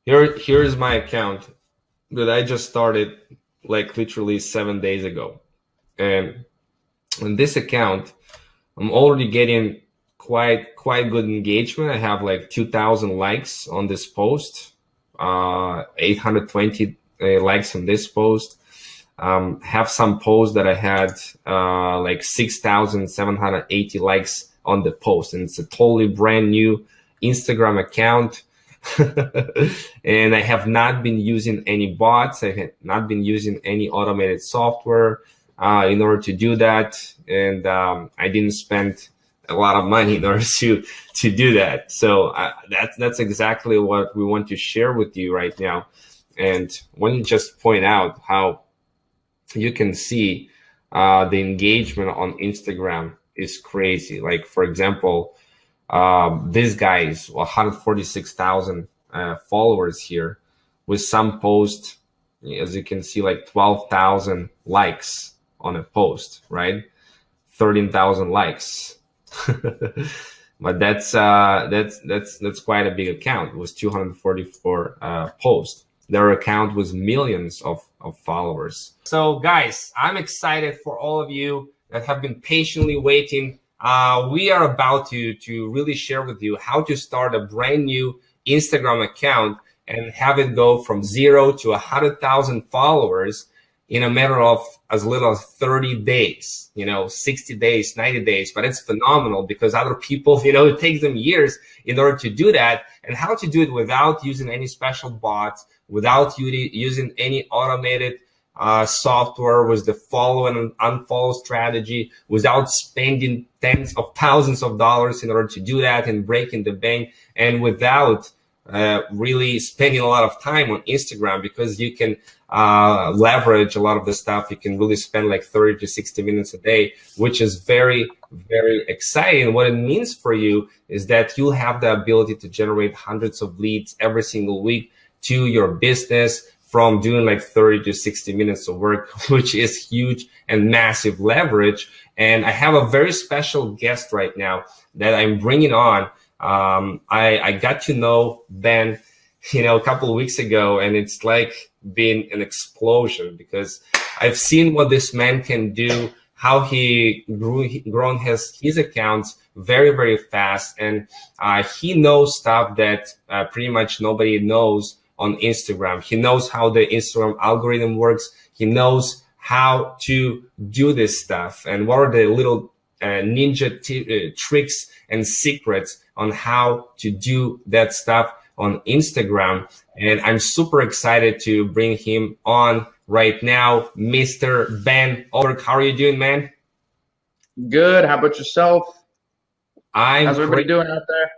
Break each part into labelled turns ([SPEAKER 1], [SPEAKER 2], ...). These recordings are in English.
[SPEAKER 1] here's my account that I just started like literally 7 days ago. And on this account, I'm already getting quite good engagement. I have like 2,000 likes on this post, 820 likes on this post. Have some posts that I had like 6,780 likes on the post, and it's a totally brand new Instagram account. And I have not been using any bots. I have not been using any automated software in order to do that, and I didn't spend a lot of money in order to do that. So that's exactly what we want to share with you right now. And I want to just point out how you can see the engagement on Instagram is crazy. Like, for example, this guy is 146,000 followers here, with some post, as you can see, like 12,000 likes on a post, right? 13,000 likes. But that's quite a big account. It was 244 posts. Their account was millions of followers. So guys, I'm excited for all of you that have been patiently waiting. We are about to really share with you how to start a brand new Instagram account and have it go from 0 to 100,000 followers in a matter of as little as 30 days, 60 days, 90 days. But it's phenomenal because other people, it takes them years in order to do that, and how to do it without using any special bots, without using any automated software, with the follow and unfollow strategy, without spending tens of thousands of dollars in order to do that and breaking the bank, and without really spending a lot of time on Instagram, because you can leverage a lot of the stuff. You can really spend like 30 to 60 minutes a day, which is very, very exciting. What it means for you is that you'll have the ability to generate hundreds of leads every single week to your business from doing like 30 to 60 minutes of work, which is huge and massive leverage. And I have a very special guest right now that I'm bringing on. I got to know Ben, a couple of weeks ago, and it's like been an explosion because I've seen what this man can do, how he grown his accounts very, very fast. And he knows stuff that pretty much nobody knows on Instagram. He knows how the Instagram algorithm works. He knows how to do this stuff and what are the little ninja tricks and secrets on how to do that stuff on Instagram. And I'm super excited to bring him on right now, Mr. Ben Ulrich. How are you doing, man?
[SPEAKER 2] Good. How about yourself? How's everybody doing out there?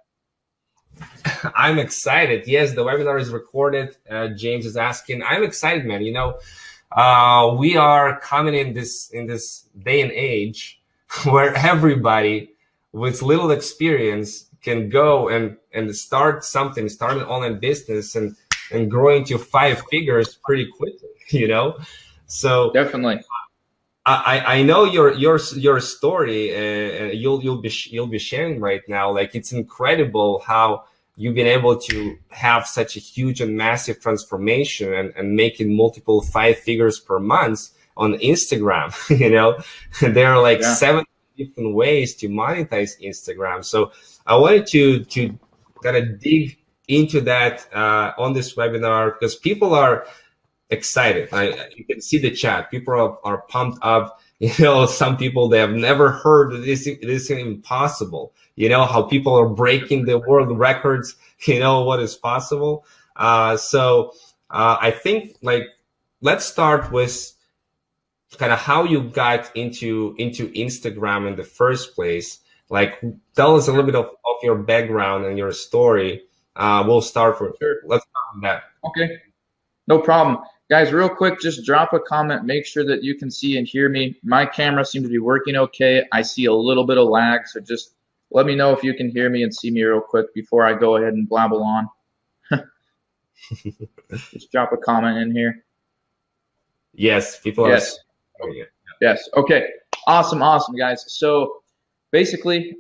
[SPEAKER 1] I'm excited. Yes, the webinar is recorded. James is asking. I'm excited, man. We are coming in this day and age where everybody with little experience can go and start an online business and grow into 5 figures pretty quickly, So
[SPEAKER 2] definitely.
[SPEAKER 1] I know your story. You'll be sharing right now. Like, it's incredible how you've been able to have such a huge and massive transformation and making multiple 5 figures per month on Instagram. There are like 7 different ways to monetize Instagram. So I wanted to kind of dig into that on this webinar because people are excited. You can see the chat. People are pumped up. Some people, they have never heard that this is impossible. How people are breaking the world records. What is possible. So I think, like, let's start with kind of how you got into Instagram in the first place. Like, tell us a little bit of your background and your story. We'll start for sure. Let's start on that.
[SPEAKER 2] Okay, no problem. Guys, real quick, just drop a comment. Make sure that you can see and hear me. My camera seems to be working okay. I see a little bit of lag, so just let me know if you can hear me and see me real quick before I go ahead and blabble on. Just drop a comment in here.
[SPEAKER 1] Yes, people are.
[SPEAKER 2] Yes. Yes. Okay. Awesome, guys. So basically,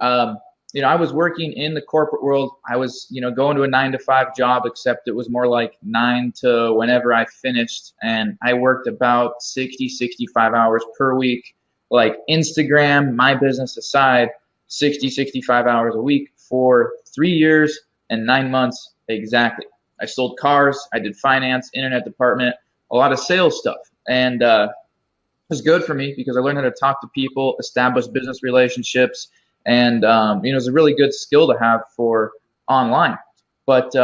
[SPEAKER 2] I was working in the corporate world. I was, going to a 9 to 5 job, except it was more like 9 to whenever I finished. And I worked about 60, 65 hours per week, like Instagram, my business aside, 60, 65 hours a week for 3 years and 9 months exactly. I sold cars. I did finance, internet department, a lot of sales stuff. And it was good for me because I learned how to talk to people, establish business relationships, and it's a really good skill to have for online. But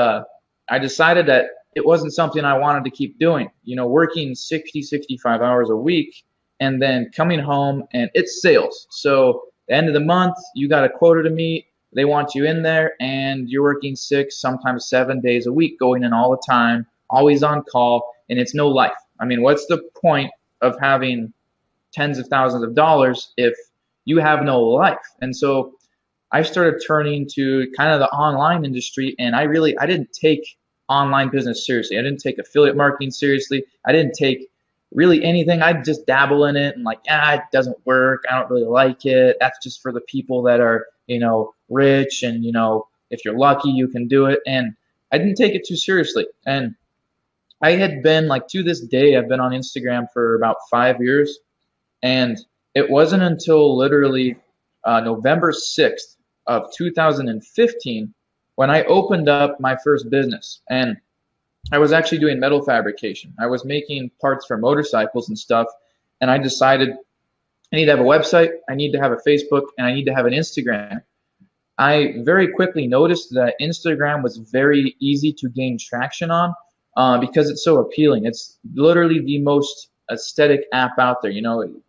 [SPEAKER 2] I decided that it wasn't something I wanted to keep doing. Working 60, 65 hours a week and then coming home, and it's sales. So at the end of the month, you got a quota to meet. They want you in there, and you're working 6, sometimes 7 days a week, going in all the time, always on call, and it's no life. I mean, what's the point of having tens of thousands of dollars if you have no life? And so I started turning to kind of the online industry, and I didn't take online business seriously. I didn't take affiliate marketing seriously. I didn't take really anything. I'd just dabble in it and like, it doesn't work. I don't really like it. That's just for the people that are, rich, and, if you're lucky, you can do it. And I didn't take it too seriously. And I had been, like, to this day, I've been on Instagram for about 5 years. And it wasn't until literally November 6th of 2015 when I opened up my first business. And I was actually doing metal fabrication. I was making parts for motorcycles and stuff. And I decided I need to have a website, I need to have a Facebook, and I need to have an Instagram. I very quickly noticed that Instagram was very easy to gain traction on because it's so appealing. It's literally the most aesthetic app out there.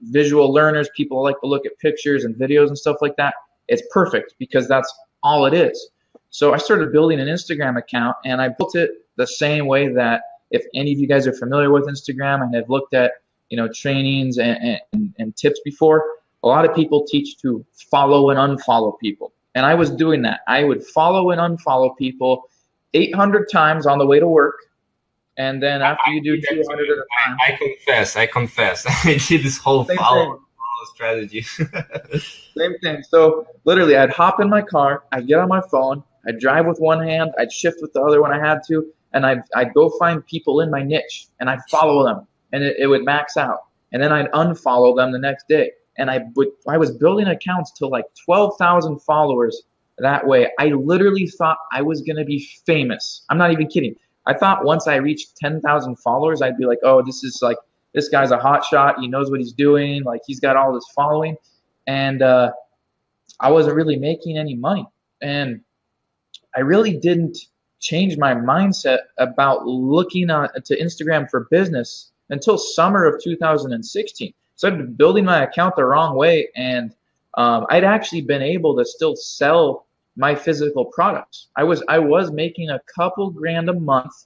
[SPEAKER 2] Visual learners, people like to look at pictures and videos and stuff like that. It's perfect because that's all it is. So I started building an Instagram account, and I built it the same way that, if any of you guys are familiar with Instagram and have looked at trainings and tips before, a lot of people teach to follow and unfollow people. And I was doing that. I would follow and unfollow people 800 times on the way to work. And then after you do 200 at a time.
[SPEAKER 1] I confess. I did this whole follow strategy.
[SPEAKER 2] Same thing. So literally, I'd hop in my car, I'd get on my phone, I'd drive with one hand, I'd shift with the other when I had to, and I'd go find people in my niche, and I'd follow them, and it would max out. And then I'd unfollow them the next day. And I was building accounts to like 12,000 followers that way. I literally thought I was going to be famous. I'm not even kidding. I thought once I reached 10,000 followers, I'd be like, oh, this guy's a hot shot. He knows what he's doing. Like, he's got all this following. And I wasn't really making any money. And I really didn't change my mindset about looking to Instagram for business until summer of 2016. So I'd been building my account the wrong way, and I'd actually been able to still sell my physical products. I was making a couple grand a month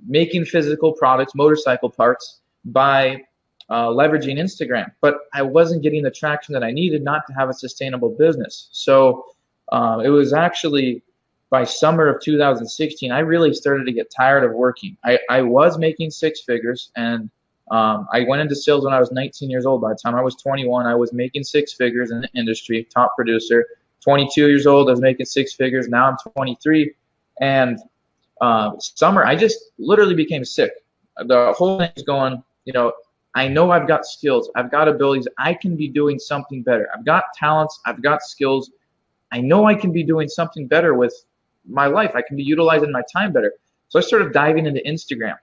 [SPEAKER 2] making physical products, motorcycle parts, by leveraging Instagram. But I wasn't getting the traction that I needed not to have a sustainable business. So it was actually by summer of 2016, I really started to get tired of working. I was making 6 figures, and I went into sales when I was 19 years old. By the time I was 21, I was making 6 figures in the industry, top producer. 22 years old, I was making 6 figures. Now I'm 23. And summer, I just literally became sick. The whole thing is going, I know I've got skills. I've got abilities. I can be doing something better. I've got talents. I've got skills. I know I can be doing something better with my life. I can be utilizing my time better. So I started diving into Instagram.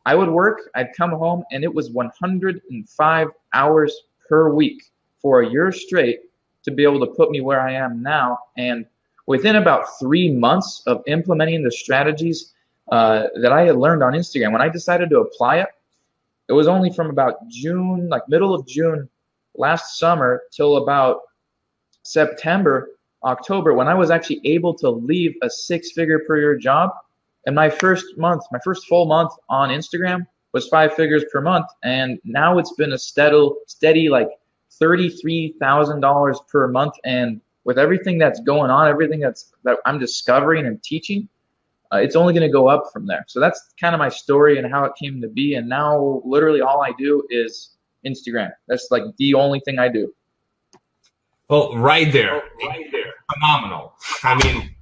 [SPEAKER 2] I would work, I'd come home, and it was 105 hours per week for a year straight to be able to put me where I am now. And within about 3 months of implementing the strategies that I had learned on Instagram, when I decided to apply it, it was only from about June, like middle of June last summer, till about September, October, when I was actually able to leave a 6-figure per year job. And my first full month on Instagram was 5 figures per month. And now it's been a steady like $33,000 per month. And with everything that's going on, everything that I'm discovering and teaching, it's only going to go up from there. So that's kind of my story and how it came to be. And now literally all I do is Instagram. That's like the only thing I do.
[SPEAKER 1] Well, right there. phenomenal. I mean,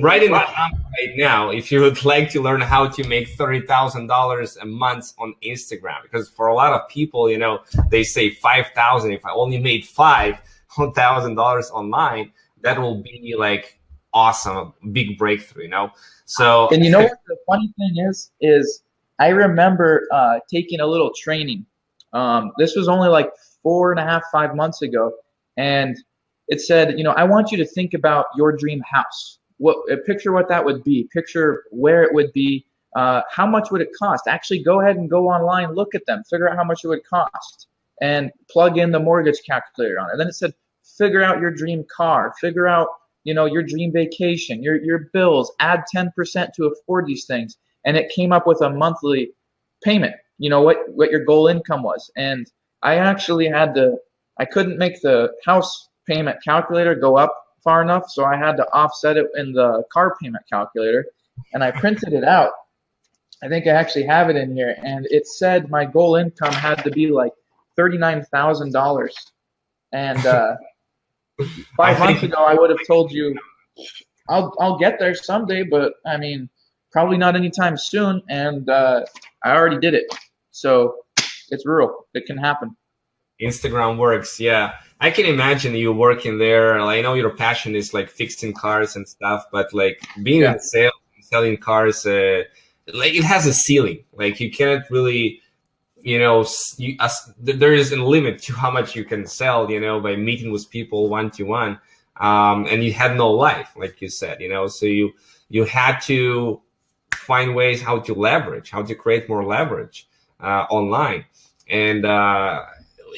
[SPEAKER 1] right in the comment right now, if you would like to learn how to make $30,000 a month on Instagram, because for a lot of people, you know, they say 5,000. If I only made $5,000 online, that will be like awesome, big breakthrough, you know. So,
[SPEAKER 2] and you know what the funny thing is I remember taking a little training. This was only like 4.5, 5 months ago, and it said, you know, I want you to think about your dream house. Picture what that would be. Picture where it would be. How much would it cost? Actually, go ahead and go online, look at them, figure out how much it would cost, and plug in the mortgage calculator on it. And then it said, figure out your dream car, figure out, you know, your dream vacation, your bills, add 10% to afford these things. And it came up with a monthly payment, you know, what your goal income was. And I actually I couldn't make the house payment calculator go up far enough, so I had to offset it in the car payment calculator, and I printed it out. I think I actually have it in here, and it said my goal income had to be like $39,000. And 5 months ago, I would have told you I'll get there someday, but I mean, probably not anytime soon. And I already did it, so it's real. It can happen.
[SPEAKER 1] Instagram works, yeah. I can imagine you working there. I know your passion is like fixing cars and stuff, but like being in sales, selling cars, like it has a ceiling. Like you cannot really, you know, there is a limit to how much you can sell, you know, by meeting with people one-to-one. And you had no life, like you said, you know, so you had to find ways how to leverage, how to create more leverage online. And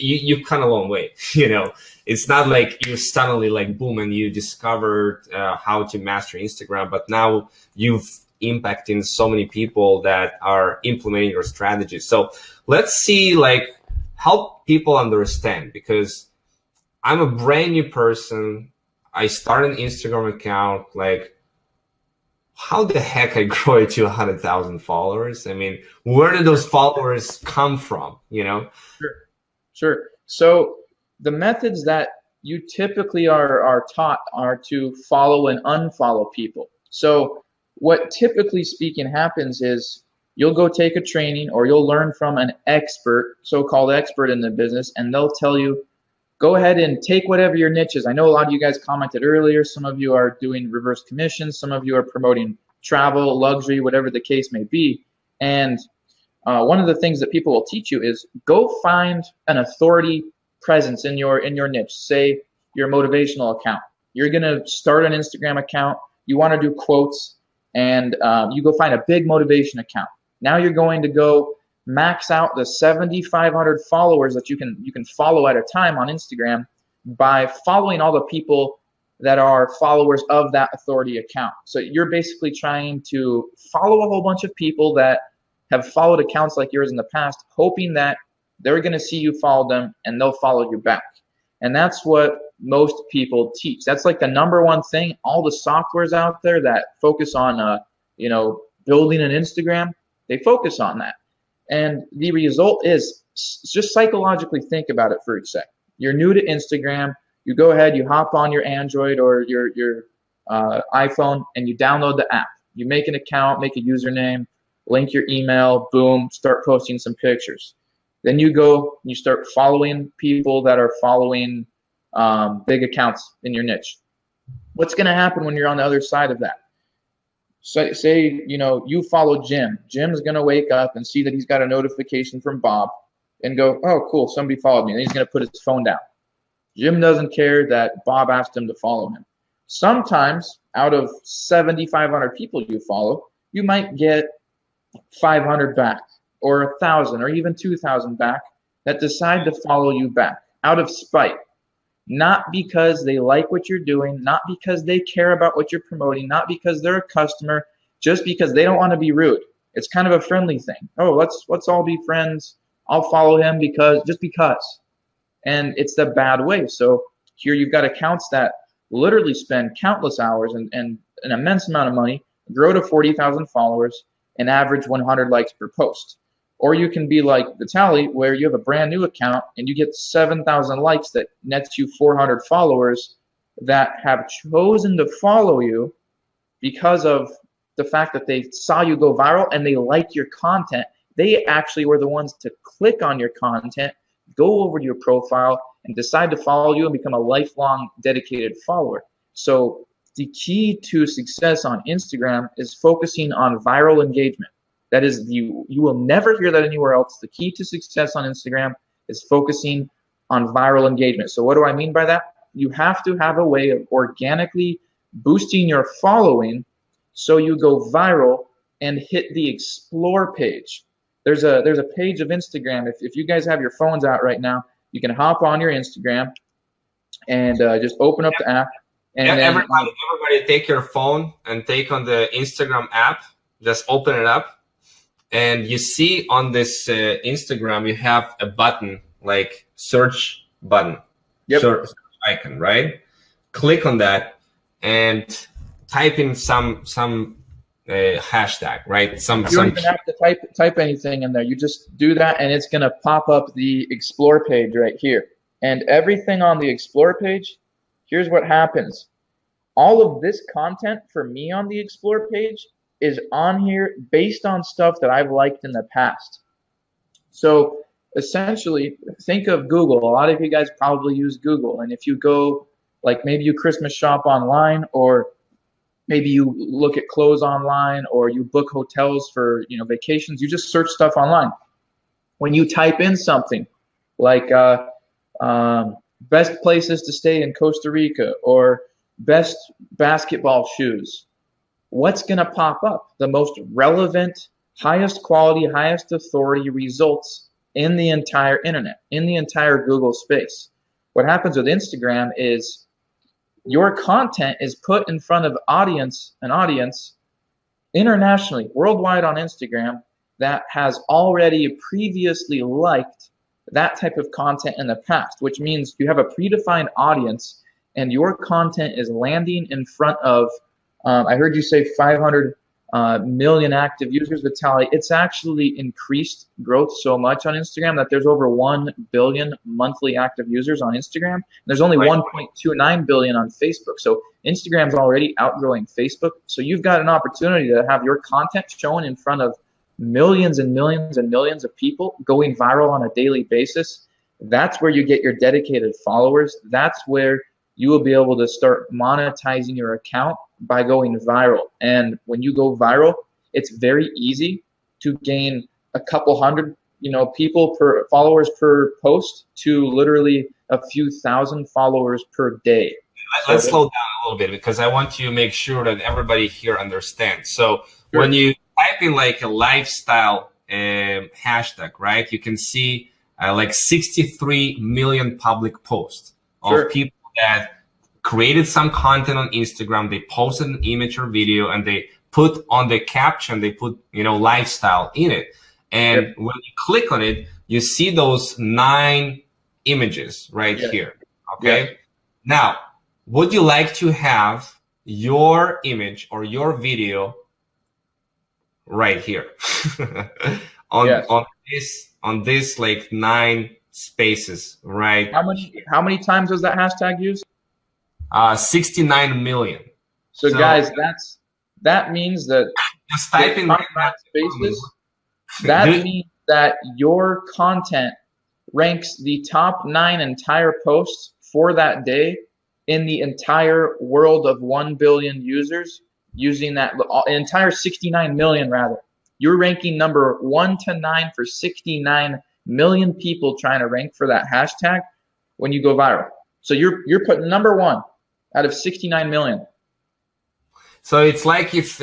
[SPEAKER 1] you've come a long way. You know, it's not like you suddenly like boom and you discovered how to master Instagram, but now you've impacted so many people that are implementing your strategies. So let's see, like, help people understand, because I'm a brand new person. I started an Instagram account. Like, how the heck I grow it to 100,000 followers? I mean, where did those followers come from? You know?
[SPEAKER 2] Sure. So the methods that you typically are taught are to follow and unfollow people. So what typically speaking happens is you'll go take a training or you'll learn from an expert, so-called expert in the business, and they'll tell you, go ahead and take whatever your niche is. I know a lot of you guys commented earlier. Some of you are doing reverse commissions. Some of you are promoting travel, luxury, whatever the case may be. And one of the things that people will teach you is go find an authority presence in your niche. Say your motivational account. You're going to start an Instagram account. You want to do quotes, and you go find a big motivation account. Now you're going to go max out the 7,500 followers that you can follow at a time on Instagram by following all the people that are followers of that authority account. So you're basically trying to follow a whole bunch of people that have followed accounts like yours in the past, hoping that they're going to see you follow them and they'll follow you back. And that's what most people teach. That's like the number one thing. All the softwares out there that focus on, building an Instagram, they focus on that. And the result is, just psychologically think about it for a sec. You're new to Instagram. You go ahead, you hop on your Android or your iPhone, and you download the app. You make an account, make a username, link your email, boom, start posting some pictures. Then you go and you start following people that are following big accounts in your niche. What's going to happen when you're on the other side of that? So, say you follow Jim. Jim's going to wake up and see that he's got a notification from Bob and go, oh, cool, somebody followed me. And he's going to put his phone down. Jim doesn't care that Bob asked him to follow him. Sometimes out of 7,500 people you follow, you might get 500 back, or 1,000, or even 2,000 back that decide to follow you back out of spite. Not because they like what you're doing, not because they care about what you're promoting, not because they're a customer, just because they don't want to be rude. It's kind of a friendly thing. Oh, let's all be friends. I'll follow him just because. And it's the bad way. So here you've got accounts that literally spend countless hours and an immense amount of money, grow to 40,000 followers, and average 100 likes per post. Or you can be like Vitaliy, where you have a brand new account and you get 7,000 likes that nets you 400 followers that have chosen to follow you because of the fact that they saw you go viral and they like your content. They actually were the ones to click on your content, go over to your profile, and decide to follow you and become a lifelong dedicated follower. So the key to success on Instagram is focusing on viral engagement. That is, you will never hear that anywhere else. The key to success on Instagram is focusing on viral engagement. So what do I mean by that? You have to have a way of organically boosting your following so you go viral and hit the explore page. There's a page of Instagram. If you guys have your phones out right now, you can hop on your Instagram and just open up the app. And
[SPEAKER 1] yeah,
[SPEAKER 2] then,
[SPEAKER 1] everybody take your phone and take on the Instagram app. Just open it up. And you see on this Instagram, you have a button, like search button, search icon, right? Click on that and type in some hashtag, right?
[SPEAKER 2] You don't even have to type anything in there. You just do that, and it's going to pop up the explore page right here. And everything on the explore page, here's what happens. All of this content for me on the explore page is on here based on stuff that I've liked in the past. So essentially, think of Google. A lot of you guys probably use Google. And if you go, like maybe you Christmas shop online, or maybe you look at clothes online, or you book hotels for vacations, you just search stuff online. When you type in something like best places to stay in Costa Rica, or best basketball shoes, what's going to pop up? The most relevant, highest quality, highest authority results in the entire internet, in the entire Google space. What happens with Instagram is your content is put in front of an audience internationally, worldwide on Instagram, that has already previously liked that type of content in the past, which means you have a predefined audience and your content is landing in front of, I heard you say 500 million active users, Vitaliy. It's actually increased growth so much on Instagram that there's over 1 billion monthly active users on Instagram. There's only 1.29 billion on Facebook. So Instagram's already outgrowing Facebook. So you've got an opportunity to have your content shown in front of millions and millions and millions of people going viral on a daily basis. That's where you get your dedicated followers. That's where you will be able to start monetizing your account by going viral. And when you go viral, it's very easy to gain a couple hundred, followers per post to literally a few thousand followers per day.
[SPEAKER 1] Let's slow down a little bit, because I want to make sure that everybody here understands. So when you type in like a lifestyle hashtag, right, you can see like 63 million public posts of people that created some content on Instagram. They posted an image or video, and they put on the caption, they put lifestyle in it. And when you click on it, you see those 9 images right here. Okay. Now, would you like to have your image or your video right here on this like 9 spaces, right?
[SPEAKER 2] How many times was that hashtag used?
[SPEAKER 1] 69 million.
[SPEAKER 2] So guys, that means that
[SPEAKER 1] just type in
[SPEAKER 2] spaces. That means that your content ranks the top 9 entire posts for that day in the entire world of 1 billion users, using that entire 69 million rather. You're ranking number 1 to 9 for 69 million people trying to rank for that hashtag when you go viral. So you're putting number 1 out of 69 million.
[SPEAKER 1] So it's like if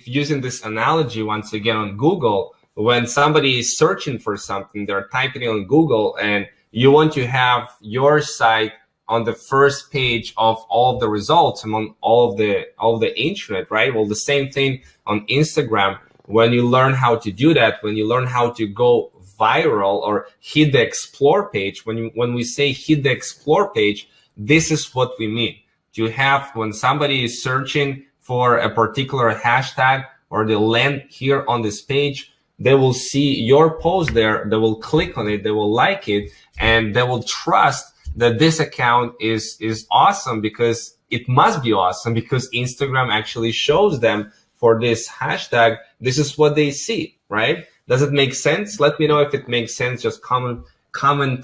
[SPEAKER 1] using this analogy once again on Google, when somebody is searching for something, they're typing it on Google, and you want to have your site on the first page of all of the results among all of the internet, right? Well, the same thing on Instagram. When you learn how to do that, when you learn how to go viral or hit the explore page, when we say hit the explore page, this is what we mean. To have, when somebody is searching for a particular hashtag, or they land here on this page, they will see your post there, they will click on it, they will like it, and they will trust that this account is awesome because it must be awesome because Instagram actually shows them for this hashtag, this is what they see, right? Does it make sense? Let me know if it makes sense. Just comment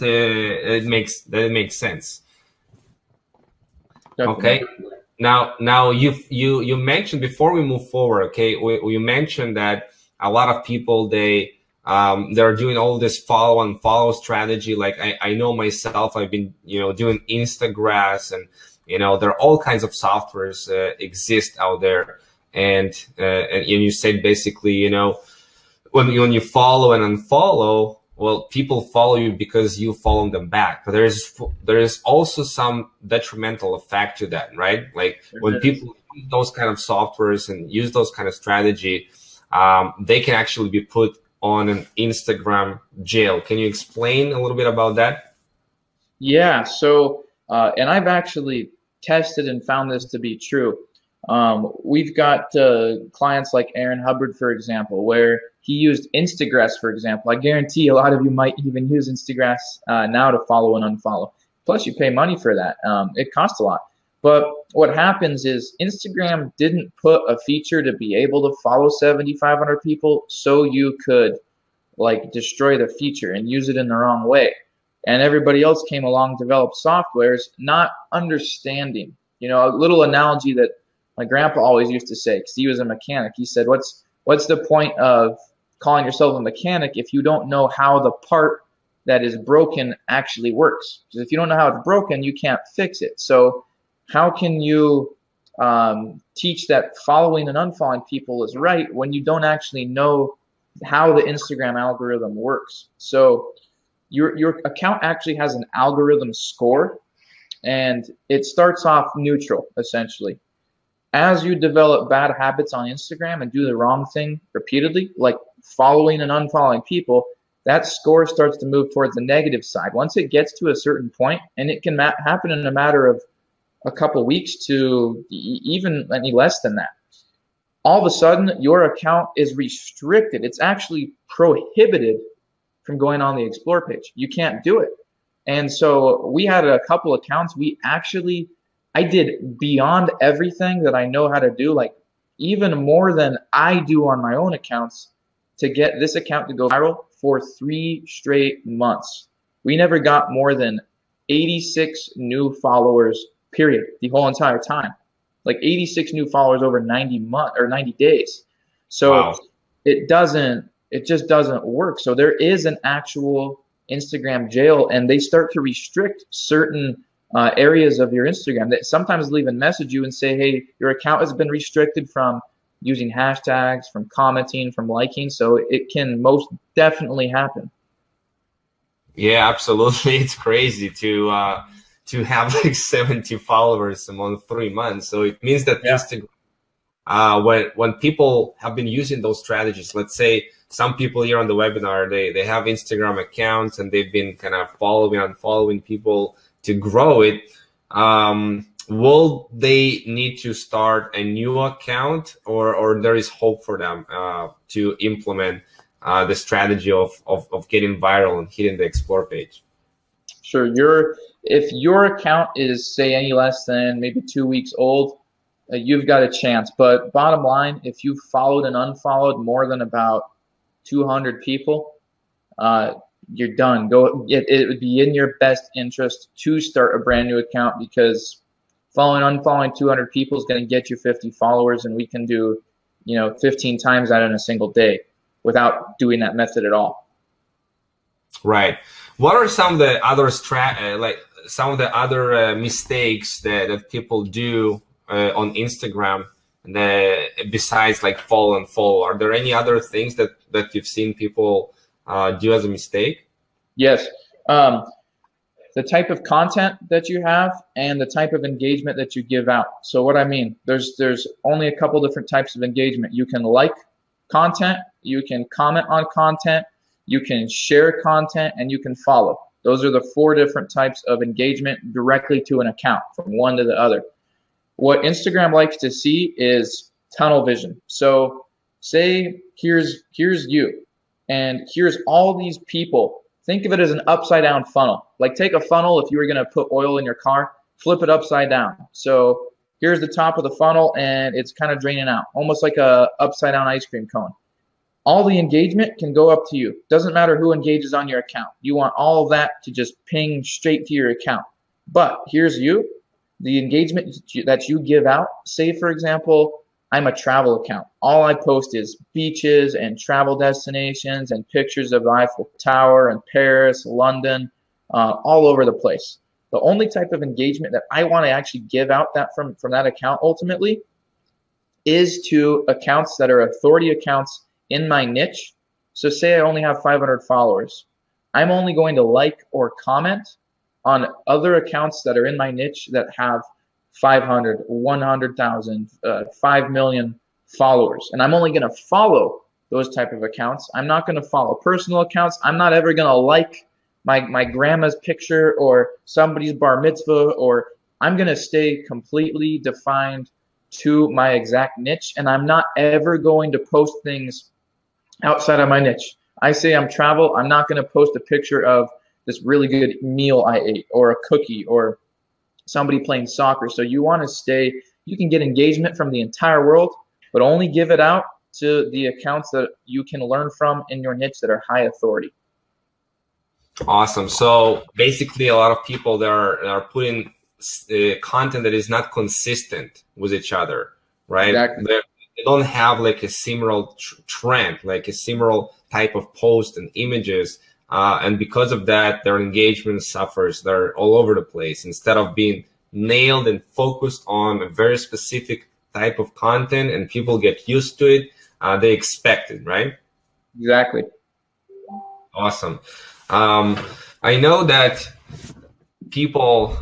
[SPEAKER 1] it makes sense.
[SPEAKER 2] Definitely.
[SPEAKER 1] Okay. Now you mentioned before we move forward, okay, you mentioned that a lot of people they're doing all this follow and follow strategy. Like I know myself, I've been doing Instagrams, and there are all kinds of softwares exist out there, and you said basically when you follow and unfollow, well, people follow you because you follow them back. But there is also some detrimental effect to that, right? Like when people use those kind of softwares and use those kind of strategy, they can actually be put on an Instagram jail. Can you explain a little bit about that?
[SPEAKER 2] Yeah. So, and I've actually tested and found this to be true. We've got clients like Aaron Hubbard, for example, where he used Instagress, for example. I guarantee a lot of you might even use Instagress now to follow and unfollow. Plus, you pay money for that. It costs a lot. But what happens is Instagram didn't put a feature to be able to follow 7,500 people, so you could like destroy the feature and use it in the wrong way. And everybody else came along, developed softwares, not understanding. A little analogy that my grandpa always used to say, because he was a mechanic. He said, "What's the point of calling yourself a mechanic if you don't know how the part that is broken actually works? Because if you don't know how it's broken, you can't fix it. So how can you teach that following and unfollowing people is right when you don't actually know how the Instagram algorithm works?" So your account actually has an algorithm score, and it starts off neutral, essentially. As you develop bad habits on Instagram and do the wrong thing repeatedly, like following and unfollowing people, that score starts to move towards the negative side. Once it gets to a certain point, and it can happen in a matter of a couple weeks to even any less than that, all of a sudden your account is restricted. It's actually prohibited from going on the explore page. You can't do it. And so we had a couple accounts. I did beyond everything that I know how to do, like even more than I do on my own accounts, to get this account to go viral for 3 straight months. We never got more than 86 new followers, period, the whole entire time. Like 86 new followers over 90 days. So
[SPEAKER 1] Wow.
[SPEAKER 2] it just doesn't work. So there is an actual Instagram jail, and they start to restrict certain areas of your Instagram. That sometimes they'll even message you and say, "Hey, your account has been restricted from using hashtags, from commenting, from liking." So it can most definitely happen.
[SPEAKER 1] Yeah, absolutely. It's crazy to have like 70 followers among 3 months. So it means that
[SPEAKER 2] Yeah.
[SPEAKER 1] Instagram, when people have been using those strategies, let's say some people here on the webinar, they have Instagram accounts and they've been kind of following and unfollowing people to grow it. Will they need to start a new account, or there is hope for them to implement the strategy of getting viral and hitting the explore page?
[SPEAKER 2] Sure. If your account is, say, any less than maybe 2 weeks old, you've got a chance. But bottom line, if you followed and unfollowed more than about 200 people, you're done. It would be in your best interest to start a brand new account, because following and unfollowing 200 people is going to get you 50 followers, and we can do 15 times that in a single day without doing that method at all.
[SPEAKER 1] Right. What are some of the other mistakes that people do on Instagram, besides like follow and follow? Are there any other things that you've seen people do as a mistake?
[SPEAKER 2] Yes. The type of content that you have and the type of engagement that you give out. So what I mean, there's only a couple different types of engagement. You can like content, you can comment on content, you can share content, and you can follow. Those are the 4 different types of engagement directly to an account, from one to the other. What Instagram likes to see is tunnel vision. So say here's you, and here's all these people. Think of it as an upside down funnel. Like take a funnel, if you were going to put oil in your car, flip it upside down. So here's the top of the funnel, and it's kind of draining out, almost like a upside down ice cream cone. All the engagement can go up to you. Doesn't matter who engages on your account. You want all of that to just ping straight to your account. But here's you, the engagement that you give out. Say, for example, I'm a travel account. All I post is beaches and travel destinations and pictures of the Eiffel Tower and Paris, London, all over the place. The only type of engagement that I want to actually give out that from that account ultimately is to accounts that are authority accounts in my niche. So say I only have 500 followers. I'm only going to like or comment on other accounts that are in my niche that have 500, 100,000, 5 million followers. And I'm only going to follow those type of accounts. I'm not going to follow personal accounts. I'm not ever going to like my grandma's picture or somebody's bar mitzvah, or I'm going to stay completely defined to my exact niche. And I'm not ever going to post things outside of my niche. I say I'm travel. I'm not going to post a picture of this really good meal I ate, or a cookie, or somebody playing soccer. So you want to stay, you can get engagement from the entire world, but only give it out to the accounts that you can learn from in your niche that are high authority.
[SPEAKER 1] Awesome. So basically, a lot of people that are putting content that is not consistent with each other, right?
[SPEAKER 2] Exactly.
[SPEAKER 1] They don't have like a similar trend, like a similar type of post and images. And because of that, their engagement suffers. They're all over the place. Instead of being nailed and focused on a very specific type of content and people get used to it, they expect it, right?
[SPEAKER 2] Exactly.
[SPEAKER 1] Awesome. I know that people,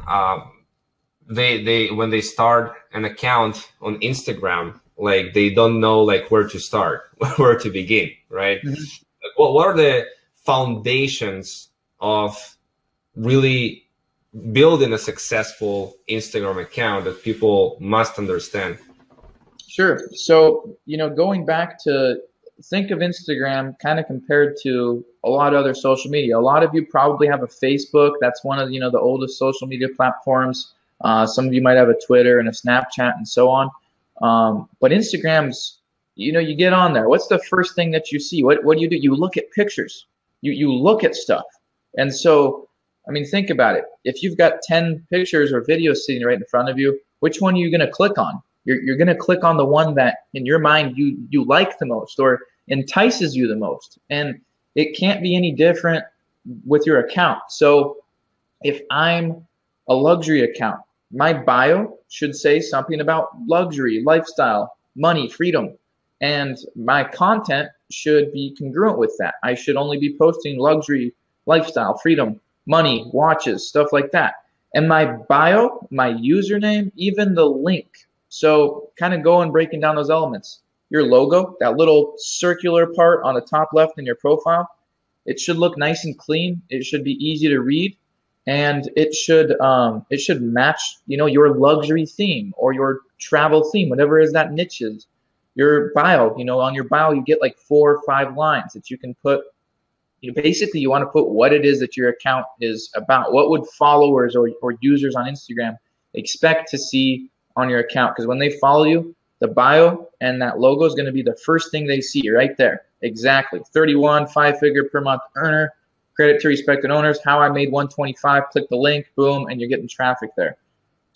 [SPEAKER 1] they when they start an account on Instagram, like they don't know like where to start, where to begin, right?
[SPEAKER 2] Mm-hmm.
[SPEAKER 1] Like, what are the foundations of really building a successful Instagram account that people must understand?
[SPEAKER 2] Sure. So, going back to think of Instagram kind of compared to a lot of other social media. A lot of you probably have a Facebook. That's one of, the oldest social media platforms. Some of you might have a Twitter and a Snapchat and so on. But Instagram's, you get on there. What's the first thing that you see? What do? You look at pictures. You look at stuff. And so, think about it. If you've got 10 pictures or videos sitting right in front of you, which one are you going to click on? You're going to click on the one that in your mind you like the most or entices you the most. And it can't be any different with your account. So if I'm a luxury account, my bio should say something about luxury, lifestyle, money, freedom. And my content should be congruent with that. I should only be posting luxury, lifestyle, freedom, money, watches, stuff like that. And my bio, my username, even the link. So kind of going breaking down those elements. Your logo, that little circular part on the top left in your profile, it should look nice and clean. It should be easy to read, and it should match, your luxury theme or your travel theme, whatever is that niche is. Your bio, on your bio you get like 4 or 5 lines that you can put. Basically, you want to put what it is that your account is about. What would followers or users on Instagram expect to see on your account? Because when they follow you, the bio and that logo is going to be the first thing they see right there. Exactly. 31, 5-figure per month earner, credit to respected owners, how I made 125, click the link, boom, and you're getting traffic there.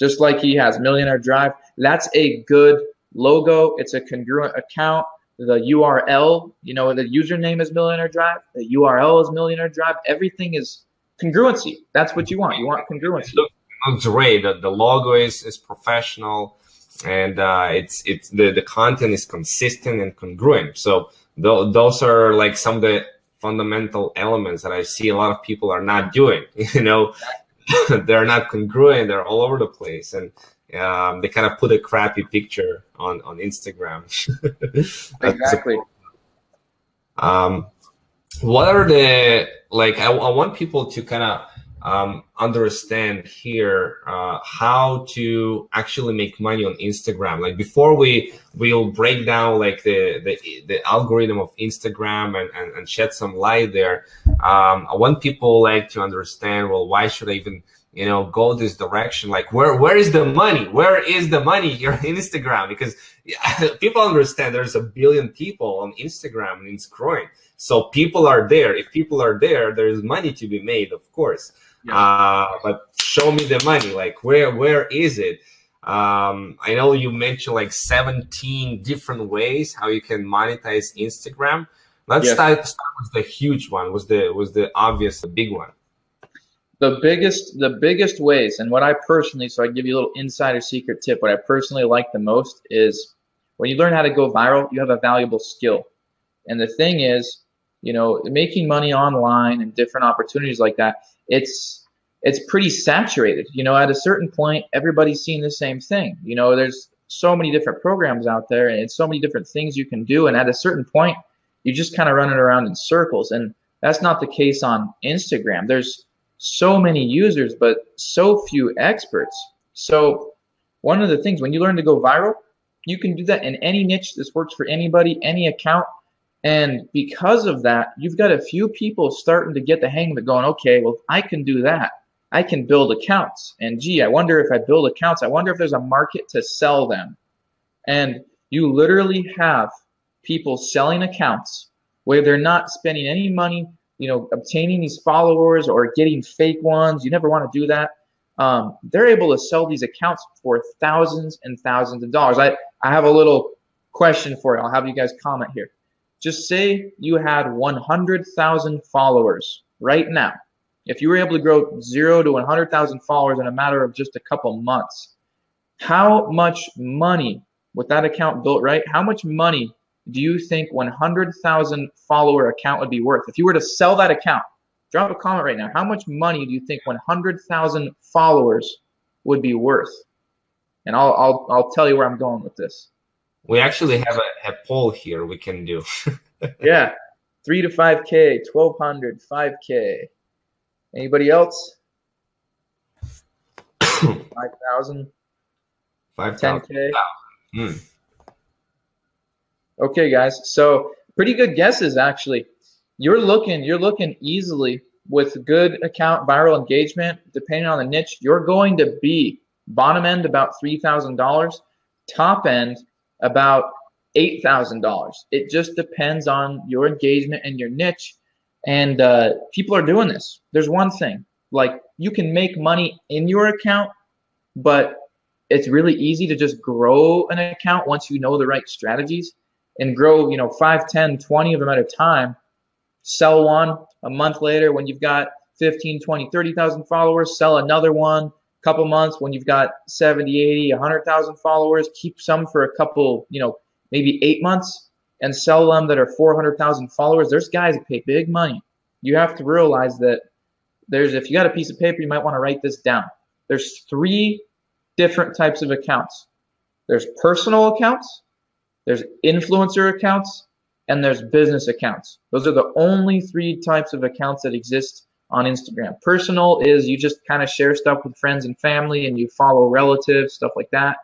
[SPEAKER 2] Just like he has Millionaire Drive. That's a good logo. It's a congruent account. The URL, the username is Millionaire Drive. The URL is Millionaire Drive. Everything is congruency. That's what you want. You want congruency.
[SPEAKER 1] Looks great. The logo is professional, and it's the content is consistent and congruent. So those are like some of the fundamental elements that I see a lot of people are not doing. They're not congruent. They're all over the place, and they kind of put a crappy picture on Instagram.
[SPEAKER 2] Exactly.
[SPEAKER 1] What are the, I want people to kind of understand here how to actually make money on Instagram. Like before we'll break down like the algorithm of Instagram and shed some light there. I want people to understand, well, why should I even go this direction. Like where is the money? Where is the money here on Instagram? Because people understand there's a billion people on Instagram and it's growing. So people are there. If people are there, there's money to be made, of course. Yeah. But show me the money. Like where is it? I know you mentioned like 17 different ways how you can monetize Instagram. Let's start with the huge one. Was the obvious, the big one?
[SPEAKER 2] The biggest ways, and what I personally, so I give you a little insider secret tip, what I personally like the most is when you learn how to go viral, you have a valuable skill. And the thing is, making money online and different opportunities like that, it's pretty saturated. At a certain point, everybody's seeing the same thing. There's so many different programs out there and so many different things you can do. And at a certain point, you just kind of running around in circles. And that's not the case on Instagram. There's so many users, but so few experts. So one of the things, when you learn to go viral, you can do that in any niche. This works for anybody, any account. And because of that, you've got a few people starting to get the hang of it, going, okay, well, I can do that. I can build accounts. And gee, I wonder if I build accounts, I wonder if there's a market to sell them. And you literally have people selling accounts where they're not spending any money, obtaining these followers or getting fake ones. You never want to do that. They're able to sell these accounts for thousands and thousands of dollars. I have a little question for you. I'll have you guys comment here. Just say you had 100,000 followers right now. If you were able to grow 0 to 100,000 followers in a matter of just a couple months, how much money, with that account built right, how much money do you think 100,000 follower account would be worth? If you were to sell that account, drop a comment right now. How much money do you think 100,000 followers would be worth? And I'll tell you where I'm going with this.
[SPEAKER 1] We actually have a poll here we can do.
[SPEAKER 2] Yeah, 3 to 5K, 1,200, 5K. Anybody else? 5,000. 10K. Okay, guys. So pretty good guesses, actually. You're looking easily with good account viral engagement, depending on the niche. You're going to be bottom end about $3,000, top end about $8,000. It just depends on your engagement and your niche. And people are doing this. There's one thing, like you can make money in your account, but it's really easy to just grow an account once you know the right strategies and grow, 5, 10, 20 of them at a time. Sell one a month later when you've got 15, 20, 30,000 followers, sell another one a couple months when you've got 70, 80, 100,000 followers, keep some for a couple, maybe 8 months and sell them that are 400,000 followers. There's guys that pay big money. You have to realize that if you got a piece of paper, you might want to write this down. There's 3 different types of accounts. There's personal accounts, there's influencer accounts, and there's business accounts. Those are the only 3 types of accounts that exist on Instagram. Personal is you just kind of share stuff with friends and family and you follow relatives, stuff like that.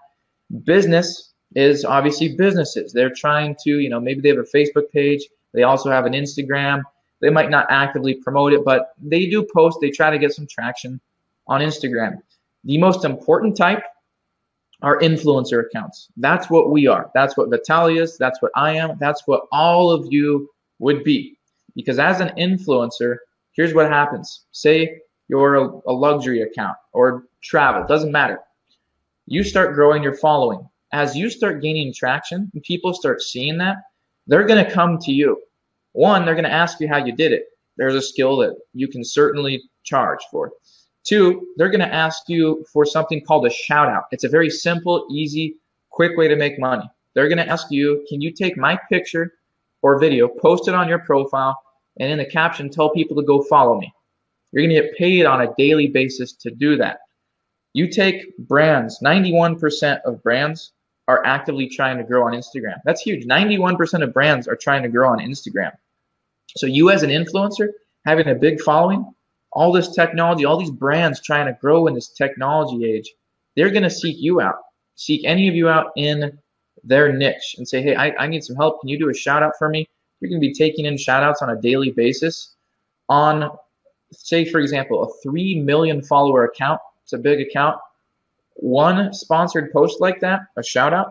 [SPEAKER 2] Business is obviously businesses. They're trying to, maybe they have a Facebook page. They also have an Instagram. They might not actively promote it, but they do post. They try to get some traction on Instagram. The most important type are influencer accounts. That's what we are. That's what Vitaliy is. That's what I am. That's what all of you would be. Because as an influencer, here's what happens. Say you're a luxury account or travel. Doesn't matter. You start growing your following. As you start gaining traction and people start seeing that, they're going to come to you. One, they're going to ask you how you did it. There's a skill that you can certainly charge for. 2, they're going to ask you for something called a shout out. It's a very simple, easy, quick way to make money. They're going to ask you, can you take my picture or video, post it on your profile, and in the caption tell people to go follow me. You're going to get paid on a daily basis to do that. You take brands, 91% of brands are actively trying to grow on Instagram. That's huge. 91% of brands are trying to grow on Instagram. So you as an influencer, having a big following, all this technology, all these brands trying to grow in this technology age, they're going to seek you out, seek any of you out in their niche and say, hey, I need some help. Can you do a shout out for me? You're going to be taking in shout outs on a daily basis on say for example, a 3 million follower account, it's a big account. One sponsored post like that, a shout out,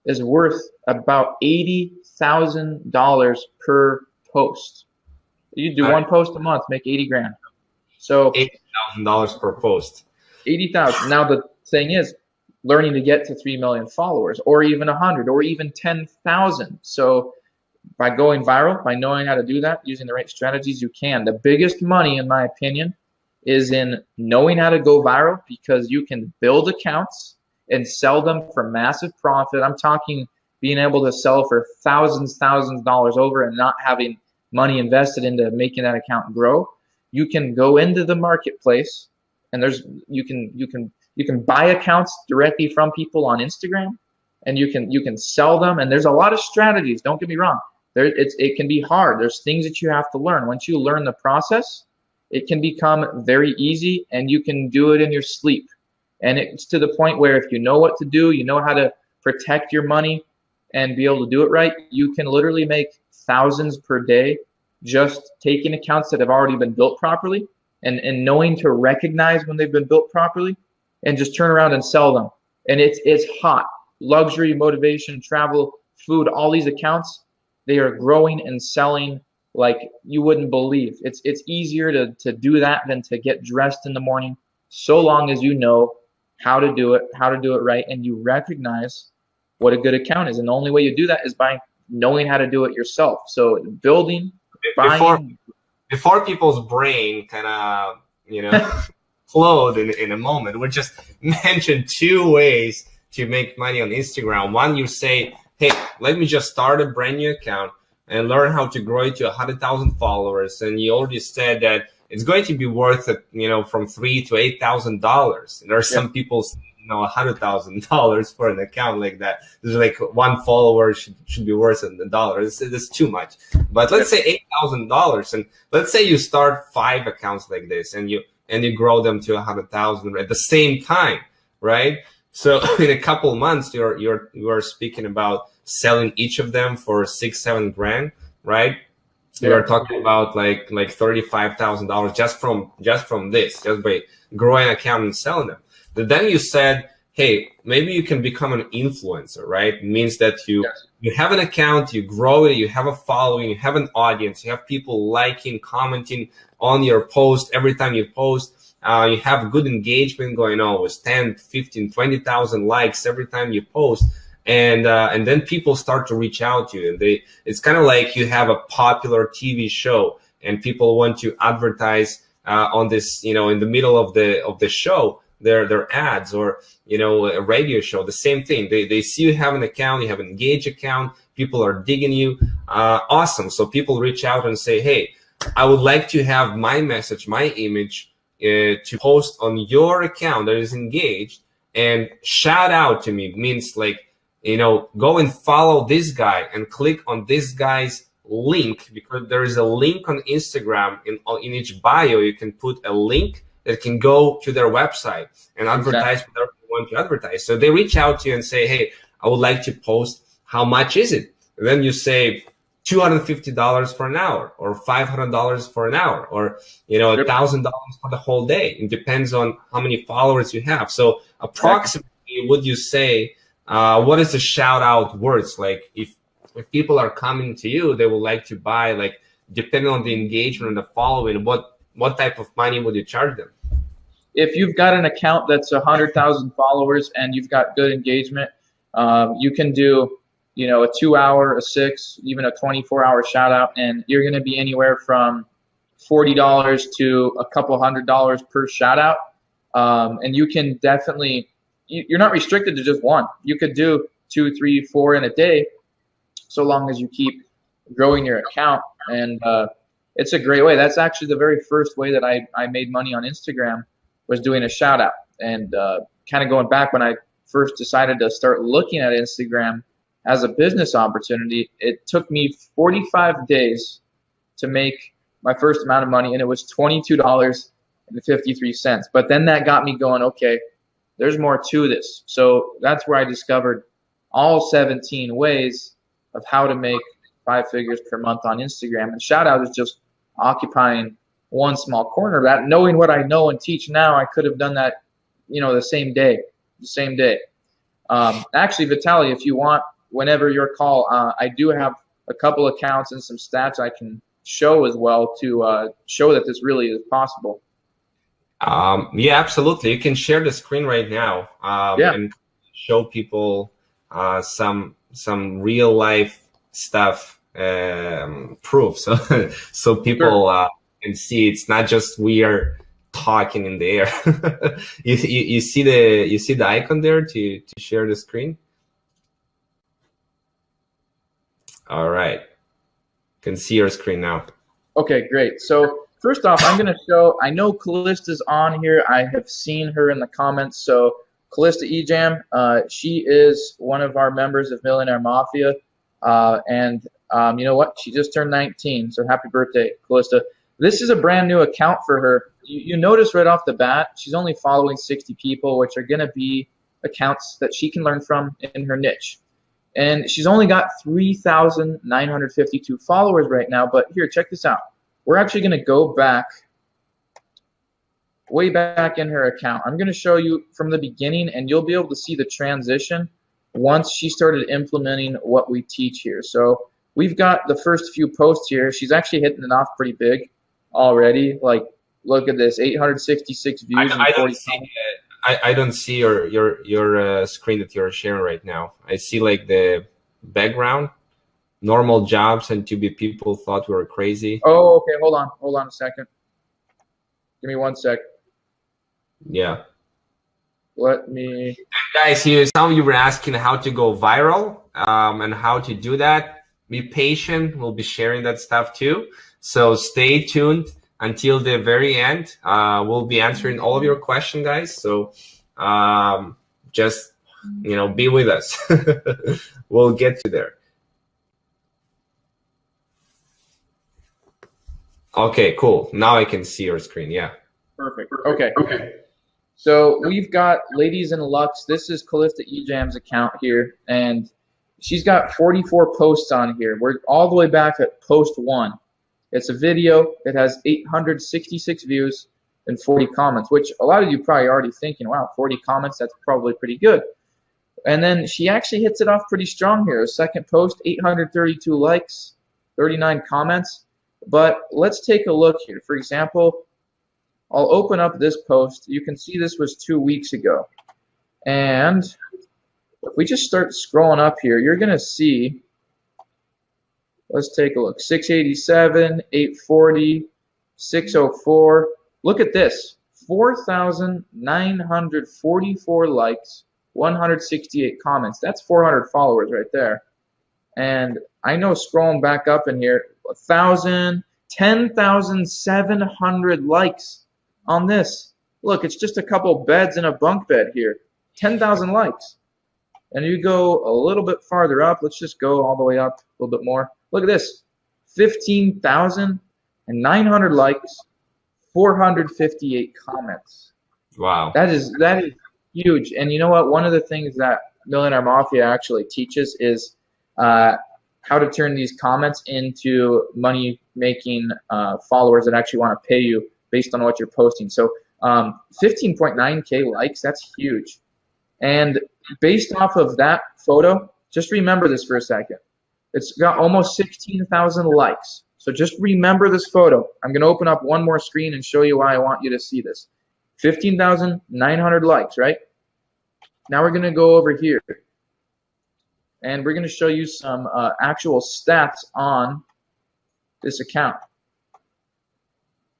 [SPEAKER 2] is worth about $80,000 per post. You do one post a month, make 80 grand. So
[SPEAKER 1] $80,000 per post.
[SPEAKER 2] 80,000. Now the thing is, learning to get to 3 million followers, or even 100, or even 10,000. So by going viral, by knowing how to do that, using the right strategies, you can. The biggest money, in my opinion, is in knowing how to go viral, because you can build accounts and sell them for massive profit. I'm talking being able to sell for thousands of dollars over and not having money invested into making that account grow. You can go into the marketplace, and you can buy accounts directly from people on Instagram, and you can sell them. And there's a lot of strategies. Don't get me wrong. It can be hard. There's things that you have to learn. Once you learn the process, it can become very easy, and you can do it in your sleep. And it's to the point where if you know what to do, you know how to protect your money and be able to do it right, you can literally make thousands per day just taking accounts that have already been built properly and knowing to recognize when they've been built properly and just turn around and sell them. And it's hot. Luxury, motivation, travel, food, all these accounts, they are growing and selling like you wouldn't believe. It's easier to do that than to get dressed in the morning, so long as you know how to do it right, and you recognize what a good account is. And the only way you do that is by knowing how to do it yourself. So building, buying.
[SPEAKER 1] Before people's brain kind of, explode in a moment, we just mentioned 2 ways to make money on Instagram. One, you say, hey, let me just start a brand new account and learn how to grow it to 100,000 followers. And you already said that it's going to be worth it, from $3,000 to $8,000. There are some people, $100,000 for an account like that. There's like 1 follower should be worth $1. It's too much. But let's say $8,000, and let's say you start 5 accounts like this, and you grow them to 100,000 at the same time, right? So in a couple of months, you are speaking about selling each of them for 6-7 grand, right? We are talking about like $35,000 just from this, just by growing an account and selling them. But then you said, hey, maybe you can become an influencer, right? It means that you have an account, you grow it, you have a following, you have an audience, you have people liking, commenting on your post every time you post. You have good engagement going on with 10, 15, 20,000 likes every time you post. And then people start to reach out to you, and it's kind of like you have a popular TV show and people want to advertise on this, in the middle of the show, their ads, or a radio show. The same thing. They see you have an account, you have an engaged account, people are digging you. Awesome. So people reach out and say, hey, I would like to have my message, my image to post on your account that is engaged, and shout out to me. Means like, go and follow this guy and click on this guy's link, because there is a link on Instagram. In each bio, you can put a link that can go to their website and advertise whatever you want to advertise. So they reach out to you and say, hey, I would like to post. How much is it? And then you say $250 for an hour, or $500 for an hour, or $1,000 for the whole day. It depends on how many followers you have. So approximately, would you say, what is the shout out words? Like if people are coming to you, they would like to buy, like depending on the engagement and the following, what type of money would you charge them?
[SPEAKER 2] If you've got an account that's 100,000 followers and you've got good engagement, you can do, a 2-hour, a 6, even a 24-hour shout out, and you're going to be anywhere from $40 to a couple $100 per shout out. And you can definitely, you're not restricted to just one. You could do 2, 3, 4 in a day, so long as you keep growing your account. And it's a great way. That's actually the very first way that I made money on Instagram, was doing a shout out. And kind of going back, when I first decided to start looking at Instagram as a business opportunity, it took me 45 days to make my first amount of money, and it was $22.53. But then that got me going, okay, there's more to this. So that's where I discovered all 17 ways of how to make 5 figures per month on Instagram. And shout out is just occupying one small corner of that. Knowing what I know and teach now, I could have done that, the same day. Actually, Vitaliy, if you want, whenever your call, I do have a couple accounts and some stats I can show as well to show that this really is possible.
[SPEAKER 1] Yeah, absolutely. You can share the screen right now and show people some real life stuff proof, so people can see it's not just we are talking in the air. you see the icon there to share the screen. All right, can see your screen now.
[SPEAKER 2] Okay, great. So first off, I'm going to show, I know Callista's on here. I have seen her in the comments. So Callista Ejam, she is one of our members of Millionaire Mafia. And you know what? She just turned 19, so happy birthday, Callista. This is a brand new account for her. You notice right off the bat, she's only following 60 people, which are going to be accounts that she can learn from in her niche. And she's only got 3,952 followers right now. But here, check this out. We're actually going to go back, way back in her account. I'm going to show you from the beginning, and you'll be able to see the transition once she started implementing what we teach here. So we've got the first few posts here. She's actually hitting it off pretty big already. Like, look at this, 866 views.
[SPEAKER 1] I don't see your screen that you're sharing right now. I see like the background, normal jobs, and to be people thought we were crazy.
[SPEAKER 2] Oh, okay. Hold on a second. Give me 1 sec.
[SPEAKER 1] Yeah.
[SPEAKER 2] Let me.
[SPEAKER 1] Guys, here some of you were asking how to go viral and how to do that. Be patient. We'll be sharing that stuff too. So stay tuned until the very end. We'll be answering all of your questions, guys. So just be with us. We'll get you there. Okay, cool. Now I can see your screen. Yeah.
[SPEAKER 2] Perfect. Okay. So we've got Ladies in Lux. This is Callista Ejam's account here, and she's got 44 posts on here. We're all the way back at post 1. It's a video. It has 866 views and 40 comments, which a lot of you probably already thinking, wow, 40 comments, that's probably pretty good. And then she actually hits it off pretty strong here. A second post, 832 likes, 39 comments. But let's take a look here. For example, I'll open up this post. You can see this was 2 weeks ago. And if we just start scrolling up here, you're going to see, let's take a look, 687, 840, 604. Look at this, 4,944 likes, 168 comments. That's 400 followers right there. And I know scrolling back up in here, 10,700 likes on this. Look, it's just a couple beds in a bunk bed here. 10,000 likes. And you go a little bit farther up. Let's just go all the way up a little bit more. Look at this. 15,900 likes, 458 comments.
[SPEAKER 1] Wow.
[SPEAKER 2] That is huge. And you know what? One of the things that Millionaire Mafia actually teaches is how to turn these comments into money-making followers that actually want to pay you based on what you're posting. So 15.9K likes, that's huge. And based off of that photo, just remember this for a second. It's got almost 16,000 likes. So just remember this photo. I'm going to open up one more screen and show you why I want you to see this. 15,900 likes, right? Now we're going to go over here. And we're going to show you some actual stats on this account.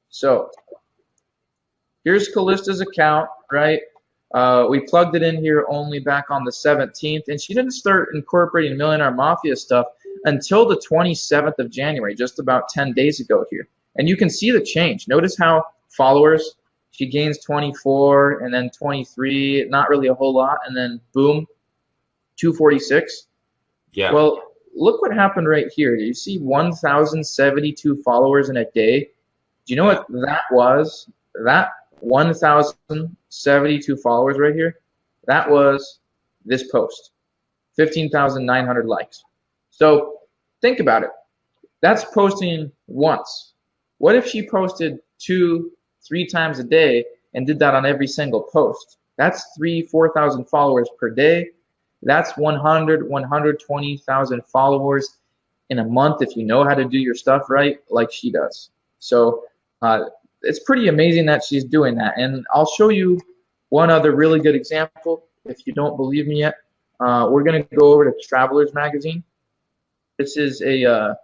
[SPEAKER 2] So here's Callista's account, right? We plugged it in here only back on the 17th, and she didn't start incorporating Millionaire Mafia stuff until the 27th of January, just about 10 days ago here. And you can see the change. Notice how followers, she gains 24 and then 23, not really a whole lot, and then boom, 246.
[SPEAKER 1] Yeah.
[SPEAKER 2] Well, look what happened right here. You see 1,072 followers in a day. Do you know what that was? That 1,072 followers right here, that was this post. 15,900 likes. So think about it. That's posting once. What if she posted 2, 3 times a day and did that on every single post, that's 4,000 followers per day. That's 120,000 followers in a month if you know how to do your stuff right, like she does. So it's pretty amazing that she's doing that. And I'll show you one other really good example. If you don't believe me yet, we're going to go over to Travelers Magazine. This is a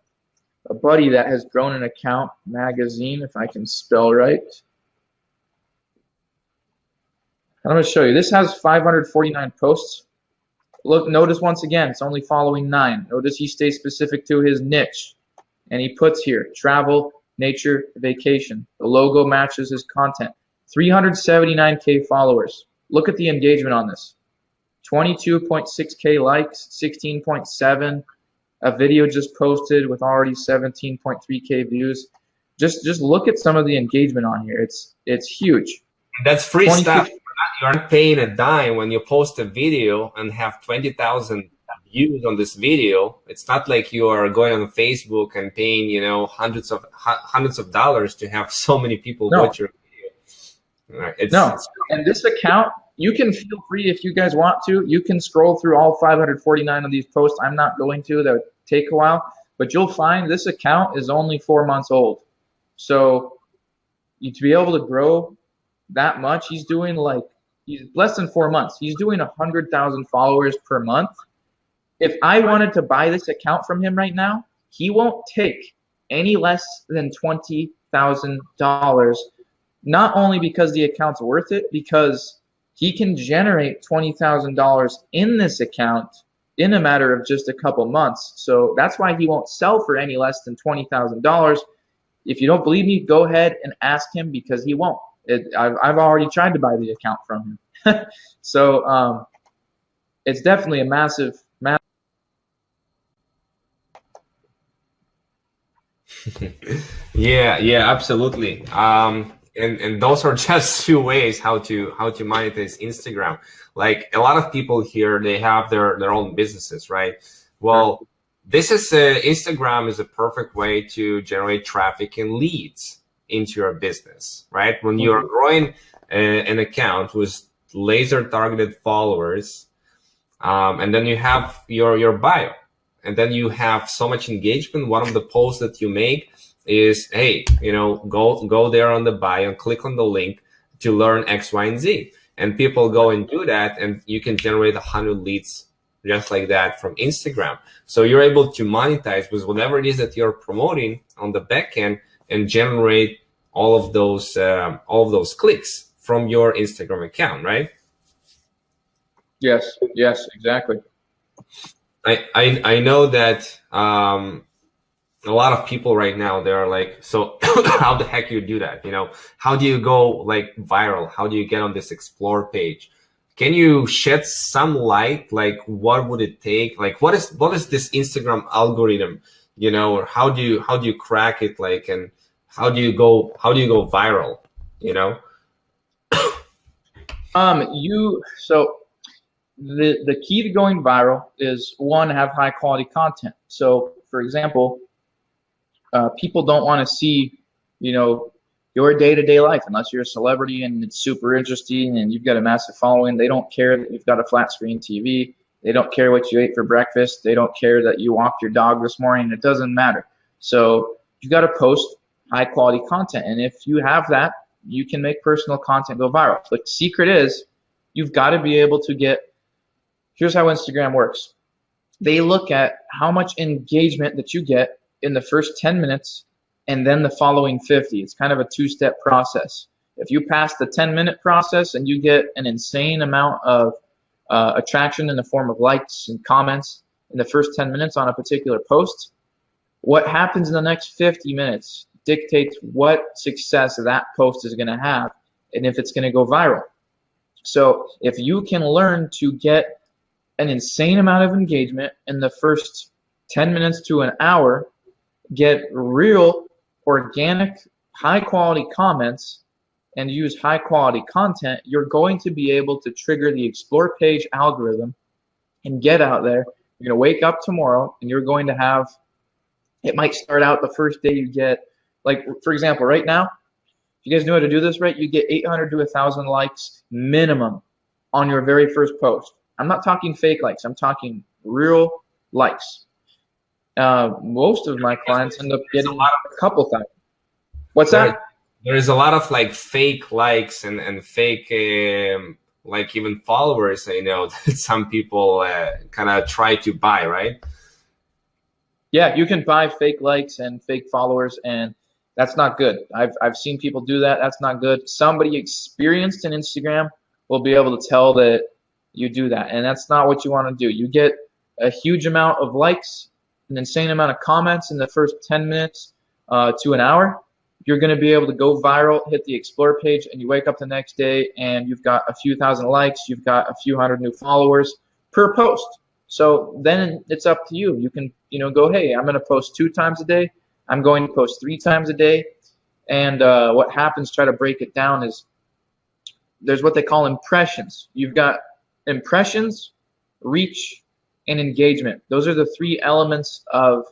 [SPEAKER 2] buddy that has grown an account, magazine, if I can spell right. I'm going to show you. This has 549 posts. Look, notice once again, it's only following 9. Notice he stays specific to his niche. And he puts here, travel, nature, vacation. The logo matches his content. 379K followers. Look at the engagement on this. 22.6K likes, 16.7. A video just posted with already 17.3K views. Just look at some of the engagement on here. It's huge.
[SPEAKER 1] That's free stuff. You aren't paying a dime when you post a video and have 20,000 views on this video. It's not like you are going on Facebook and paying, you know, hundreds of dollars to have so many people watch your video.
[SPEAKER 2] And this account, you can feel free if you guys want to. You can scroll through all 549 of these posts. I'm not going to. That would take a while. But you'll find this account is only 4 months old. So to be able to grow that much, he's less than 4 months. He's doing 100,000 followers per month. If I wanted to buy this account from him right now, he won't take any less than $20,000. Not only because the account's worth it, because he can generate $20,000 in this account in a matter of just a couple months. So that's why he won't sell for any less than $20,000. If you don't believe me, go ahead and ask him, because he won't. I've already tried to buy the account from him. So it's definitely a massive.
[SPEAKER 1] Yeah, absolutely. And those are just two ways how to monetize Instagram. Like a lot of people here, they have their own businesses, right? Well, Instagram is a perfect way to generate traffic and leads into your business, right? When you're growing an account with laser targeted followers, and then you have your bio, and then you have so much engagement. One of the posts that you make is, hey, you know, go there on the bio and click on the link to learn X, Y, and Z. And people go and do that, and you can generate 100 leads just like that from Instagram. So you're able to monetize with whatever it is that you're promoting on the back end and generate all of those clicks from your Instagram account, right?
[SPEAKER 2] Yes, exactly.
[SPEAKER 1] I know that a lot of people right now, they're like, so how the heck you do that? You know, how do you go like viral? How do you get on this explore page? Can you shed some light? Like, what would it take? Like, what is this Instagram algorithm? You know, or how do you crack it? Like, and how do you go viral? You know?
[SPEAKER 2] So the key to going viral is, one, have high quality content. So for example, people don't want to see, you know, your day-to-day life unless you're a celebrity and it's super interesting and you've got a massive following. They don't care that you've got a flat screen TV. They don't care what you ate for breakfast. They don't care that you walked your dog this morning. It doesn't matter. So you've got to post high quality content. And if you have that, you can make personal content go viral. But the secret is, you've got to be able to get, here's how Instagram works. They look at how much engagement that you get in the first 10 minutes and then the following 50. It's kind of a two-step process. If you pass the 10-minute process and you get an insane amount of attraction in the form of likes and comments in the first 10 minutes on a particular post, what happens in the next 50 minutes dictates what success that post is going to have and if it's going to go viral. So if you can learn to get an insane amount of engagement in the first 10 minutes to an hour, get real, organic, high-quality comments, and use high-quality content, you're going to be able to trigger the Explore page algorithm and get out there. You're going to wake up tomorrow, and you're going to have, it might start out the first day you get, like, for example, right now, If you guys know how to do this right, you get 800 to 1,000 likes minimum on your very first post. I'm not talking fake likes. I'm talking real likes. Most of my clients end up getting a couple thousand. What's that?
[SPEAKER 1] There is a lot of like fake likes and fake like even followers, I know, that some people kind of try to buy, right?
[SPEAKER 2] Yeah, you can buy fake likes and fake followers, and that's not good. I've seen people do that. That's not good. Somebody experienced in Instagram will be able to tell that you do that, and that's not what you want to do. You get a huge amount of likes, an insane amount of comments in the first 10 minutes to an hour. You're going to be able to go viral, hit the explore page, and you wake up the next day and you've got a few thousand likes, you've got a few hundred new followers per post. So then it's up to you. You can, go, hey, I'm going to post 2 times a day. I'm going to post 3 times a day. And what happens, try to break it down, is there's what they call impressions. You've got impressions, reach, and engagement. Those are the 3 elements of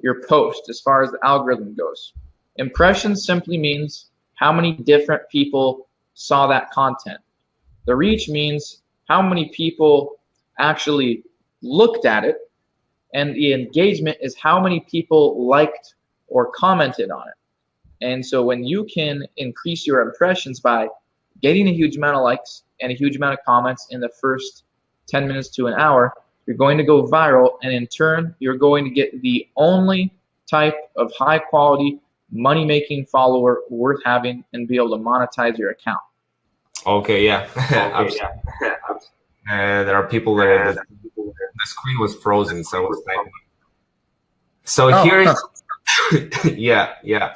[SPEAKER 2] your post as far as the algorithm goes. Impressions simply means how many different people saw that content. The reach means how many people actually looked at it, and the engagement is how many people liked or commented on it. And so when you can increase your impressions by getting a huge amount of likes and a huge amount of comments in the first 10 minutes to an hour, you're going to go viral, and in turn, you're going to get the only type of high quality money-making follower worth having and be able to monetize your account.
[SPEAKER 1] Okay, yeah. There are people that the screen was frozen, so it was like. So here is, yeah.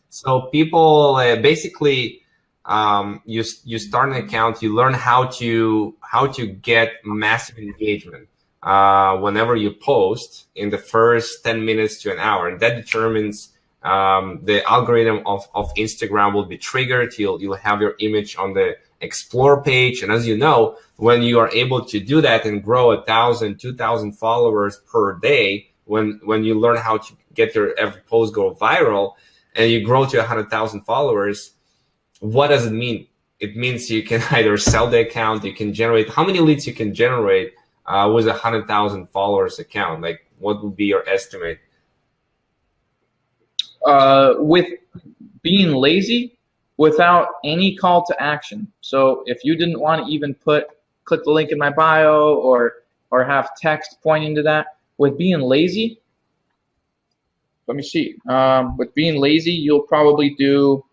[SPEAKER 1] So people basically, you start an account, you learn how to get massive engagement whenever you post in the first 10 minutes to an hour, and that determines the algorithm of Instagram will be triggered. You'll have your image on the explore page, and as you know, when you are able to do that and grow 1,000, 2,000 followers per day, when you learn how to get your every post go viral, and you grow to 100,000 followers, what does it mean? It means you can either sell the account, you can generate how many leads you can generate with 100,000 followers account. Like, what would be your estimate?
[SPEAKER 2] With being lazy, without any call to action. So if you didn't want to even click the link in my bio or have text pointing to that, with being lazy, let me see. With being lazy, you'll probably do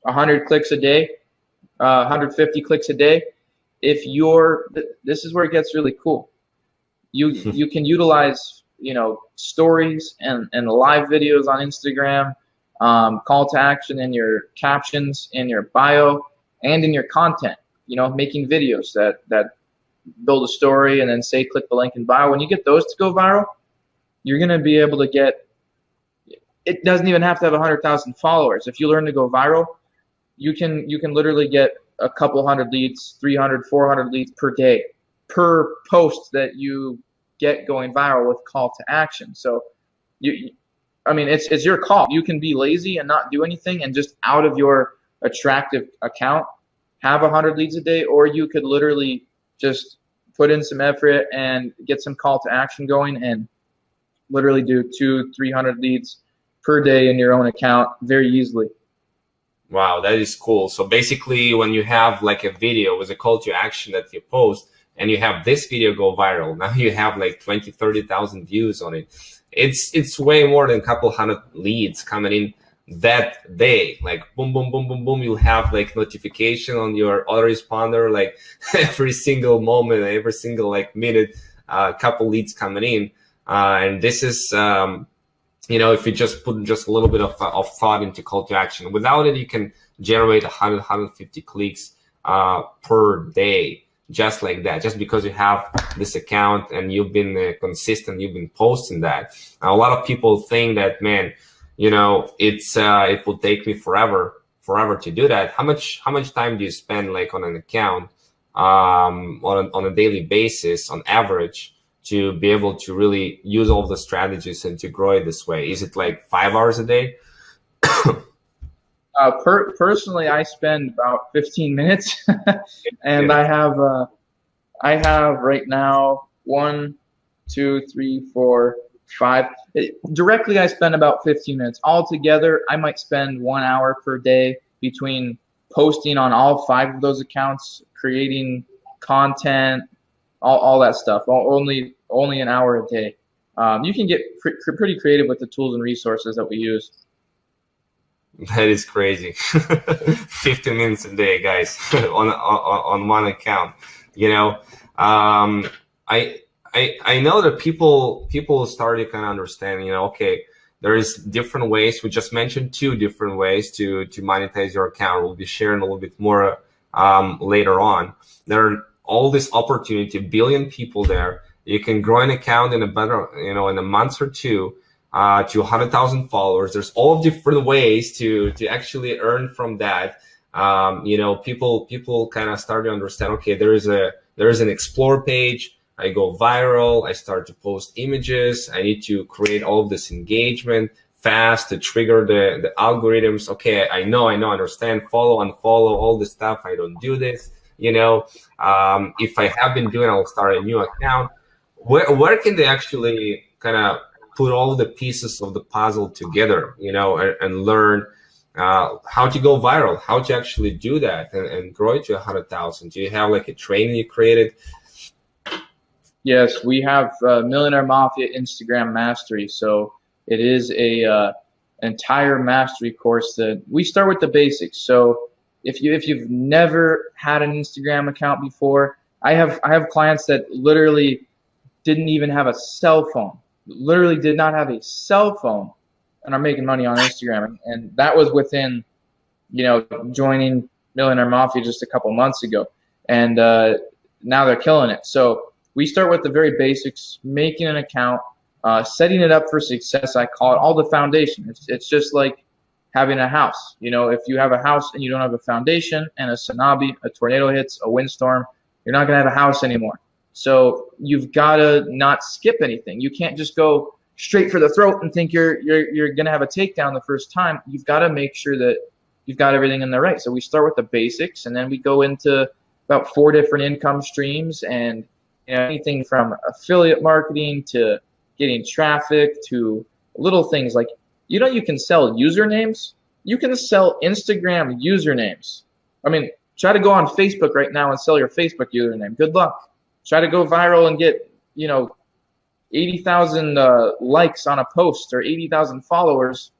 [SPEAKER 2] 100 clicks a day, 150 clicks a day. If this is where it gets really cool. You can utilize stories and live videos on Instagram, call to action in your captions, in your bio, and in your content. Making videos that build a story and then say click the link in bio. When you get those to go viral, you're going to be able to get. It doesn't even have to have 100,000 followers. If you learn to go viral, you can literally get a couple hundred leads, 300, 400 leads per day, per post that you get going viral with call to action. So it's your call. You can be lazy and not do anything and just out of your attractive account have 100 leads a day, or you could literally just put in some effort and get some call to action going and literally do 200-300 leads per day in your own account very easily.
[SPEAKER 1] Wow, that is cool. So basically, when you have like a video with a call to action that you post, and you have this video go viral, now you have like 20, 30,000 views on it. It's way more than a couple hundred leads coming in that day. Like boom, boom, boom, boom, boom. You'll have like notification on your autoresponder, like every single moment, every single like minute, a couple leads coming in. And this is, if you just put just a little bit of thought into call to action. Without it, you can generate 100, 150 clicks per day. Just like that, just because you have this account and you've been consistent, you've been posting that. Now, a lot of people think that, man, it will take me forever to do that. How much time do you spend like on an account on a daily basis on average to be able to really use all the strategies and to grow it this way? Is it like 5 hours a day?
[SPEAKER 2] Personally, I spend about 15 minutes, and I have right now one, two, three, four, five. Directly, I spend about 15 minutes. Altogether, I might spend 1 hour per day between posting on all 5 of those accounts, creating content, all that stuff. Only an hour a day. You can get pretty creative with the tools and resources that we use.
[SPEAKER 1] That is crazy. 15 minutes a day, guys, on one account. You know, I know that people started kind of understanding, okay, there is different ways. We just mentioned 2 different ways to monetize your account. We'll be sharing a little bit more later on. There are all this opportunity, billion people there. You can grow an account in in a month or 2 to 100,000 followers. There's all different ways to actually earn from that. People kind of start to understand, okay, there is an explore page. I go viral. I start to post images. I need to create all of this engagement fast to trigger the algorithms. Okay, I understand, follow, unfollow, all this stuff. I don't do this. If I have been doing, I'll start a new account. Where can they actually kind of put all the pieces of the puzzle together, and learn how to go viral, how to actually do that and grow it to 100,000? Do you have like a training you created?
[SPEAKER 2] Yes, we have Millionaire Mafia Instagram Mastery. So it is a entire mastery course that we start with the basics. So if you've never had an Instagram account before, I have clients that literally didn't even have a cell phone. Literally did not have a cell phone and are making money on Instagram. And that was within, joining Millionaire Mafia just a couple months ago. And now they're killing it. So we start with the very basics, making an account, setting it up for success. I call it all the foundation. It's just like having a house. If you have a house and you don't have a foundation and a tsunami, a tornado hits, a windstorm, you're not going to have a house anymore. So you've got to not skip anything. You can't just go straight for the throat and think you're going to have a takedown the first time. You've got to make sure that you've got everything in there right. So we start with the basics, and then we go into about 4 different income streams, and anything from affiliate marketing to getting traffic to little things like, you can sell usernames. You can sell Instagram usernames. I mean, try to go on Facebook right now and sell your Facebook username. Good luck. Try to go viral and get, 80,000 likes on a post or 80,000 followers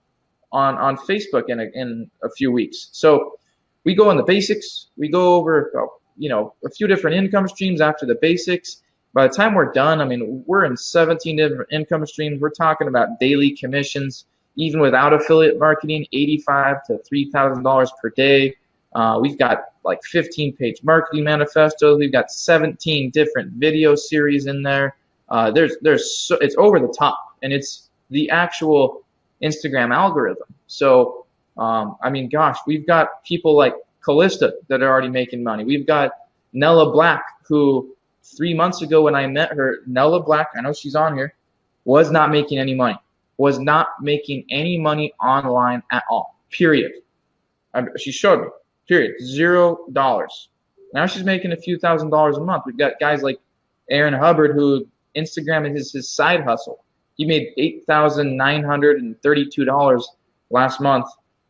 [SPEAKER 2] on Facebook in a few weeks. So we go on the basics. We go over, a few different income streams after the basics. By the time we're done, we're in 17 different income streams. We're talking about daily commissions, even without affiliate marketing, $85 to $3,000 per day. We've got like 15-page marketing manifestos. We've got 17 different video series in there. It's over the top, and it's the actual Instagram algorithm. So, gosh, we've got people like Callista that are already making money. We've got Nella Black, who 3 months ago when I met her, Nella Black, I know she's on here, was not making any money. Was not making any money online at all. Period. She showed me. Period. $0. Now she's making a few $1,000s a month. We've got guys like Aaron Hubbard, who Instagram is his side hustle. He made $8,932 last month,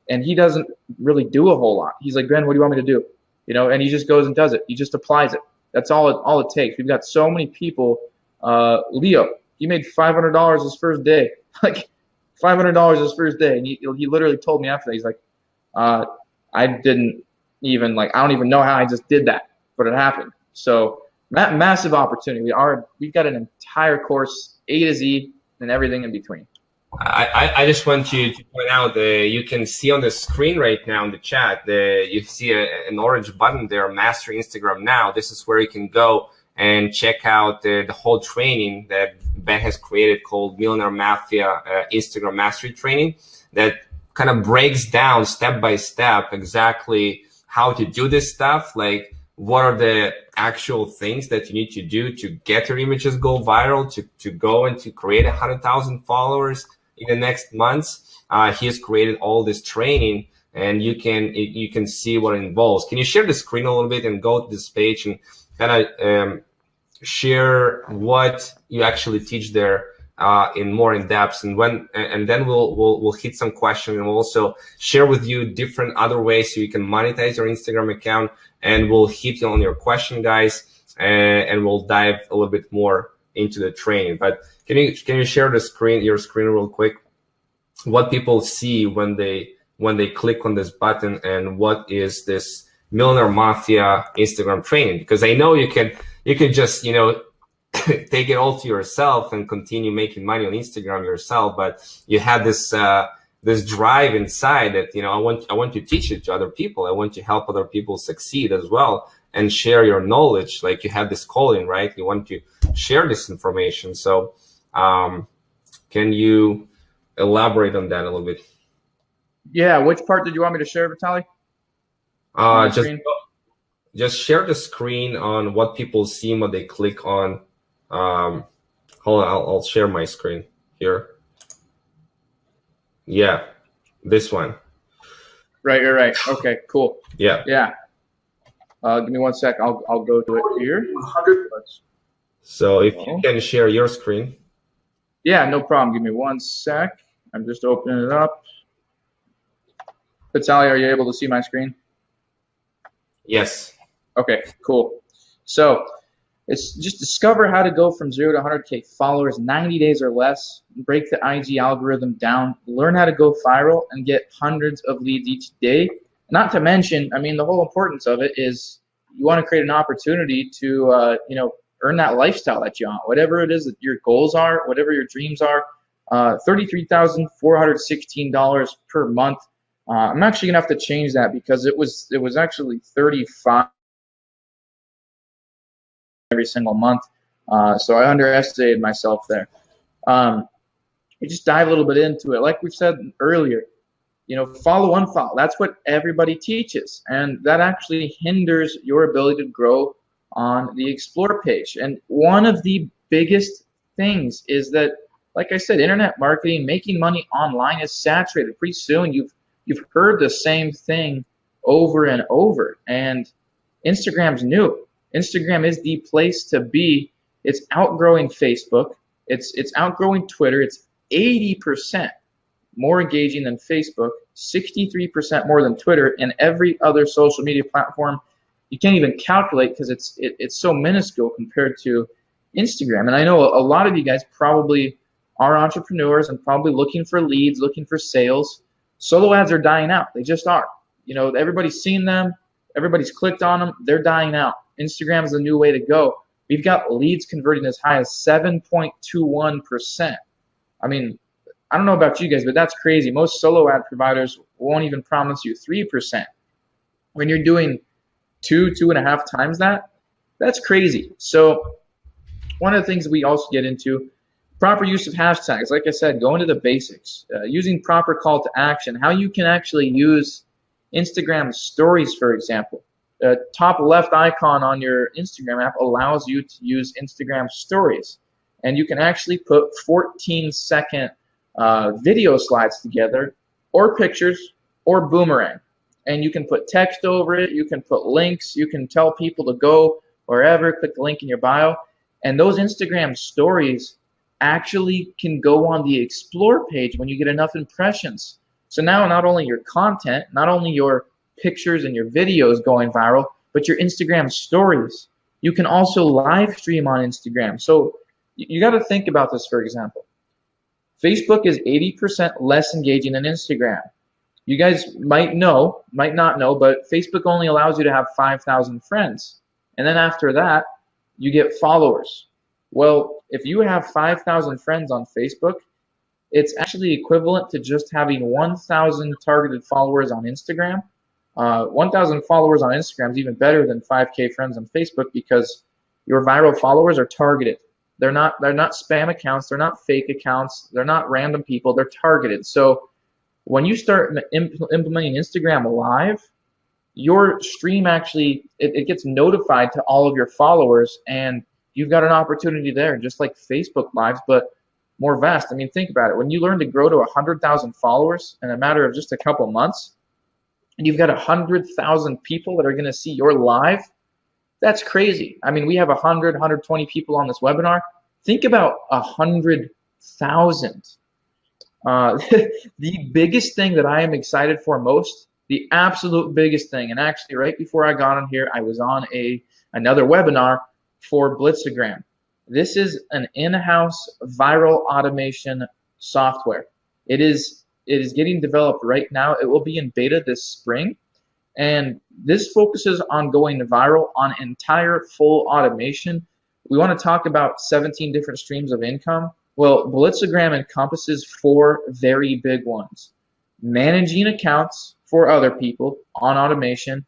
[SPEAKER 2] and he doesn't really do a whole lot. He's like, Gren, what do you want me to do? And he just goes and does it. He just applies it. That's all it takes. We've got so many people. Leo, he made $500 his first day. Like $500 his first day, and he literally told me after that, he's like, I don't even know how I just did that, but it happened. So massive opportunity. We've got an entire course, A to Z, and everything in between.
[SPEAKER 1] I just want to point out that you can see on the screen right now in the chat that you see an orange button there, Master Instagram Now. This is where you can go and check out the whole training that Ben has created called Millionaire Mafia Instagram Mastery Training, that kind of breaks down step by step exactly how to do this stuff. Like, what are the actual things that you need to do to get your images go viral, to go and to create 100,000 followers, in the next months. He has created all this training, and you can see what it involves. Can you share the screen a little bit and go to this page and kind of share what you actually teach there in more in depth, and then we'll hit some questions, and we'll also share with you different other ways so you can monetize your Instagram account, and we'll hit you on your question, guys, and we'll dive a little bit more into the training. But can you share your screen real quick? What people see when they click on this button, and what is this Millionaire Mafia Instagram training? Because I know you can just take it all to yourself and continue making money on Instagram yourself, but you have this this drive inside that I want to teach it to other people. I want to help other people succeed as well and share your knowledge. Like, you have this calling, right? You want to share this information. So can you elaborate on that a little bit?
[SPEAKER 2] Yeah, which part did you want me to share, Vitaliy?
[SPEAKER 1] Just share the screen on what people see when they click on. Hold on, I'll share my screen here. Yeah, this one.
[SPEAKER 2] Right. Okay, cool.
[SPEAKER 1] Yeah.
[SPEAKER 2] Give me 1 sec. I'll go to it here.
[SPEAKER 1] So if you can share your screen.
[SPEAKER 2] Yeah, no problem. Give me 1 sec. I'm just opening it up. Vitaliy, are you able to see my screen?
[SPEAKER 1] Yes.
[SPEAKER 2] Okay, cool. So it's just discover how to go from 0 to 100K followers 90 days or less, break the IG algorithm down, learn how to go viral, and get hundreds of leads each day. Not to mention, I mean, the whole importance of it is you want to create an opportunity to, earn that lifestyle that you want, whatever it is that your goals are, whatever your dreams are. $33,416 per month. I'm actually gonna have to change that because it was actually 35 every single month. So I underestimated myself there. We just dive a little bit into it. Like we've said earlier, follow, unfollow. That's what everybody teaches, and that actually hinders your ability to grow on the Explore page. And one of the biggest things is that, like I said, internet marketing, making money online is saturated. Pretty soon you've heard the same thing over and over, and Instagram's new. Instagram is the place to be. It's outgrowing Facebook. It's outgrowing Twitter. It's 80% more engaging than Facebook, 63% more than Twitter, and every other social media platform you can't even calculate because it's so minuscule compared to Instagram. And I know a lot of you guys probably are entrepreneurs and probably looking for leads, looking for sales. Solo ads are dying out. They just are. Everybody's seen them. Everybody's clicked on them. They're dying out. Instagram is the new way to go. We've got leads converting as high as 7.21%. I mean, I don't know about you guys, but that's crazy. Most solo ad providers won't even promise you 3%. When you're doing 2.5 times that, that's crazy. So one of the things we also get into, proper use of hashtags. Like I said, go into the basics. Using proper call to action. How you can actually use Instagram stories, for example. The top left icon on your Instagram app allows you to use Instagram stories. And you can actually put 14-second video slides together, or pictures, or boomerang. And you can put text over it. You can put links. You can tell people to go wherever, click the link in your bio. And those Instagram stories actually can go on the Explore page when you get enough impressions. So now not only your content, not only your pictures and your videos going viral, but your Instagram stories. You can also live stream on Instagram. So you got to think about this, for example. Facebook is 80% less engaging than Instagram. You guys might not know, but Facebook only allows you to have 5,000 friends. And then after that, you get followers. Well, if you have 5,000 friends on Facebook, it's actually equivalent to just having 1,000 targeted followers on Instagram. 1,000 followers on Instagram is even better than 5K friends on Facebook because your viral followers are targeted. They're not spam accounts. They're not fake accounts. They're not random people. They're targeted. So when you start implementing Instagram Live, your stream actually, it gets notified to all of your followers, and you've got an opportunity there, just like Facebook Lives, but more vast. I mean, think about it. When you learn to grow to 100,000 followers in a matter of just a couple months, and you've got 100,000 people that are going to see your live, that's crazy. I mean, we have 100, 120 people on this webinar. Think about 100,000. The biggest thing that I am excited for most, the absolute biggest thing, and actually right before I got on here, I was on another webinar for Blitzagram. This is an in-house viral automation software. It is getting developed right now. It will be in beta this spring. And this focuses on going viral on entire full automation. We want to talk about 17 different streams of income. Well, Blitzagram encompasses 4 very big ones. Managing accounts for other people on automation,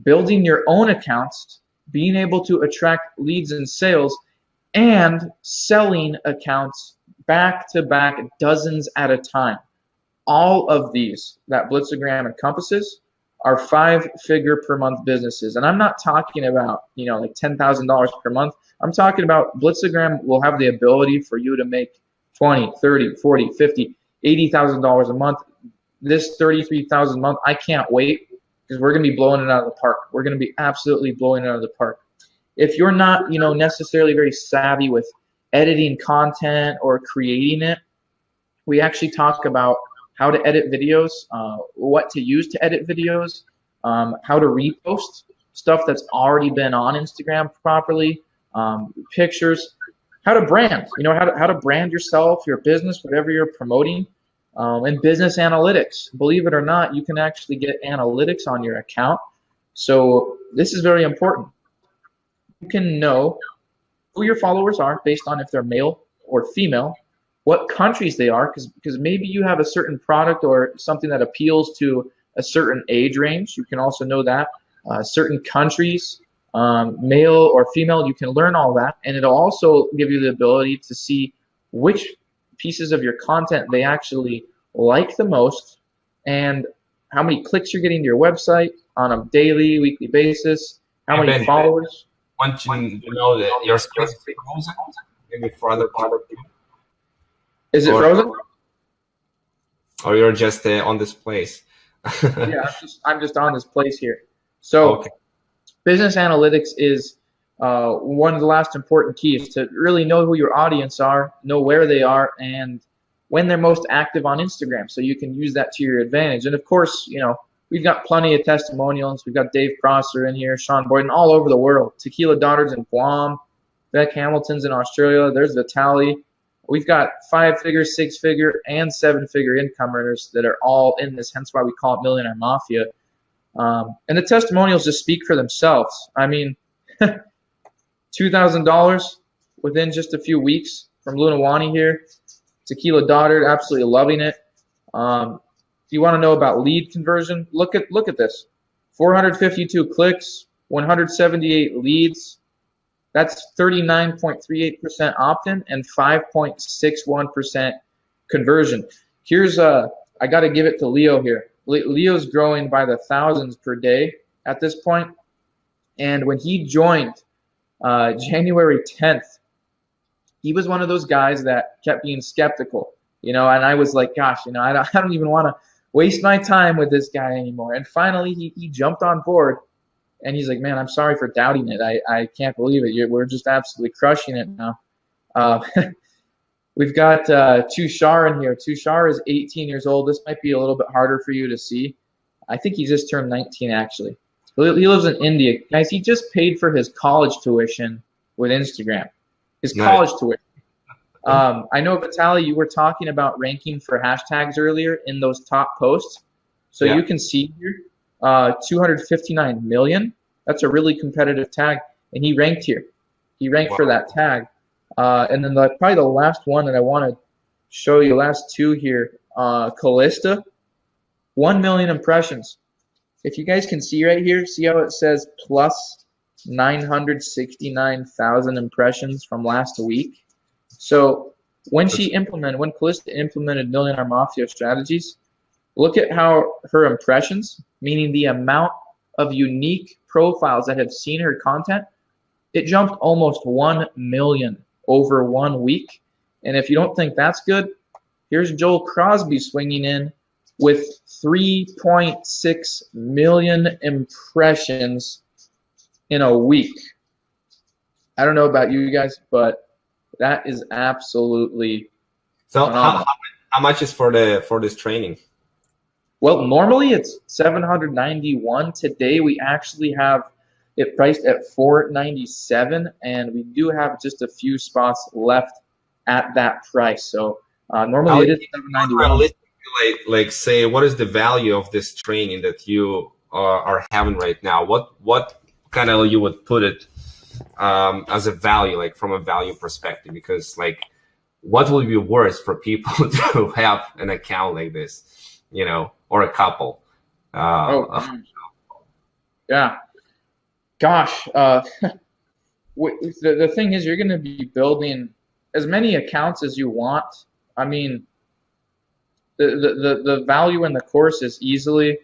[SPEAKER 2] building your own accounts, being able to attract leads and sales, and selling accounts back to back, dozens at a time. All of these that Blitzagram encompasses are 5-figure per month businesses. And I'm not talking about, like $10,000 per month. I'm talking about Blitzagram will have the ability for you to make $20, $30, $40, $50, $80,000 a month. This $33,000 a month, I can't wait because we're going to be blowing it out of the park. We're going to be absolutely blowing it out of the park. If you're not, necessarily very savvy with editing content or creating it, we actually talk about how to edit videos, what to use to edit videos, how to repost stuff that's already been on Instagram properly, pictures, how to brand, how to brand yourself, your business, whatever you're promoting, and business analytics. Believe it or not, you can actually get analytics on your account. So this is very important. You can know who your followers are based on if they're male or female, what countries they are, because maybe you have a certain product or something that appeals to a certain age range. You can also know that. Certain countries, male or female, you can learn all that, and it'll also give you the ability to see which pieces of your content they actually like the most and how many clicks you're getting to your website on a daily, weekly basis, how many followers.
[SPEAKER 1] Want you to know that your screen is frozen, maybe for other people.
[SPEAKER 2] Is it frozen?
[SPEAKER 1] Or you're just on this place?
[SPEAKER 2] Yeah, I'm just on this place here. So okay. Business analytics is one of the last important keys to really know who your audience are, know where they are, and when they're most active on Instagram. So you can use that to your advantage. And of course, we've got plenty of testimonials. We've got Dave Prosser in here, Sean Boyden, all over the world. Tequila Daughters in Guam, Beck Hamilton's in Australia. There's Vitaliy. We've got 5-figure, 6-figure, and 7-figure income earners that are all in this, hence why we call it Millionaire Mafia. And the testimonials just speak for themselves. I mean, $2,000 within just a few weeks from Lunawani here. Tequila Daughter, absolutely loving it. If you want to know about lead conversion, look at this. 452 clicks, 178 leads. That's 39.38% opt-in and 5.61% conversion. Here's I got to give it to Leo here. Leo's growing by the thousands per day at this point. And when he joined January 10th, he was one of those guys that kept being skeptical, and I was like, gosh, I don't even want to waste my time with this guy anymore. And finally, he jumped on board. And he's like, man, I'm sorry for doubting it. I can't believe it. We're just absolutely crushing it now. We've got Tushar in here. Tushar is 18 years old. This might be a little bit harder for you to see. I think he just turned 19, actually. He lives in India. Guys, he just paid for his college tuition with Instagram. His college tuition. I know, Vitaliy, you were talking about ranking for hashtags earlier in those top posts. So you can see here. 259 million. That's a really competitive tag, and he ranked here. He ranked for that tag. And then probably the last one that I want to show you, last two here, Callista, 1 million impressions. If you guys can see right here, see how it says plus 969,000 impressions from last week. So when Callista implemented Millionaire Mafia strategies, look at how her impressions, meaning the amount of unique profiles that have seen her content, it jumped almost 1 million over 1 week. And if you don't think that's good, here's Joel Crosby swinging in with 3.6 million impressions in a week. I don't know about you guys, but that is absolutely phenomenal.
[SPEAKER 1] How much is for this training?
[SPEAKER 2] Well, normally it's $791. Today we actually have it priced at $497, and we do have just a few spots left at that price. So normally it is $791.
[SPEAKER 1] Like say, what is the value of this training that you are having right now? What kind of you would put it as a value, like from a value perspective? Because like, what would be worse for people to have an account like this, you know, or a couple?
[SPEAKER 2] Yeah. Gosh, the thing is, you're going to be building as many accounts as you want. I mean, the value in the course is easily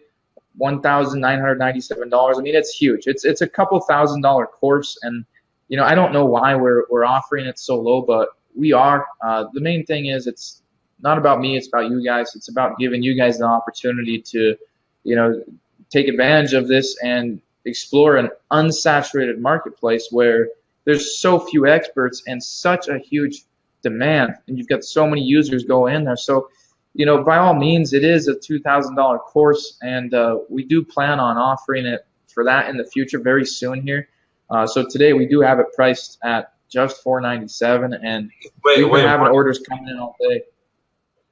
[SPEAKER 2] $1,997. I mean, it's huge. It's a couple $1,000 course, and you know, I don't know why we're offering it so low, but we are. The main thing is, it's not about me. It's about you guys. It's about giving you guys the opportunity to, you know, take advantage of this and explore an unsaturated marketplace where there's so few experts and such a huge demand, and you've got so many users going in there. So, you know, by all means, it is a $2,000 course, and we do plan on offering it for that in the future very soon here. So today we do have it priced at just $497, and we've been having orders coming in all day.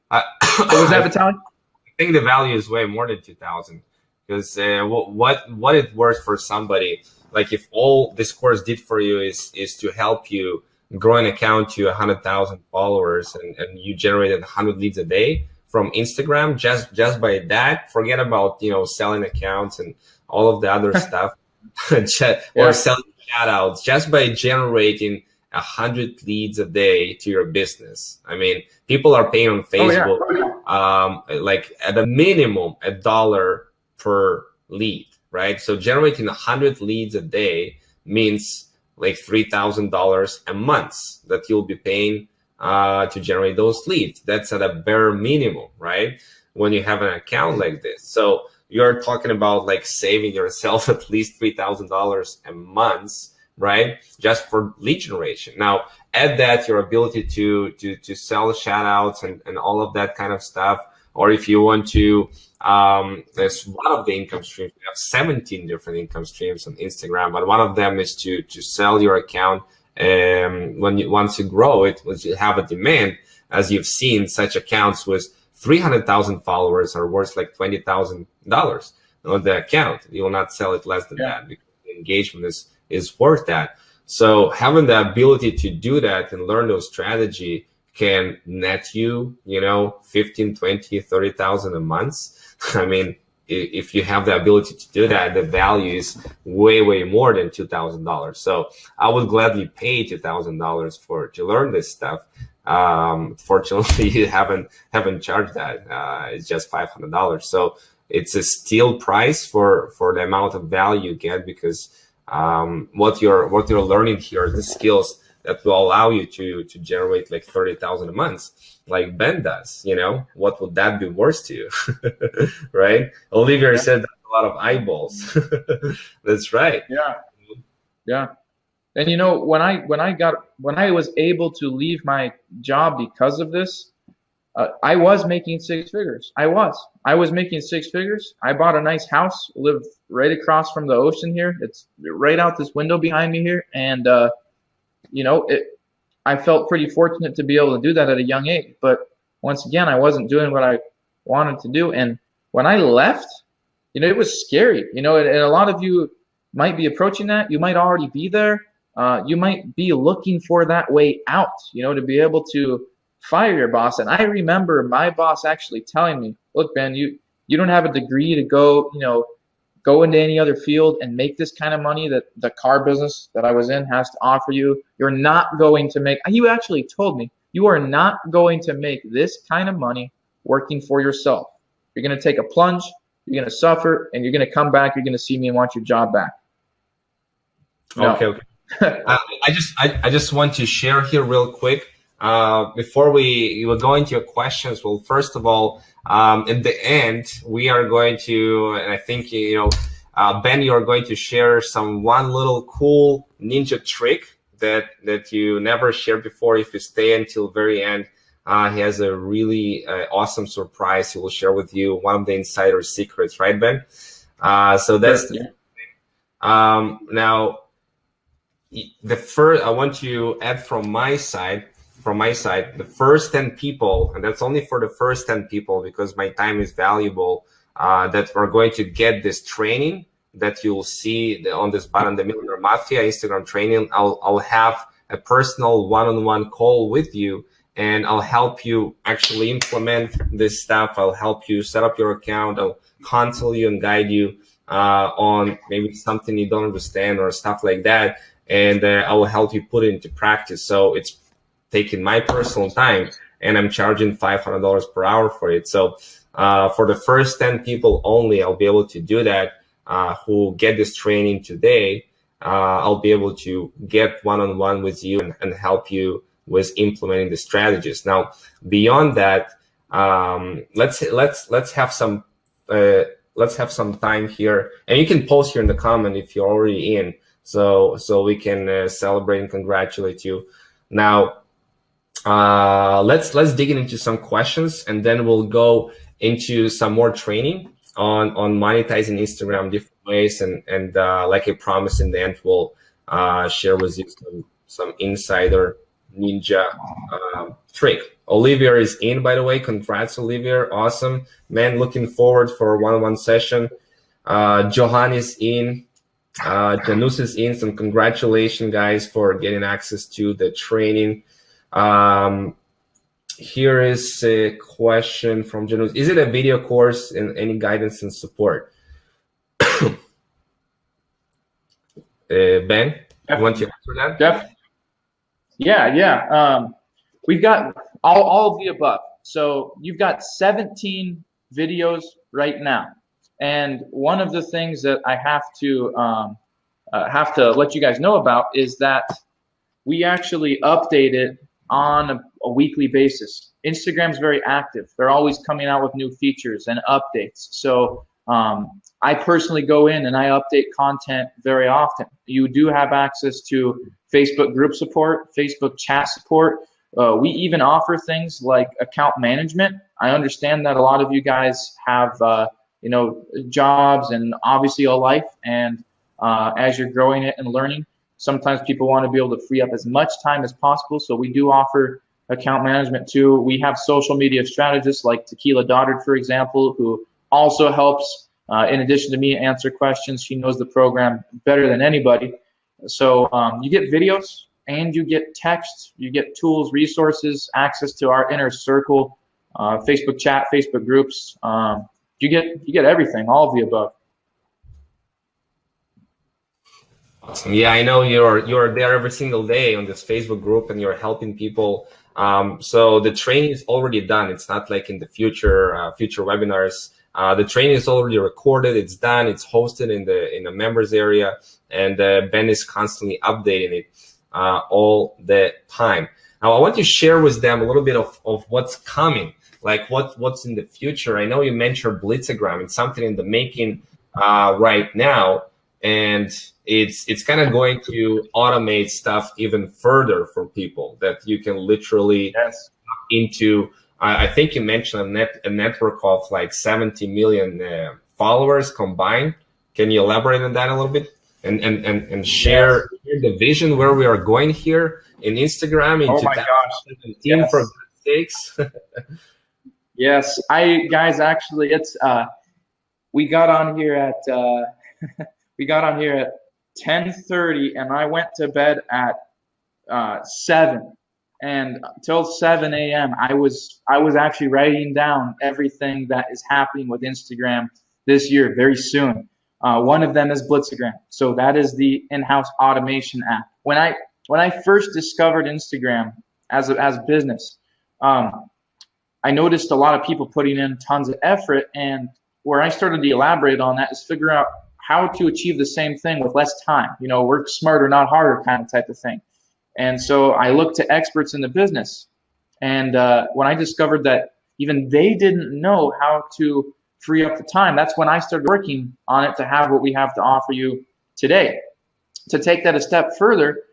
[SPEAKER 2] What was that, Vitaliy?
[SPEAKER 1] I think the value is way more than 2,000. Because what it worth for somebody, like if all this course did for you is to help you grow an account to 100,000 followers, and you generated 100 leads a day from Instagram, just by that, forget about, you know, selling accounts and all of the other stuff, or selling shout outs, just by generating 100 leads a day to your business. I mean, people are paying on Facebook, like at a minimum $1 per lead, right? So generating 100 leads a day means like $3,000 a month that you'll be paying to generate those leads. That's at a bare minimum, right? When you have an account like this. So you're talking about like saving yourself at least $3,000 a month, right? Just for lead generation. Now, add that your ability to sell shout outs and all of that kind of stuff. Or if you want to, there's one of the income streams. We have 17 different income streams on Instagram, but one of them is to sell your account. Once you grow it, once you have a demand, as you've seen, such accounts with 300,000 followers are worth like $20,000 on the account. You will not sell it less than that, because the engagement is worth that. So having the ability to do that and learn those strategy can net you, you know, 15, 20, 30,000 a month. I mean, if you have the ability to do that, the value is way, way more than $2,000. So I would gladly pay $2,000 to learn this stuff. Fortunately, you haven't charged that. It's just $500. So it's a steal price for the amount of value you get, because what you're learning here, the skills that will allow you to generate like 30,000 a month, like Ben does. You know, what would that be worth to you? Right? Olivier said that's a lot of eyeballs. That's right.
[SPEAKER 2] Yeah. And you know, when I was able to leave my job because of this, I was making six figures. I was making six figures. I bought a nice house, lived right across from the ocean here. It's right out this window behind me here, and you know, I felt pretty fortunate to be able to do that at a young age. But once again, I wasn't doing what I wanted to do. And when I left, you know, it was scary. You know, and a lot of you might be approaching that. You might already be there. You might be looking for that way out, you know, to be able to fire your boss. And I remember my boss actually telling me, look, Ben, you don't have a degree to go, you know, go into any other field and make this kind of money that the car business that I was in has to offer you. You're not going to make, he actually told me, you are not going to make this kind of money working for yourself. You're going to take a plunge, you're going to suffer, and you're going to come back, you're going to see me and want your job back. No.
[SPEAKER 1] Okay. I just want to share here real quick. before we will go into your questions, well, first of all, in the end, we are going to, and I think, Ben, you're going to share one little cool ninja trick that you never shared before. If you stay until very end, he has a really awesome surprise he will share with you, one of the insider secrets, right, Ben? So that's
[SPEAKER 2] Sure,
[SPEAKER 1] now the first. I want to add from my side, the first 10 people, and that's only for the first 10 people because my time is valuable, that are going to get this training that you'll see on this button, the Millionaire Mafia Instagram training. I'll have a personal one-on-one call with you, and I'll help you actually implement this stuff. I'll help you set up your account. I'll counsel you and guide you on maybe something you don't understand or stuff like that. And I will help you put it into practice. So it's taking my personal time, and I'm charging $500 per hour for it. So for the first 10 people only, I'll be able to do that, who get this training today. I'll be able to get one-on-one with you and help you with implementing the strategies. Now, beyond that, let's have some time here, and you can post here in the comment if you're already in, so we can celebrate and congratulate you. Now, let's dig into some questions, and then we'll go into some more training on monetizing Instagram different ways, and like I promised, in the end, we'll share with you some insider ninja trick. Olivia is in, by the way. Congrats, Olivia. Awesome, man. Looking forward for a one-on-one session. Johan is in. Janus is in. Some congratulations, guys, for getting access to the training. Here is a question from Janus. Is it a video course and any guidance and support? Ben, you want to answer that?
[SPEAKER 2] Yeah. We've got all of the above. So you've got 17 videos right now. And one of the things that I have to let you guys know about is that we actually update it on a weekly basis. Instagram's very active. They're always coming out with new features and updates. So I personally go in and I update content very often. You do have access to Facebook group support, Facebook chat support. We even offer things like account management. I understand that a lot of you guys have jobs and obviously a life, and as you're growing it and learning, sometimes people want to be able to free up as much time as possible. So we do offer account management too. We have social media strategists like Tequila Doddard, for example, who also helps, in addition to me, answer questions. She knows the program better than anybody. So you get videos and you get text, you get tools, resources, access to our inner circle, Facebook chat, Facebook groups. You get everything, all of the above.
[SPEAKER 1] Awesome. Yeah, I know you're there every single day on this Facebook group, and you're helping people. So the training is already done. It's not like in the future webinars. The training is already recorded. It's done. It's hosted in the members area, and Ben is constantly updating it all the time. Now, I want to share with them a little bit of what's coming, like what's in the future. I know you mentioned Blitzagram. It's something in the making right now, and it's kind of going to automate stuff even further for people that you can literally into. I think you mentioned a network of like 70 million followers combined. Can you elaborate on that a little bit and share the vision where we are going here in Instagram in 2017 for God's sakes?
[SPEAKER 2] Yes, guys, actually, it's we got on here at 10:30, and I went to bed at 7. And till 7 a.m. I was actually writing down everything that is happening with Instagram this year very soon. One of them is Blitzagram. So that is the in-house automation app. When I first discovered Instagram as business, I noticed a lot of people putting in tons of effort, and where I started to elaborate on that is figure out how to achieve the same thing with less time. Work smarter, not harder kind of type of thing. And so I looked to experts in the business. And when I discovered that even they didn't know how to free up the time, that's when I started working on it to have what we have to offer you today. To take that a step further,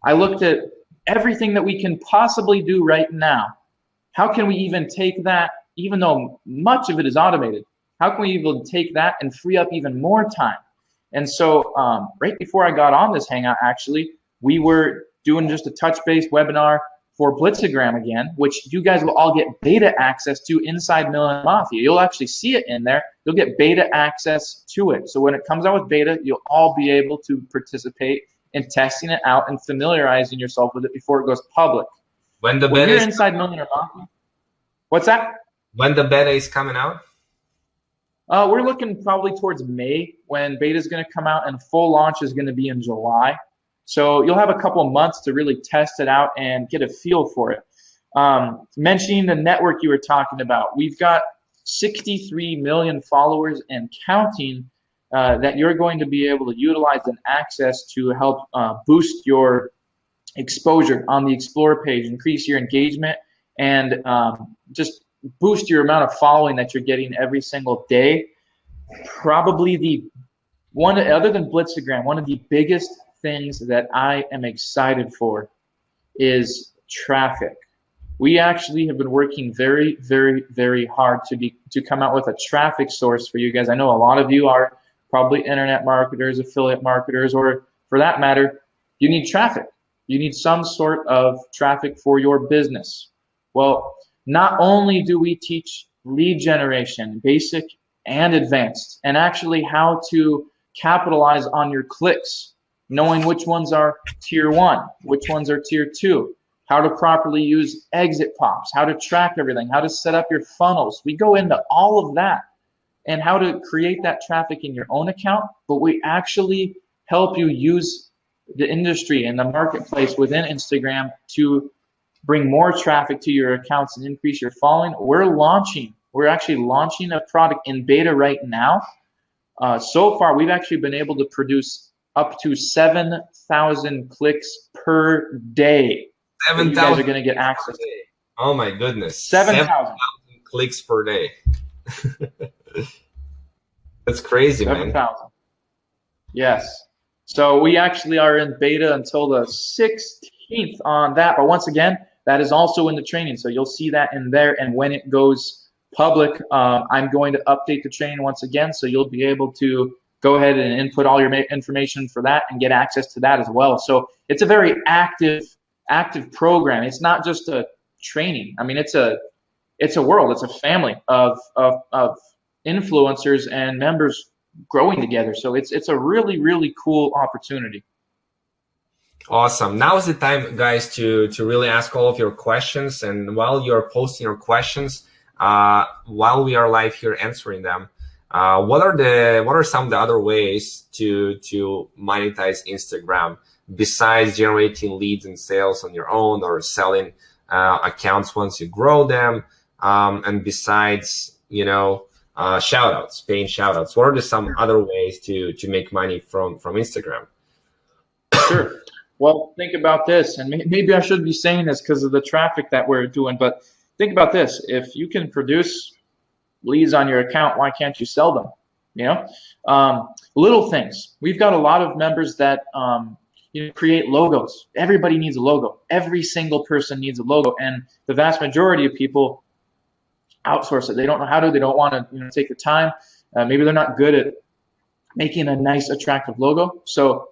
[SPEAKER 2] I looked at everything that we can possibly do right now. How can we even take that, even though much of it is automated, how can we even take that and free up even more time? And so right before I got on this Hangout, actually, we were doing just a touch-based webinar for Blitzagram again, which you guys will all get beta access to inside Millionaire Mafia. You'll actually see it in there. You'll get beta access to it. So when it comes out with beta, you'll all be able to participate in testing it out and familiarizing yourself with it before it goes public.
[SPEAKER 1] When the beta
[SPEAKER 2] is inside Millionaire Mafia. What's that?
[SPEAKER 1] When the beta is coming out?
[SPEAKER 2] We're looking probably towards May when beta is going to come out, and full launch is going to be in July. So you'll have a couple of months to really test it out and get a feel for it. Mentioning the network you were talking about, we've got 63 million followers and counting that you're going to be able to utilize and access to help boost your exposure on the Explore page, increase your engagement, and just boost your amount of following that you're getting every single day. Probably the one, other than Blitzagram, one of the biggest things that I am excited for is traffic. We actually have been working very, very, very hard to come out with a traffic source for you guys. I know a lot of you are probably internet marketers, affiliate marketers, or for that matter, you need traffic. You need some sort of traffic for your business. Well, not only do we teach lead generation, basic and advanced, and actually how to capitalize on your clicks, knowing which ones are tier 1, which ones are tier 2, how to properly use exit pops, how to track everything, how to set up your funnels. We go into all of that and how to create that traffic in your own account, but we actually help you use the industry and the marketplace within Instagram to bring more traffic to your accounts and increase your following. We're actually launching a product in beta right now. So far, we've actually been able to produce up to 7,000 clicks per day.
[SPEAKER 1] 7,000
[SPEAKER 2] you guys are going to get access to.
[SPEAKER 1] Oh my goodness.
[SPEAKER 2] 7,000
[SPEAKER 1] clicks per day. That's crazy,
[SPEAKER 2] 7,
[SPEAKER 1] man.
[SPEAKER 2] Yes. So we actually are in beta until the 16th on that. But once again, that is also in the training. So you'll see that in there. And when it goes public, I'm going to update the training once again. So you'll be able to go ahead and input all your information for that and get access to that as well. So it's a very active program. It's not just a training. I mean, it's a world. It's a family of influencers and members growing together. So it's a really, really cool opportunity.
[SPEAKER 1] Awesome. Now is the time, guys, to really ask all of your questions. And while you're posting your questions, while we are live here answering them, what are some of the other ways to monetize Instagram besides generating leads and sales on your own, or selling accounts once you grow them, and besides, shout outs, paying shout outs? What are some other ways to make money from Instagram?
[SPEAKER 2] Sure. Well, think about this, and maybe I should be saying this because of the traffic that we're doing, but think about this. If you can produce leads on your account, why can't you sell them? Little things. We've got a lot of members that create logos. Everybody needs a logo. Every single person needs a logo, and the vast majority of people outsource it. They don't know how to. They don't want to take the time. Maybe they're not good at making a nice, attractive logo. So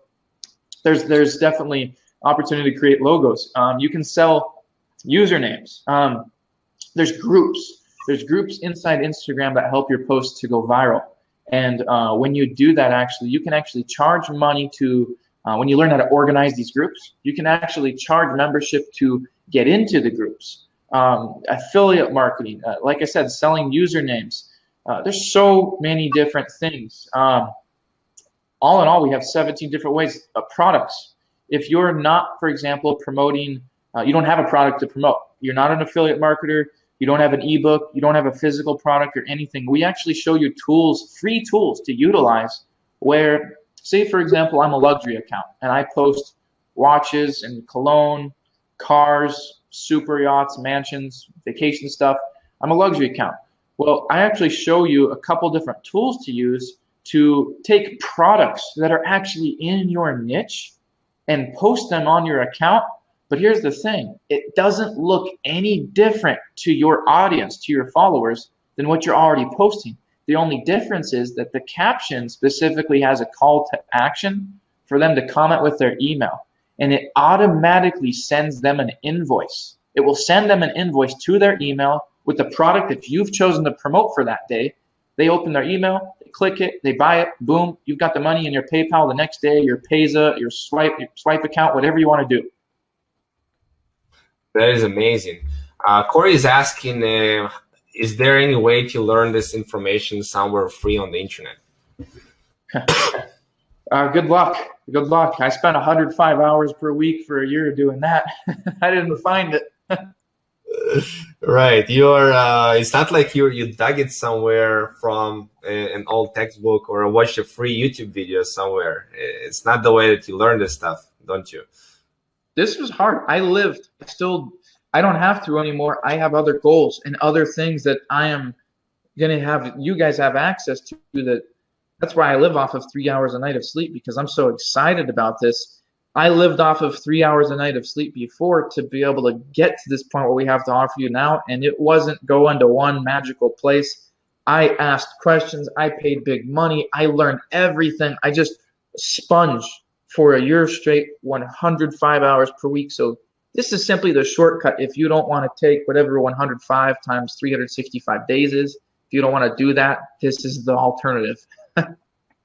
[SPEAKER 2] there's definitely opportunity to create logos. You can sell usernames. There's groups. There's groups inside Instagram that help your posts to go viral. And when you do that, actually, you can actually charge money to, when you learn how to organize these groups, you can actually charge membership to get into the groups. Affiliate marketing, like I said, selling usernames. There's so many different things. All in all, we have 17 different ways of products. If you're not, for example, promoting, you don't have a product to promote, you're not an affiliate marketer, you don't have an ebook, you don't have a physical product or anything, we actually show you tools, free tools to utilize where, say, for example, I'm a luxury account and I post watches and cologne, cars, super yachts, mansions, vacation stuff. I'm a luxury account. Well, I actually show you a couple different tools to use to take products that are actually in your niche and post them on your account. But here's the thing, it doesn't look any different to your audience, to your followers, than what you're already posting. The only difference is that the caption specifically has a call to action for them to comment with their email, and it automatically sends them an invoice. It will send them an invoice to their email with the product that you've chosen to promote for that day. They open their email, they click it, they buy it, boom, you've got the money in your PayPal the next day, your Payza, your swipe account, whatever you want to do.
[SPEAKER 1] That is amazing. Corey is asking, is there any way to learn this information somewhere free on the internet?
[SPEAKER 2] Good luck. Good luck. I spent 105 hours per week for a year doing that. I didn't find it.
[SPEAKER 1] Right. You're. It's not like you dug it somewhere from an old textbook or watched a free YouTube video somewhere. It's not the way that you learn this stuff, don't you?
[SPEAKER 2] This was hard. I don't have to anymore. I have other goals and other things that I am going to have, you guys have access to. That's why I live off of 3 hours a night of sleep, because I'm so excited about this. I lived off of 3 hours a night of sleep before to be able to get to this point where we have to offer you now. And it wasn't going to one magical place. I asked questions. I paid big money. I learned everything. I just sponged for a year straight, 105 hours per week. So this is simply the shortcut. If you don't want to take whatever 105 times 365 days is, if you don't want to do that, this is the alternative.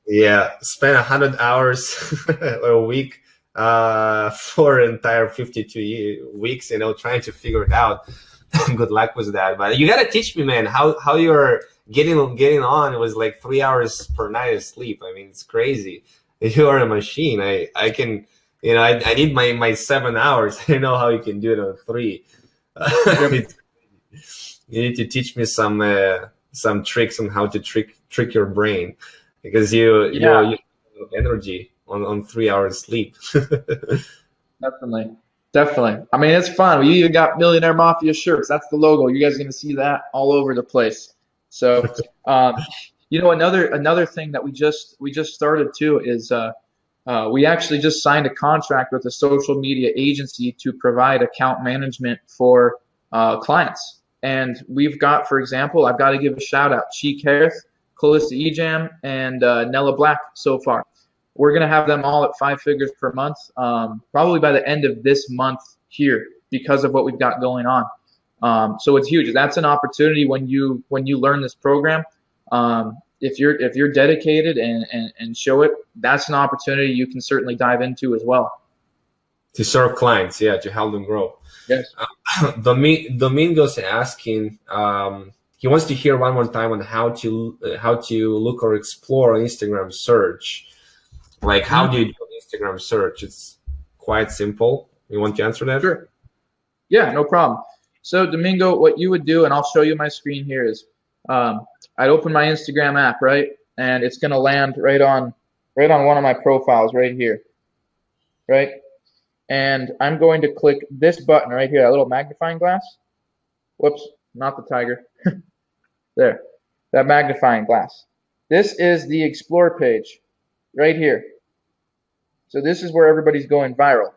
[SPEAKER 1] Yeah, spend 100 hours a week for an entire 52 weeks, trying to figure it out. Good luck with that. But you got to teach me, man, how you're getting on. It was like 3 hours per night of sleep. I mean, it's crazy. You are a machine. I can, I need my 7 hours. I know how you can do it on 3. You need to teach me some tricks on how to trick your brain, because you have energy on 3 hours sleep.
[SPEAKER 2] Definitely. I mean, it's fun. We even got Millionaire Mafia shirts. That's the logo. You guys are gonna see that all over the place. So, another thing that we just started too is we actually just signed a contract with a social media agency to provide account management for clients. And we've got, for example, I've got to give a shout out, Cheek Harris, Calista Ejam, and Nella Black so far. We're going to have them all at 5 figures per month, probably by the end of this month here, because of what we've got going on. So it's huge. That's an opportunity when you learn this program. If you're dedicated and show it, that's an opportunity you can certainly dive into as well.
[SPEAKER 1] To serve clients, yeah, to help them grow.
[SPEAKER 2] Yes.
[SPEAKER 1] Domingo's asking, he wants to hear one more time on how to look or explore on Instagram search. Like, how do you do Instagram search? It's quite simple. You want to answer that?
[SPEAKER 2] Sure. Yeah, no problem. So Domingo, what you would do, and I'll show you my screen here, is I'd open my Instagram app, right? And it's going to land right on one of my profiles right here, right? And I'm going to click this button right here, that little magnifying glass. Whoops, not the tiger. There, that magnifying glass. This is the Explore page right here. So this is where everybody's going viral.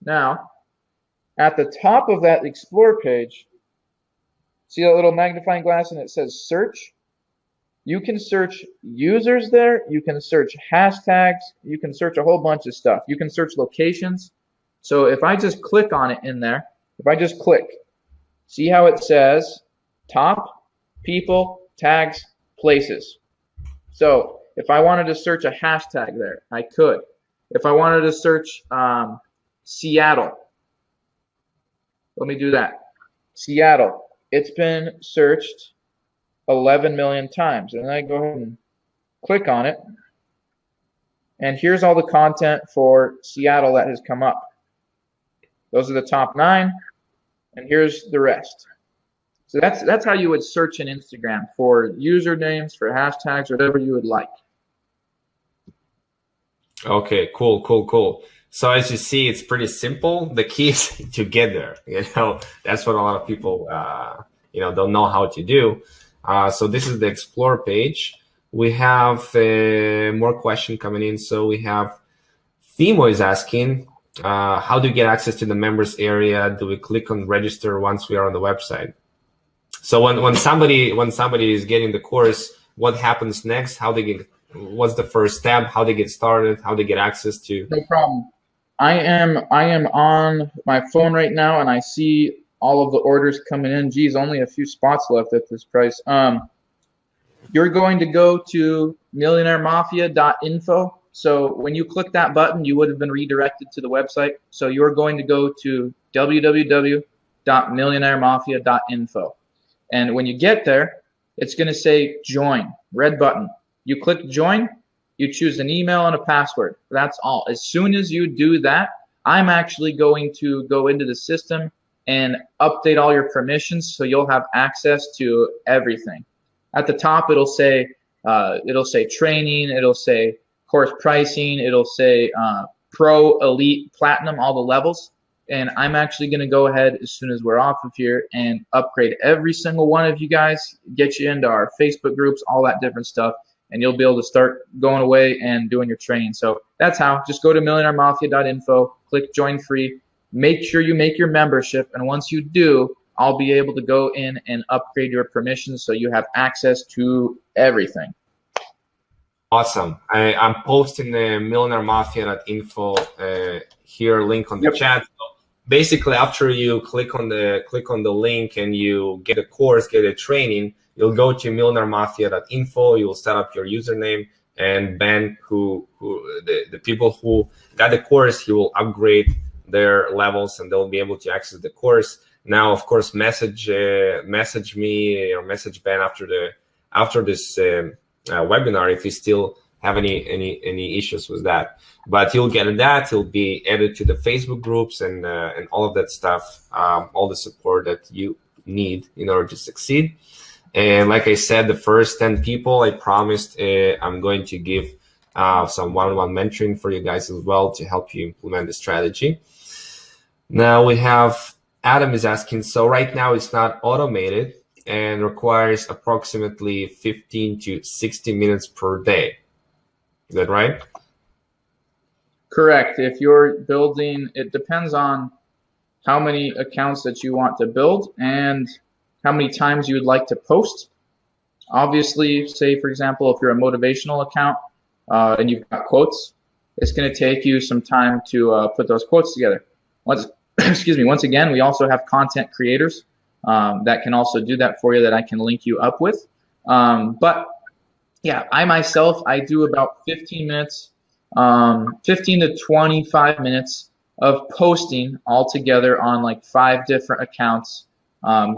[SPEAKER 2] Now, at the top of that Explore page, see that little magnifying glass and it says search? You can search users there. You can search hashtags. You can search a whole bunch of stuff. You can search locations. So if I just click on it in there, if I just click, see how it says top, people, tags, places. So if I wanted to search a hashtag there, I could. If I wanted to search Seattle, let me do that. Seattle, it's been searched 11 million times. And then I go ahead and click on it. And here's all the content for Seattle that has come up. Those are the top 9, and here's the rest. So that's how you would search in Instagram for usernames, for hashtags, whatever you would like.
[SPEAKER 1] Okay, cool. So as you see, it's pretty simple. The key is to get there. That's what a lot of people, don't know how to do. So this is the Explore page. We have more question coming in. So we have Themo is asking, how do you get access to the members area? Do we click on register once we are on the website? So when somebody is getting the course, what happens next? What's the first step? How they get started? How they get access to?
[SPEAKER 2] No problem. I am on my phone right now, and I see all of the orders coming in. Geez, only a few spots left at this price. You're going to go to millionairemafia.info. So when you click that button, you would have been redirected to the website. So you're going to go to www.millionairemafia.info. And when you get there, it's going to say join, red button. You click join. You choose an email and a password. That's all. As soon as you do that, I'm actually going to go into the system and update all your permissions so you'll have access to everything. At the top, it'll say training, it'll say course pricing, it'll say pro, elite, platinum, all the levels. And I'm actually going to go ahead as soon as we're off of here and upgrade every single one of you guys, get you into our Facebook groups, all that different stuff. And you'll be able to start going away and doing your training. So that's how. Just go to millionairemafia.info, click join free, make sure you make your membership, and once you do, I'll be able to go in and upgrade your permissions so you have access to everything.
[SPEAKER 1] Awesome. I'm posting the millionairemafia.info here, link on the chat. So basically, after you click on the link and you get a course, get a training, you'll go to millionairemafia.info, you'll set up your username, and Ben, the people who got the course, he will upgrade their levels and they'll be able to access the course. Now, of course, message me or message Ben after this webinar if you still have any issues with that. But you'll get that. You'll be added to the Facebook groups and all of that stuff, all the support that you need in order to succeed. And like I said, the first 10 people, I promised I'm going to give some one-on-one mentoring for you guys as well to help you implement the strategy. Now we have Adam is asking, so right now it's not automated and requires approximately 15 to 60 minutes per day. Is that right?
[SPEAKER 2] Correct. If you're building, it depends on how many accounts that you want to build and how many times you would like to post. Obviously, say for example, if you're a motivational account and you've got quotes, it's going to take you some time to put those quotes together. Once again, we also have content creators that can also do that for you that I can link you up with. But yeah, I do about 15 to 25 minutes of posting all together on like 5 different accounts,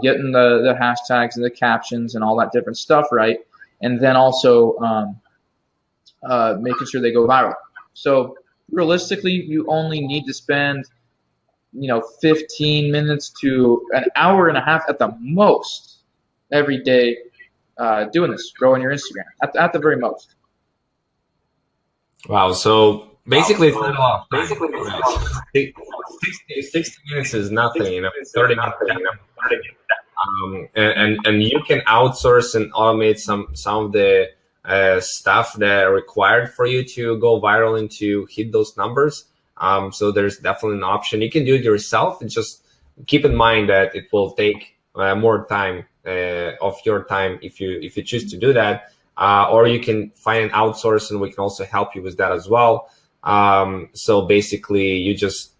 [SPEAKER 2] getting the hashtags and the captions and all that different stuff right, and then also making sure they go viral. So realistically, you only need to spend 15 minutes to an hour and a half at the most every day doing this, growing your Instagram at the very most.
[SPEAKER 1] Wow. So basically, it's not a lot of time. 60 minutes is nothing, 30 minutes. And you can outsource and automate some of the stuff that are required for you to go viral and to hit those numbers. So there's definitely an option. You can do it yourself, and just keep in mind that it will take more time of your time if you choose to do that, or you can find an outsource, and we can also help you with that as well. So basically, you just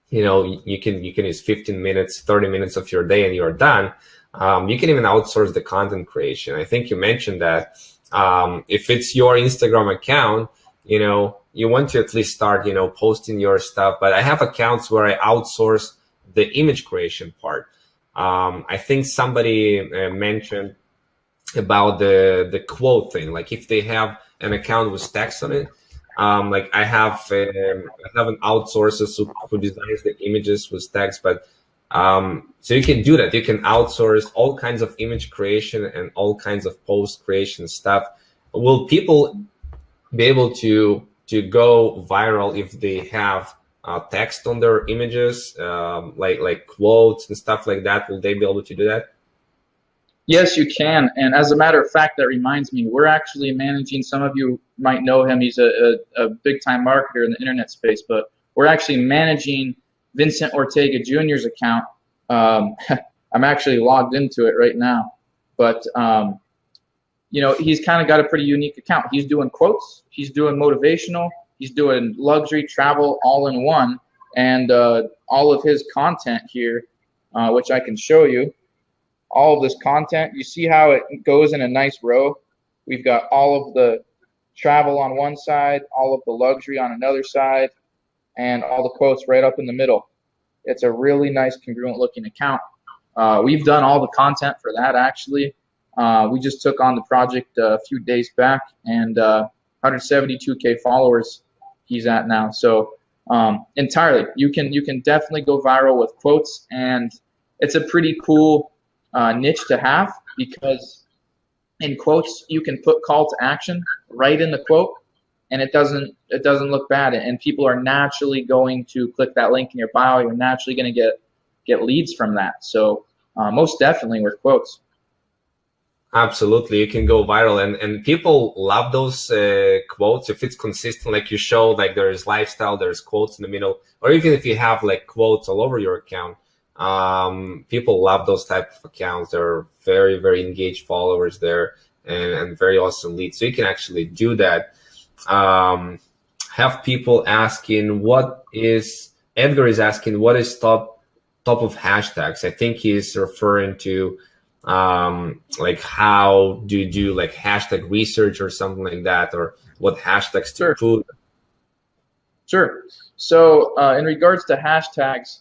[SPEAKER 1] you can use 15 minutes, 30 minutes of your day, and you're done. You can even outsource the content creation. I think you mentioned that if it's your Instagram account, you want to at least start, posting your stuff. But I have accounts where I outsource the image creation part. I think somebody mentioned about the quote thing. Like if they have an account with text on it, like I have an outsourcer who designs the images with text. But so you can do that. You can outsource all kinds of image creation and all kinds of post creation stuff. Will people be able to go viral if they have text on their images, like quotes and stuff like that? Will they be able to do that?
[SPEAKER 2] Yes, you can. And as a matter of fact, that reminds me, we're actually managing, some of you might know him, he's a big-time marketer in the internet space, but we're actually managing Vincent Ortega Jr.'s account. I'm actually logged into it right now. But, you know, he's kind of got a pretty unique account. He's doing quotes, he's doing motivational, he's doing luxury, travel, all in one. And all of his content here, which I can show you, all of this content, you see how it goes in a nice row? We've got all of the travel on one side, all of the luxury on another side, and all the quotes right up in the middle. It's a really nice congruent looking account. We've done all the content for that actually. We just took on the project a few days back, and 172K followers he's at now. So entirely, you can definitely go viral with quotes, and it's a pretty cool niche to have, because in quotes you can put call to action right in the quote, and it doesn't look bad, and people are naturally going to click that link in your bio. You're naturally going to get leads from that. So most definitely with quotes.
[SPEAKER 1] Absolutely, you can go viral, and people love those quotes if it's consistent. Like you show, like there's lifestyle, there's quotes in the middle, or even if you have like quotes all over your account. People love those type of accounts. They're very, very engaged followers there, and very awesome leads. So you can actually do that. Have people asking, Edgar is asking, what is top of hashtags? I think he's referring to like how do you do like hashtag research or something like that, or what hashtags to put.
[SPEAKER 2] Sure. So in regards to hashtags,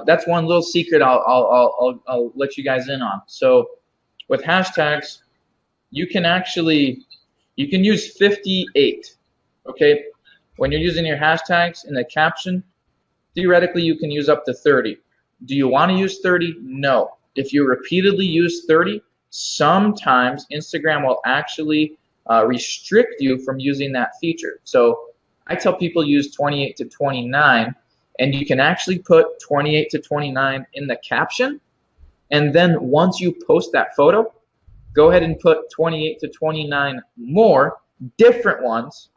[SPEAKER 2] that's one little secret I'll let you guys in on. So with hashtags, you can use 58. Okay, when you're using your hashtags in the caption, theoretically you can use up to 30. Do you want to use 30? No. If you repeatedly use 30, sometimes Instagram will actually restrict you from using that feature. So I tell people use 28 to 29. And you can actually put 28 to 29 in the caption. And then once you post that photo, go ahead and put 28 to 29 more different ones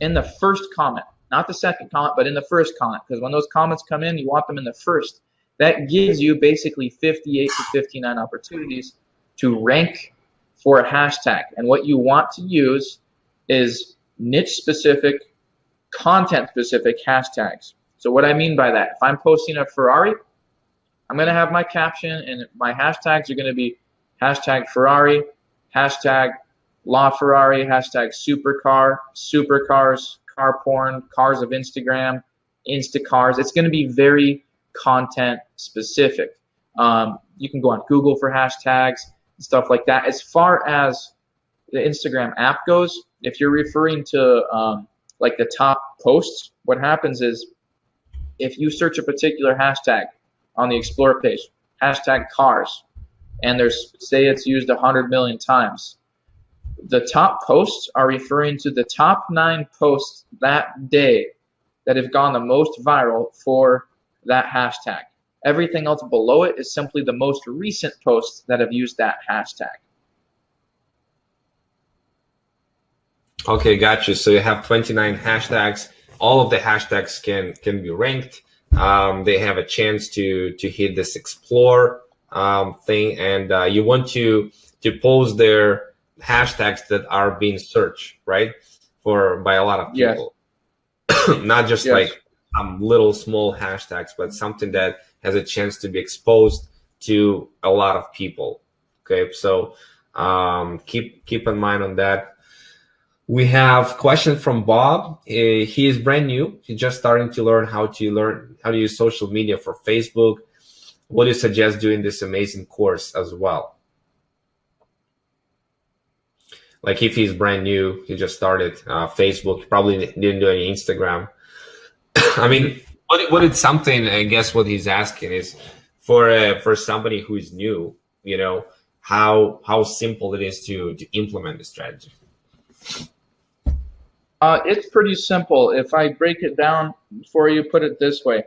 [SPEAKER 2] in the first comment. Not the second comment, but in the first comment. Because when those comments come in, you want them in the first. That gives you basically 58 to 59 opportunities to rank for a hashtag. And what you want to use is niche-specific, content-specific hashtags. So what I mean by that, if I'm posting a Ferrari, I'm going to have my caption, and my hashtags are going to be hashtag Ferrari, hashtag LaFerrari, hashtag supercar, supercars, car porn, cars of Instagram, Instacars. It's going to be very content specific. You can go on Google for hashtags and stuff like that. As far as the Instagram app goes, if you're referring to like the top posts, what happens is, if you search a particular hashtag on the Explore page, hashtag cars, and say it's used 100 million times, the top posts are referring to the top 9 posts that day that have gone the most viral for that hashtag. Everything else below it is simply the most recent posts that have used that hashtag.
[SPEAKER 1] Okay, gotcha. So you have 29 hashtags. All of the hashtags can be ranked. They have a chance to hit this explore thing, and you want to post their hashtags that are being searched, right, by a lot of people. Yes. Not just like little small hashtags, but something that has a chance to be exposed to a lot of people. Okay, so keep in mind on that. We have question from Bob. He is brand new. He's just starting to learn how to use social media for Facebook. What do you suggest doing this amazing course as well? Like if he's brand new, he just started Facebook, probably didn't do any Instagram. I mean, what is something, I guess what he's asking is for somebody who is new, you know, how simple it is to implement the strategy.
[SPEAKER 2] It's pretty simple. If I break it down for you, put it this way.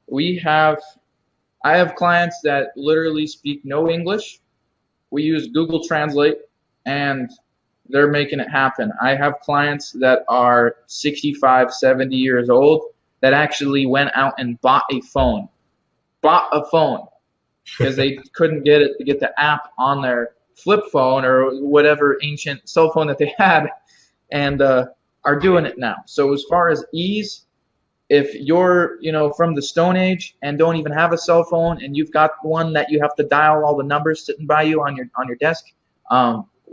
[SPEAKER 2] We have, I have clients that literally speak no English. We use Google Translate and they're making it happen. I have clients that are 65, 70 years old that actually went out and bought a phone. Bought a phone because they couldn't get it to get the app on their flip phone or whatever ancient cell phone that they had, and are doing it now. So as far as ease, if you're from the Stone Age and don't even have a cell phone and you've got one that you have to dial all the numbers sitting by you on your desk,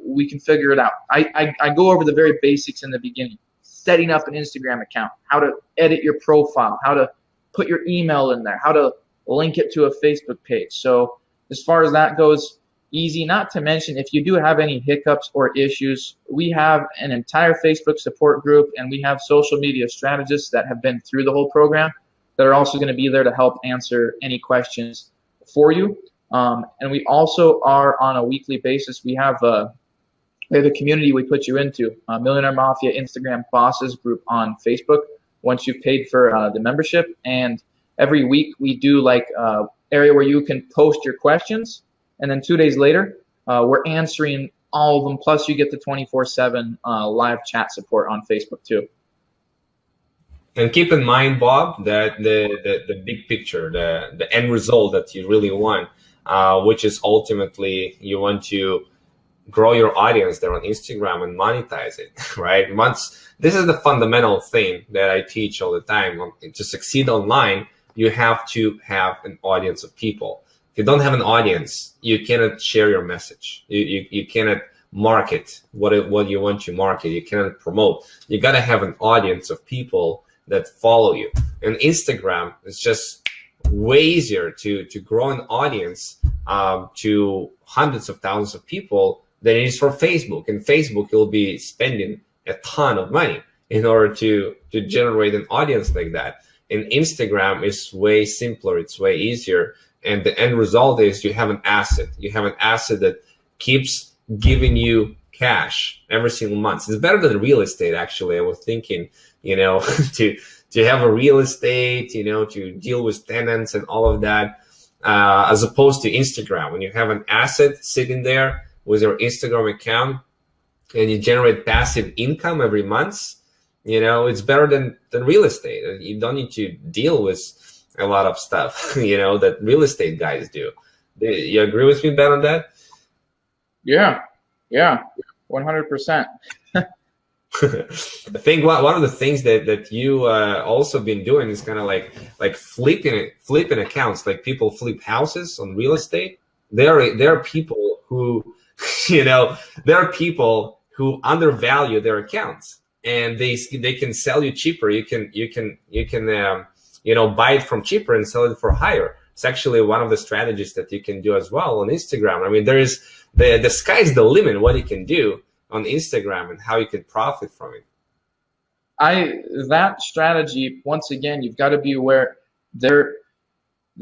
[SPEAKER 2] we can figure it out. I go over the very basics in the beginning. Setting up an Instagram account, how to edit your profile, how to put your email in there, how to link it to a Facebook page. So as far as that goes, easy. Not to mention, if you do have any hiccups or issues, we have an entire Facebook support group and we have social media strategists that have been through the whole program that are also going to be there to help answer any questions for you. And we also are on a weekly basis. We have a community we put you into, Millionaire Mafia Instagram Bosses group on Facebook once you've paid for the membership. And every week we do like area where you can post your questions. And then 2 days later, we're answering all of them. Plus, you get the 24/7 live chat support on Facebook too.
[SPEAKER 1] And keep in mind, Bob, that the big picture, the end result that you really want, which is ultimately you want to grow your audience there on Instagram and monetize it, right? This is the fundamental thing that I teach all the time. To succeed online, you have to have an audience of people. If you don't have an audience, you cannot share your message. You cannot market what you want to market. You cannot promote. You got to have an audience of people that follow you. And Instagram is just way easier to grow an audience to hundreds of thousands of people than it is for Facebook. And Facebook, you'll be spending a ton of money in order to generate an audience like that. And Instagram is way simpler. It's way easier. And the end result is you have an asset. You have an asset that keeps giving you cash every single month. It's better than real estate, actually. I was thinking, to have a real estate, to deal with tenants and all of that, as opposed to Instagram. When you have an asset sitting there with your Instagram account and you generate passive income every month, it's better than real estate. You don't need to deal with a lot of stuff, that real estate guys do. You agree with me, Ben, on that?
[SPEAKER 2] Yeah, 100%.
[SPEAKER 1] I think one of the things that you also been doing is kind of like flipping accounts. Like people flip houses on real estate. There are people who, there are people who undervalue their accounts, and they can sell you cheaper. You can buy it from cheaper and sell it for higher. It's actually one of the strategies that you can do as well on Instagram. I mean, there is the sky's the limit what you can do on Instagram and how you can profit from it.
[SPEAKER 2] That strategy, once again, you've got to be aware there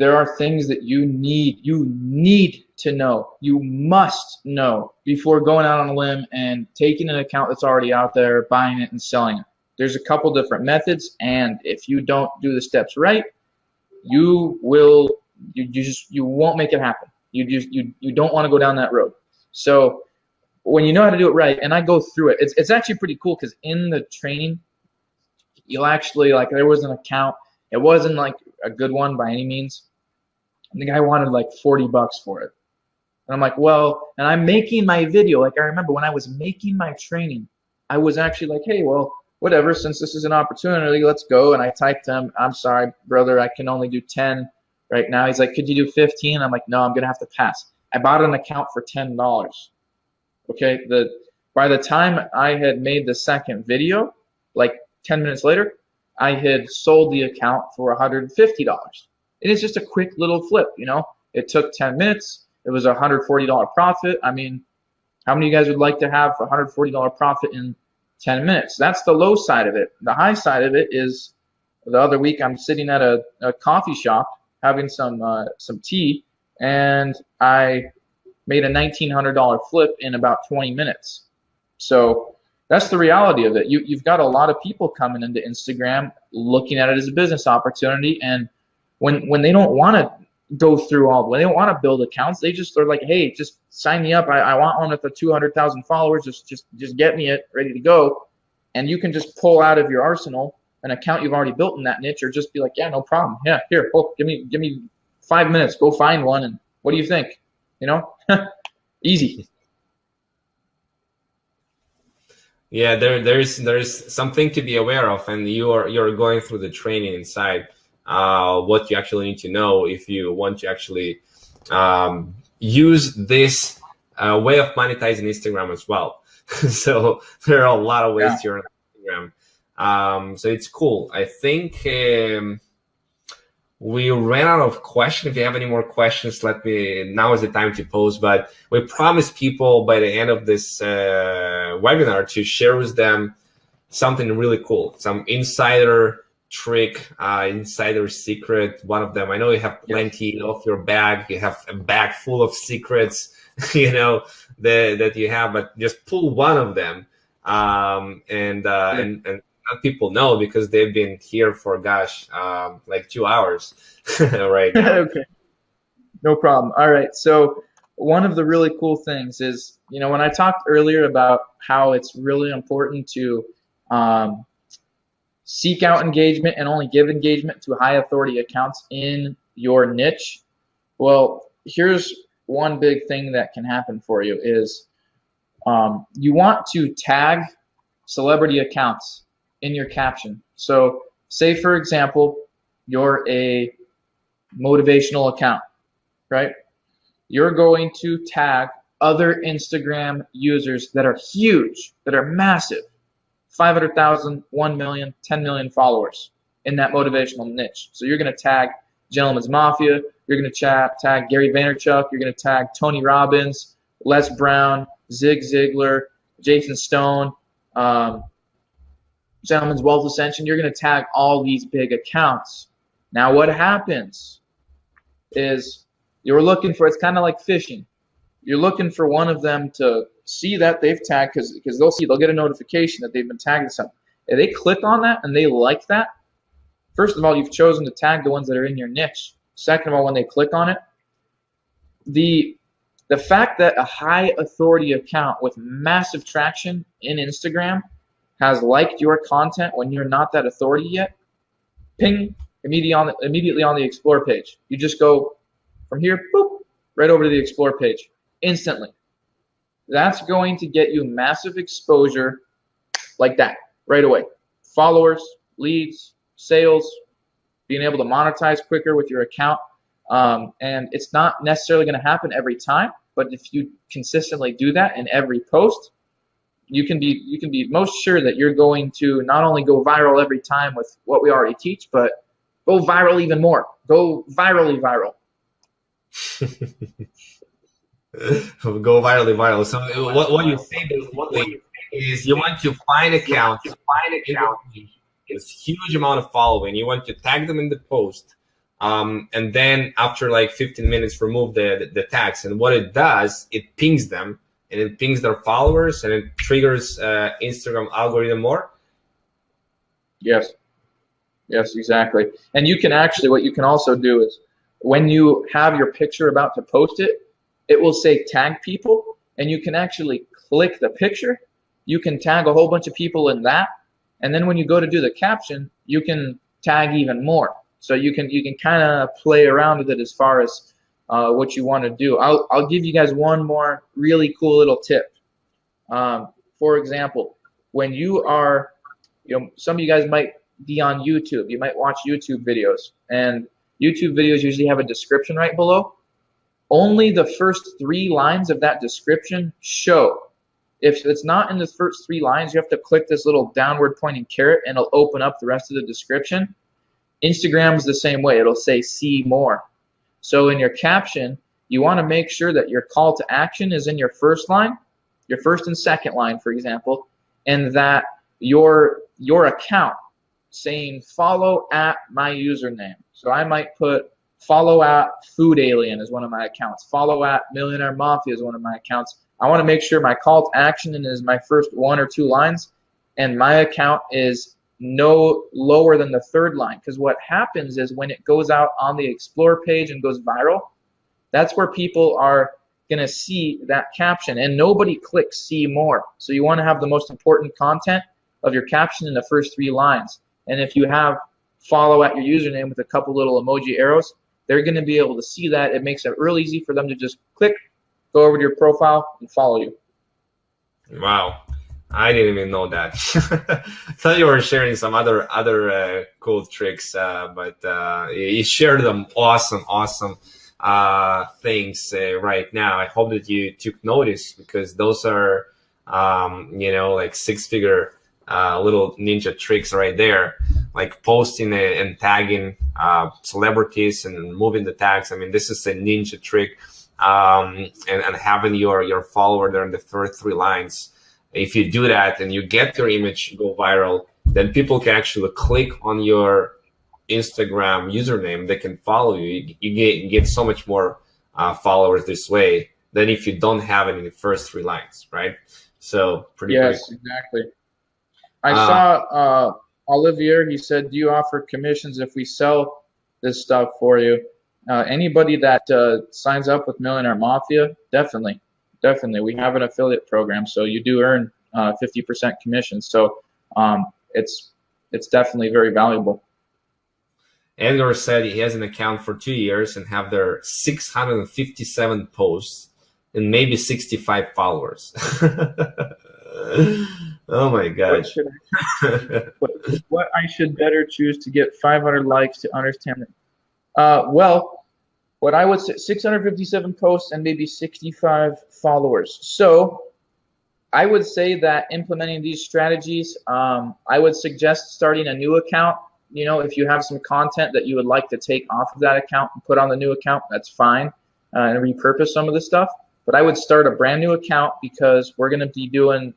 [SPEAKER 2] are things that you need to know. You must know before going out on a limb and taking an account that's already out there, buying it and selling it. There's a couple different methods, and if you don't do the steps right, you won't make it happen. You don't want to go down that road. So when you know how to do it right, and I go through it, it's actually pretty cool because in the training, you'll actually, like, there was an account. It wasn't like a good one by any means. And the guy wanted like $40 for it. And I'm like, well, and I'm making my video. Like, I remember when I was making my training, I was actually like, hey, well, whatever, since this is an opportunity, let's go. And I typed him, I'm sorry, brother, I can only do 10 right now. He's like, could you do 15? I'm like, no, I'm going to have to pass. I bought an account for $10. Okay, by the time I had made the second video, like 10 minutes later, I had sold the account for $150. It is just a quick little flip, It took 10 minutes. It was a $140 profit. I mean, how many of you guys would like to have a $140 profit in 10 minutes? That's the low side of it. The high side of it is the other week I'm sitting at a coffee shop having some tea, and I made a $1,900 flip in about 20 minutes. So That's the reality of it. You've got a lot of people coming into Instagram looking at it as a business opportunity, and when they don't want to go through all, when they don't want to build accounts, they just are like, hey, just sign me up. I want one with the 200,000 followers. Just get me it ready to go, and you can just pull out of your arsenal an account you've already built in that niche, or just be like, yeah, no problem. Yeah, here, give me 5 minutes. Go find one, and what do you think? You know, easy.
[SPEAKER 1] Yeah, there's something to be aware of, and you're going through the training inside. What you actually need to know if you want to actually use this way of monetizing Instagram as well. So there are a lot of ways to earn Instagram. So it's cool. I think we ran out of questions. If you have any more questions, now is the time to post. But we promised people by the end of this webinar to share with them something really cool, some insider trick, insider secret. One of them, I know you have plenty of your bag. You have a bag full of secrets, you know, that you have, but just pull one of them, and let people know, because they've been here for like 2 hours right now.
[SPEAKER 2] Okay, no problem. All right, so one of the really cool things is, you know, when I talked earlier about how it's really important to seek out engagement and only give engagement to high authority accounts in your niche. Well, here's one big thing that can happen for you is you want to tag celebrity accounts in your caption. So say, for example, you're a motivational account, right? You're going to tag other Instagram users that are huge, that are massive, 500,000, 1 million, 10 million followers in that motivational niche. So you're going to tag Gentleman's Mafia, you're going to tag Gary Vaynerchuk, you're going to tag Tony Robbins, Les Brown, Zig Ziglar, Jason Stone, Gentleman's Wealth Ascension. You're going to tag all these big accounts. Now what happens is you're looking for, it's kind of like fishing. You're looking for one of them to see that they've tagged, because they'll get a notification that they've been tagged to something. If they click on that and they like that, first of all, you've chosen to tag the ones that are in your niche. Second of all, when they click on it, the fact that a high authority account with massive traction in Instagram has liked your content when you're not that authority yet, ping, immediately on the explore page. You just go from here, boop, right over to the explore page instantly. That's going to get you massive exposure like that right away. Followers, leads, sales, being able to monetize quicker with your account. And it's not necessarily going to happen every time, but if you consistently do that in every post, you can be most sure that you're going to not only go viral every time with what we already teach, but go viral even more. Go virally viral.
[SPEAKER 1] Go virally viral. So what you say is you want to find accounts with huge amount of following. You want to tag them in the post, and then after like 15 minutes, remove the tags. And what it does, it pings them, and it pings their followers, and it triggers Instagram algorithm more.
[SPEAKER 2] Yes, exactly. And you can actually, what you can also do is when you have your picture about to post it, it will say tag people, and you can actually click the picture. You can tag a whole bunch of people in that, and then when you go to do the caption, you can tag even more. So you can kind of play around with it as far as what you want to do. I'll give you guys one more really cool little tip. For example, when you are, some of you guys might be on YouTube. You might watch YouTube videos, and YouTube videos usually have a description right below. Only the first 3 lines of that description show. If it's not in the first 3 lines, you have to click this little downward pointing caret, and it'll open up the rest of the description. Instagram's the same way. It'll say see more. So in your caption, you want to make sure that your call to action is in your first line, your first and second line, for example, and that your account saying follow at my username. So I might put follow at Food Alien is one of my accounts. Follow at Millionaire Mafia is one of my accounts. I want to make sure my call to action is my first 1 or 2 lines, and my account is no lower than the 3rd line. Because what happens is when it goes out on the Explore page and goes viral, that's where people are going to see that caption, and nobody clicks see more. So you want to have the most important content of your caption in the first 3 lines. And if you have follow at your username with a couple little emoji arrows, they're going to be able to see that. It makes it real easy for them to just click, go over to your profile, and follow you.
[SPEAKER 1] Wow, I didn't even know that. I thought you were sharing some other cool tricks, but you shared them awesome things right now. I hope that you took notice, because those are like 6-figure little ninja tricks right there, like posting and tagging celebrities and moving the tags. I mean, this is a ninja trick, and having your follower there in the first 3 lines. If you do that and you get your image go viral, then people can actually click on your Instagram username. They can follow you. You get so much more followers this way than if you don't have it in the first 3 lines, right? So pretty cool.
[SPEAKER 2] Exactly. I saw Olivier, he said, do you offer commissions if we sell this stuff for you? Anybody that signs up with Millionaire Mafia, definitely. We have an affiliate program, so you do earn 50% commission. So it's definitely very valuable.
[SPEAKER 1] Edgar said he has an account for 2 years and have their 657 posts and maybe 65 followers. Oh my God.
[SPEAKER 2] What I should better choose to get 500 likes to understand it? Well, what I would say, 657 posts and maybe 65 followers. So I would say that implementing these strategies, I would suggest starting a new account. If you have some content that you would like to take off of that account and put on the new account, that's fine, and repurpose some of the stuff. But I would start a brand new account, because we're going to be doing,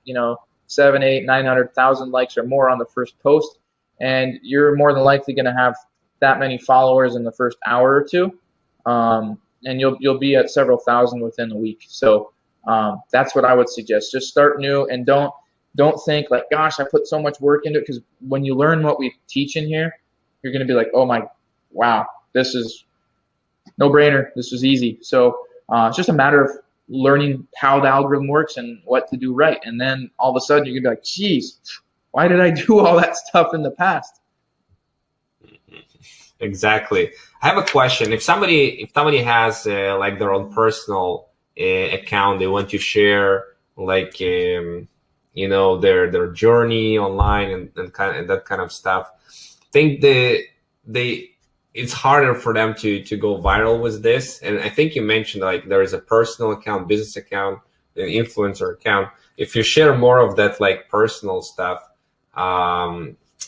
[SPEAKER 2] 7, 8, 900,000 likes or more on the first post, and you're more than likely going to have that many followers in the first hour or 2, and you'll be at several thousand within a week. So that's what I would suggest. Just start new, and don't think like, gosh, I put so much work into it, because when you learn what we teach in here, you're going to be like, oh wow, this is no brainer. This is easy. So it's just a matter of learning how the algorithm works and what to do right. And then all of a sudden you're going to be like, geez, why did I do all that stuff in the past?
[SPEAKER 1] Exactly. I have a question. If somebody has like their own personal account, they want to share like their journey online and that kind of stuff. I think it's harder for them to go viral with this. And I think you mentioned like there is a personal account, business account, an influencer account. If you share more of that like personal stuff,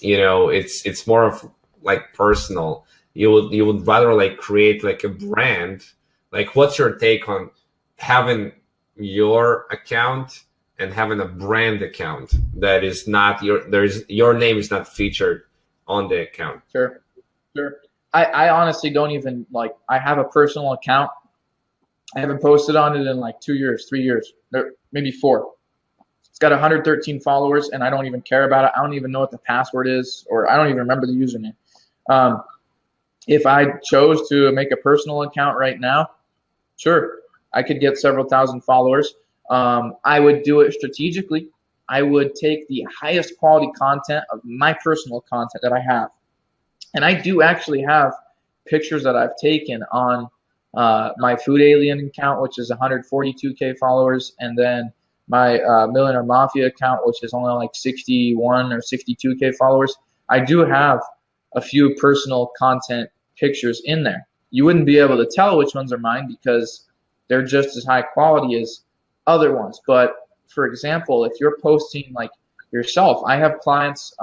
[SPEAKER 1] it's more of like personal. You would rather like create like a brand. Like, what's your take on having your account and having a brand account that is not your name is not featured on the account?
[SPEAKER 2] Sure. I honestly don't even I have a personal account. I haven't posted on it in like 2 years, 3 years, maybe 4. It's got 113 followers, and I don't even care about it. I don't even know what the password is, or I don't even remember the username. If I chose to make a personal account right now, sure, I could get several thousand followers. I would do it strategically. I would take the highest quality content of my personal content that I have. And I do actually have pictures that I've taken on my Food Alien account, which is 142K followers, and then my Millionaire Mafia account, which is only like 61 or 62K followers. I do have a few personal content pictures in there. You wouldn't be able to tell which ones are mine because they're just as high quality as other ones. But for example, if you're posting like yourself, I have clients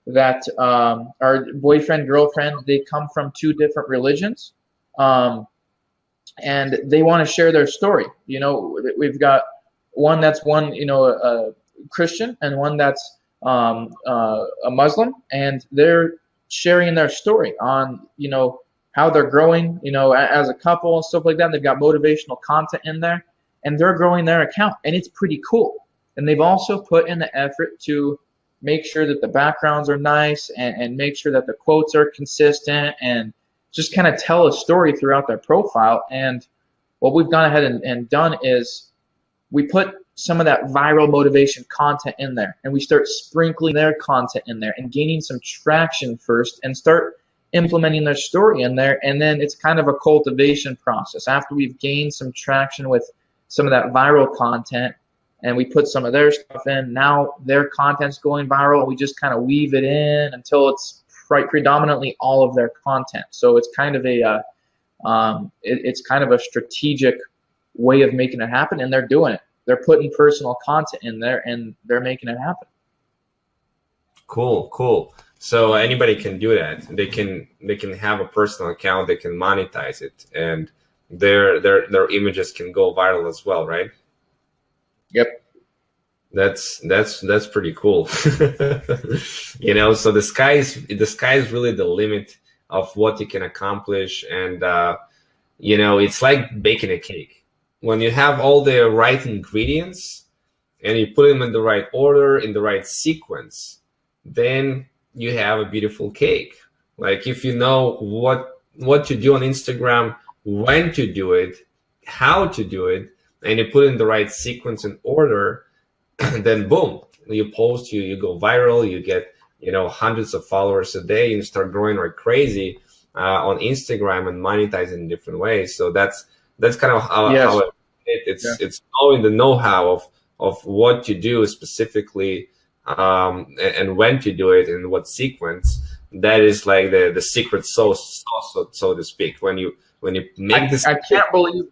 [SPEAKER 2] that are boyfriend, girlfriend, they come from 2 different religions, and they want to share their story. We've got one that's a Christian and one that's a Muslim, and they're sharing their story on, how they're growing, as a couple and stuff like that. And they've got motivational content in there. and they're growing their account, and it's pretty cool. And they've also put in the effort to make sure that the backgrounds are nice and make sure that the quotes are consistent and just kind of tell a story throughout their profile. And what we've gone ahead and done is we put some of that viral motivation content in there, and we start sprinkling their content in there and gaining some traction first and start implementing their story in there. And then it's kind of a cultivation process. After we've gained some traction with some of that viral content and we put some of their stuff in, now their content's going viral. We just kind of weave it in until it's predominantly all of their content. So it's kind of it's kind of a strategic way of making it happen, and they're doing it. They're putting personal content in there, and they're making it happen.
[SPEAKER 1] Cool, cool. So anybody can do that. They can have a personal account. They can monetize it, and their images can go viral as well, right?
[SPEAKER 2] Yep.
[SPEAKER 1] That's pretty cool. You know, so the sky is really the limit of what you can accomplish, and you know, it's like baking a cake. When you have all the right ingredients and you put them in the right order, in the right sequence, then you have a beautiful cake. Like if you know what to do on Instagram, when to do it, how to do it, and you put in the right sequence and order, then boom, you post, you go viral, you get, you know, hundreds of followers a day, and you start growing like crazy on Instagram and monetizing in different ways. So that's kind of how it's knowing the know-how of what to do specifically, and when to do it and what sequence. That is like the secret sauce, so to speak. When you make this,
[SPEAKER 2] I can't believe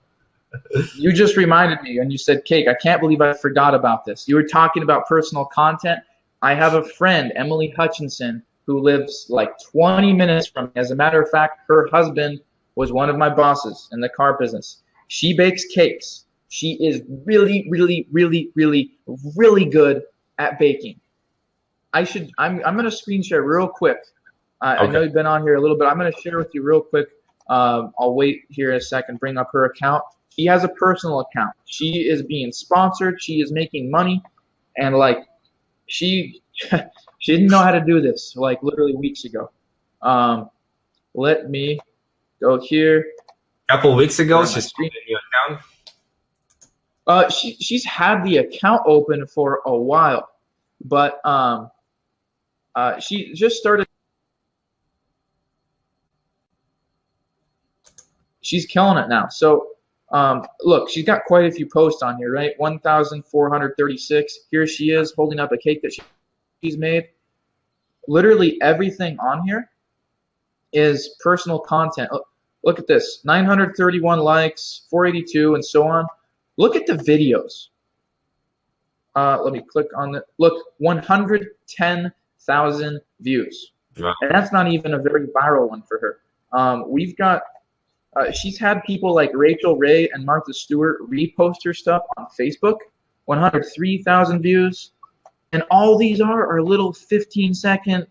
[SPEAKER 2] you just reminded me, and you said cake. I can't believe I forgot about this. You were talking about personal content. I have a friend, Emily Hutchinson, who lives like 20 minutes from me. As a matter of fact, her husband was one of my bosses in the car business. She bakes cakes. She is really, really, really, really, really good at baking. I'm going to screen share real quick. Okay. I know you've been on here a little bit. I'm going to share with you real quick. I'll wait here a second, bring up her account. She has a personal account. She is being sponsored. She is making money. And like, she didn't know how to do this like literally weeks ago. Let me go here.
[SPEAKER 1] A couple of weeks ago, she's created a new account.
[SPEAKER 2] She's had the account open for a while, but she just started. She's killing it now. So look, she's got quite a few posts on here, right? 1,436. Here she is holding up a cake that she's made. Literally everything on here is personal content. Look at this, 931 likes, 482, and so on. Look at the videos. Let me click on the, look, 110,000 views.
[SPEAKER 1] Wow.
[SPEAKER 2] And that's not even a very viral one for her. We've got, she's had people like Rachel Ray and Martha Stewart repost her stuff on Facebook, 103,000 views. And all these are little 15-second,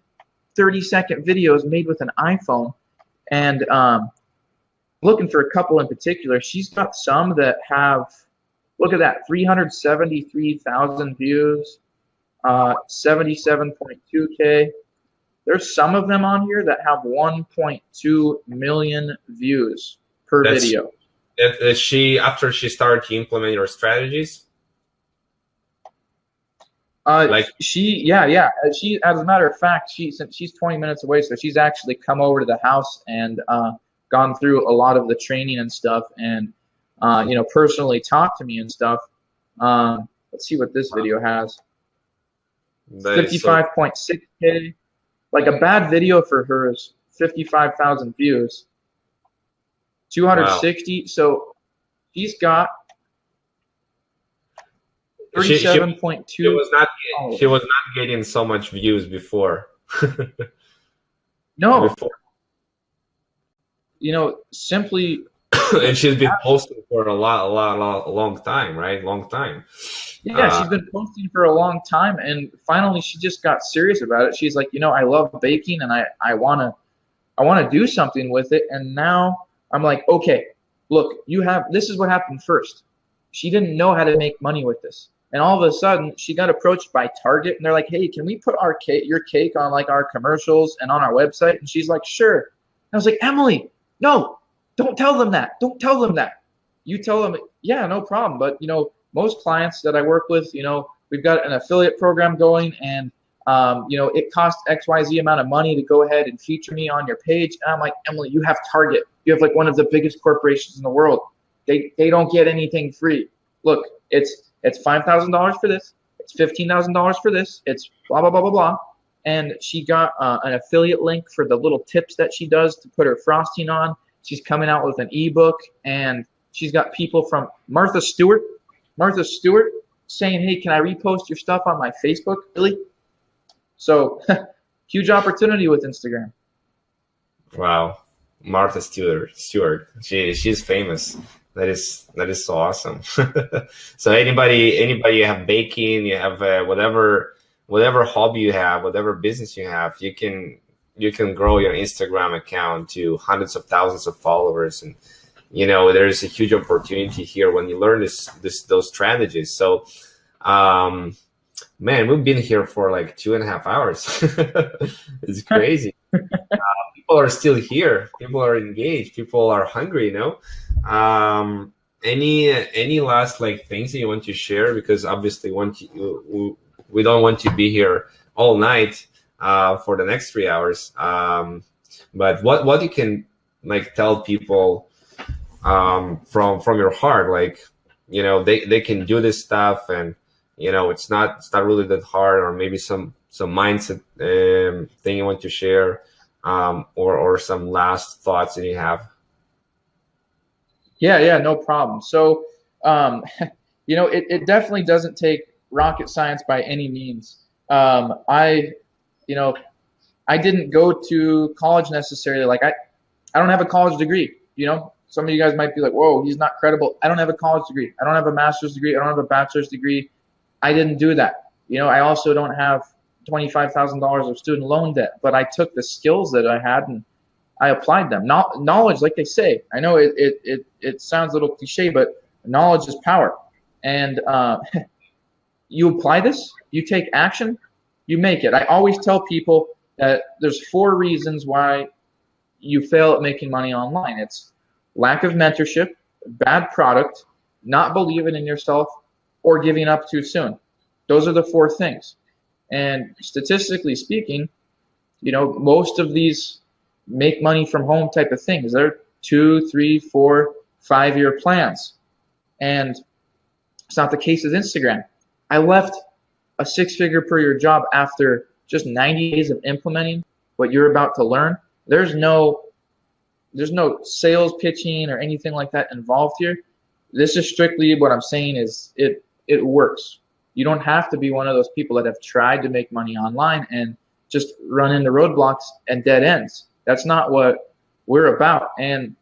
[SPEAKER 2] 30-second videos made with an iPhone. And looking for a couple in particular, she's got some that have, look at that, 373,000 views, 77.2K. There's some of them on here that have 1.2 million views per video.
[SPEAKER 1] After she started to implement your strategies?
[SPEAKER 2] She, as a matter of fact, since she's 20 minutes away, so she's actually come over to the house and gone through a lot of the training and stuff, and you know, personally talked to me and stuff. Let's see what this video has. 55.6K. Like a bad video for her is 55,000 views. 260. Wow. So she's got 37.2.
[SPEAKER 1] She was not getting so much views before.
[SPEAKER 2] No. Before. You know, simply.
[SPEAKER 1] And she's been posting for a long time, right? Long time.
[SPEAKER 2] Yeah, she's been posting for a long time, and finally she just got serious about it. She's like, you know, I love baking, and I wanna do something with it. And now I'm like, okay, look, this is what happened first. She didn't know how to make money with this. And all of a sudden, she got approached by Target, and they're like, "Hey, can we put your cake on like our commercials and on our website?" And she's like, "Sure." And I was like, "Emily, no, don't tell them that. Don't tell them that. You tell them, yeah, no problem." But most clients that I work with, we've got an affiliate program going, and it costs XYZ amount of money to go ahead and feature me on your page. And I'm like, "Emily, you have Target. You have like one of the biggest corporations in the world. They don't get anything free. Look, it's $5,000 for this. It's $15,000 for this. It's blah blah blah blah blah." And she got an affiliate link for the little tips that she does to put her frosting on. She's coming out with an ebook, and she's got people from Martha Stewart saying, "Hey, can I repost your stuff on my Facebook?" Really? So huge opportunity with Instagram.
[SPEAKER 1] Wow, Martha Stewart. She's famous. That is so awesome. So anybody you have baking, you have whatever hobby you have, whatever business you have, you can grow your Instagram account to hundreds of thousands of followers, and there's a huge opportunity here when you learn those strategies. So man, we've been here for like 2.5 hours. It's crazy. People are still here. People are engaged. People are hungry. Any last like things that you want to share? Because obviously, we don't want to be here all night for the next 3 hours. But what you can like tell people from your heart, like they can do this stuff, and it's not really that hard, or maybe some mindset thing you want to share, or some last thoughts that you have.
[SPEAKER 2] Yeah, no problem. So, it definitely doesn't take rocket science by any means. I didn't go to college necessarily. Like I don't have a college degree. Some of you guys might be like, "Whoa, he's not credible." I don't have a college degree. I don't have a master's degree. I don't have a bachelor's degree. I didn't do that. I also don't have $25,000 of student loan debt, but I took the skills that I had and I applied them. Knowledge, like they say, I know it sounds a little cliche, but knowledge is power. And you apply this, you take action, you make it. I always tell people that there's 4 reasons why you fail at making money online. It's lack of mentorship, bad product, not believing in yourself, or giving up too soon. Those are the 4 things. And statistically speaking, most of these make money from home type of things, they're 2, 3, 4, 5-year plans. And it's not the case with Instagram. I left a 6-figure per year job after just 90 days of implementing what you're about to learn. There's no sales pitching or anything like that involved here. This is strictly what I'm saying is it works. You don't have to be one of those people that have tried to make money online and just run into roadblocks and dead ends. That's not what we're about. And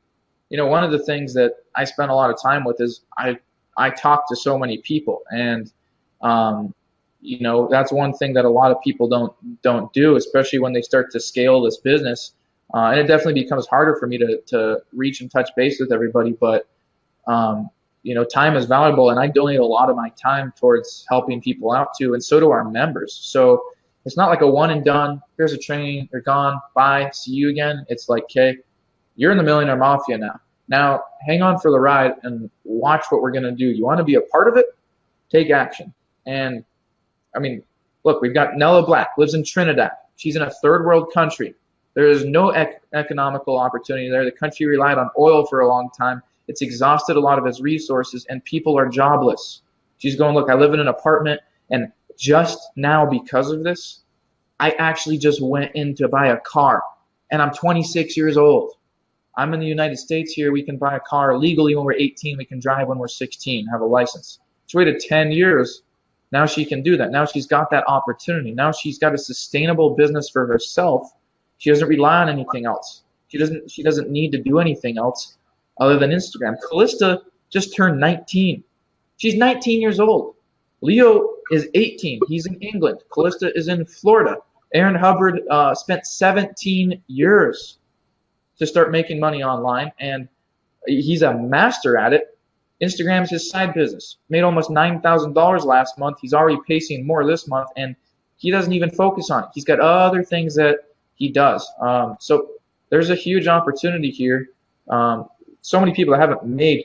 [SPEAKER 2] one of the things that I spend a lot of time with is I talk to so many people, and that's one thing that a lot of people don't do, especially when they start to scale this business. And it definitely becomes harder for me to reach and touch base with everybody. But time is valuable, and I donate a lot of my time towards helping people out too, and so do our members. So it's not like a one and done. Here's a training, you're gone, bye, see you again. It's like, okay, you're in the Millionaire Mafia now. Now hang on for the ride and watch what we're gonna do. You want to be a part of it? Take action. And I mean, look, we've got Nella Black, lives in Trinidad. She's in a 3rd world country. There is no economical opportunity there. The country relied on oil for a long time. It's exhausted a lot of its resources, and people are jobless. She's going, look, I live in an apartment, and just now because of this, I actually just went in to buy a car, and I'm 26 years old. I'm in the United States here. We can buy a car legally when we're 18. We can drive when we're 16, have a license. She waited 10 years. Now she can do that. Now she's got that opportunity. Now she's got a sustainable business for herself. She doesn't rely on anything else. She doesn't need to do anything else other than Instagram. Callista just turned 19. She's 19 years old. Leo is 18. He's in England. Callista is in Florida. Aaron Hubbard spent 17 years to start making money online, and he's a master at it. Instagram's his side business. Made almost $9,000 last month. He's already pacing more this month, and he doesn't even focus on it. He's got other things that he does. So there's a huge opportunity here. So many people that haven't made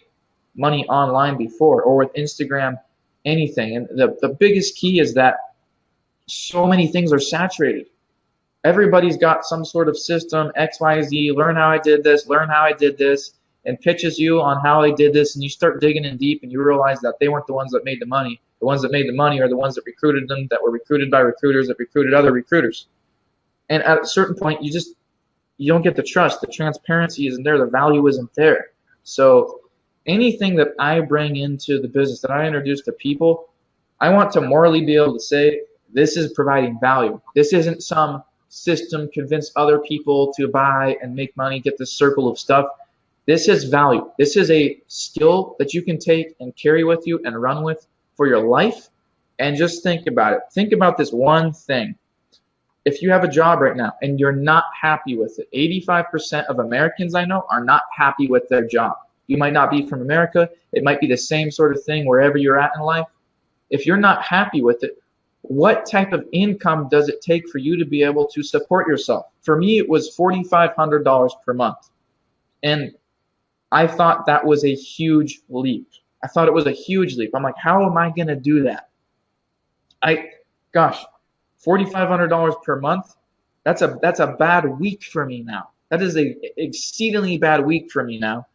[SPEAKER 2] money online before or with Instagram, anything. And the biggest key is that so many things are saturated. Everybody's got some sort of system, X, Y, Z, learn how I did this, and pitches you on how they did this, and you start digging in deep and you realize that they weren't the ones that made the money. The ones that made the money are the ones that recruited them, that were recruited by recruiters, that recruited other recruiters. And at a certain point, you don't get the trust. The transparency isn't there. The value isn't there. So anything that I bring into the business, that I introduce to people, I want to morally be able to say, this is providing value. This isn't some system, convince other people to buy and make money, get this circle of stuff. This is value. This is a skill that you can take and carry with you and run with for your life. And just think about it. Think about this one thing. If you have a job right now and you're not happy with it, 85% of Americans I know are not happy with their job. You might not be from America. It might be the same sort of thing wherever you're at in life. If you're not happy with it, what type of income does it take for you to be able to support yourself? For me, it was $4,500 per month. And I thought that was a huge leap. I thought it was a huge leap. I'm like, how am I going to do that? Gosh, $4,500 per month, that's a bad week for me now. That is a exceedingly bad week for me now.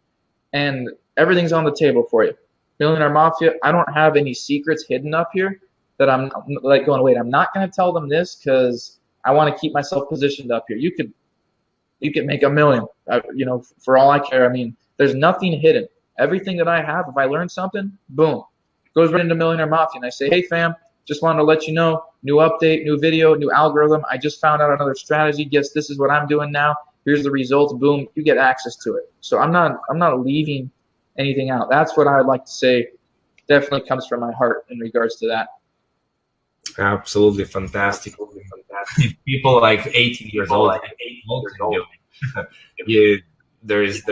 [SPEAKER 2] And everything's on the table for you. Millionaire Mafia, I don't have any secrets hidden up here that I'm like going, wait, I'm not going to tell them this because I want to keep myself positioned up here. You could make $1 million, for all I care. I mean, there's nothing hidden. Everything that I have, if I learn something, boom, goes right into Millionaire Mafia. And I say, hey, fam, just wanted to let you know, new update, new video, new algorithm. I just found out another strategy. Guess this is what I'm doing now. Here's the results. Boom, you get access to it. So I'm not leaving anything out. That's what I would like to say. Definitely comes from my heart in regards to that.
[SPEAKER 1] Absolutely fantastic. If people like 18 years old can do it, there is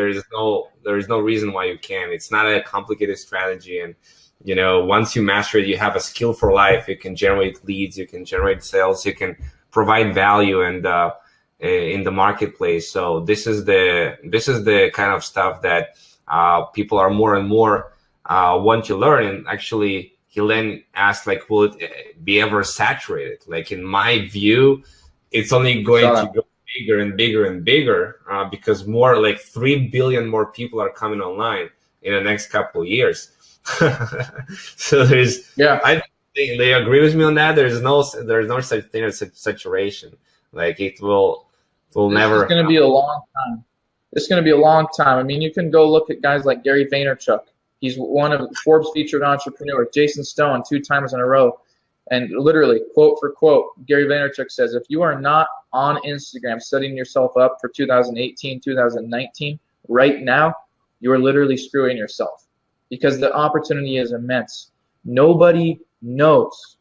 [SPEAKER 1] no reason why you can't. It's not a complicated strategy, and once you master it, you have a skill for life. You can generate leads, you can generate sales, you can provide value and in the marketplace. So this is the kind of stuff that people are more and more want to learn. And actually, he then asked, like, will it be ever saturated? Like, in my view, it's only going to go bigger and bigger and bigger because more like 3 billion more people are coming online in the next couple of years. So I think they agree with me on that. There's no such thing as saturation. Like, it will never. It's
[SPEAKER 2] going to be a long time. It's going to be a long time. I mean, you can go look at guys like Gary Vaynerchuk. He's one of Forbes featured entrepreneurs. Jason Stone 2 times in a row. And literally, quote for quote, Gary Vaynerchuk says, if you are not on Instagram setting yourself up for 2018, 2019, right now, you are literally screwing yourself because the opportunity is immense. Nobody knows.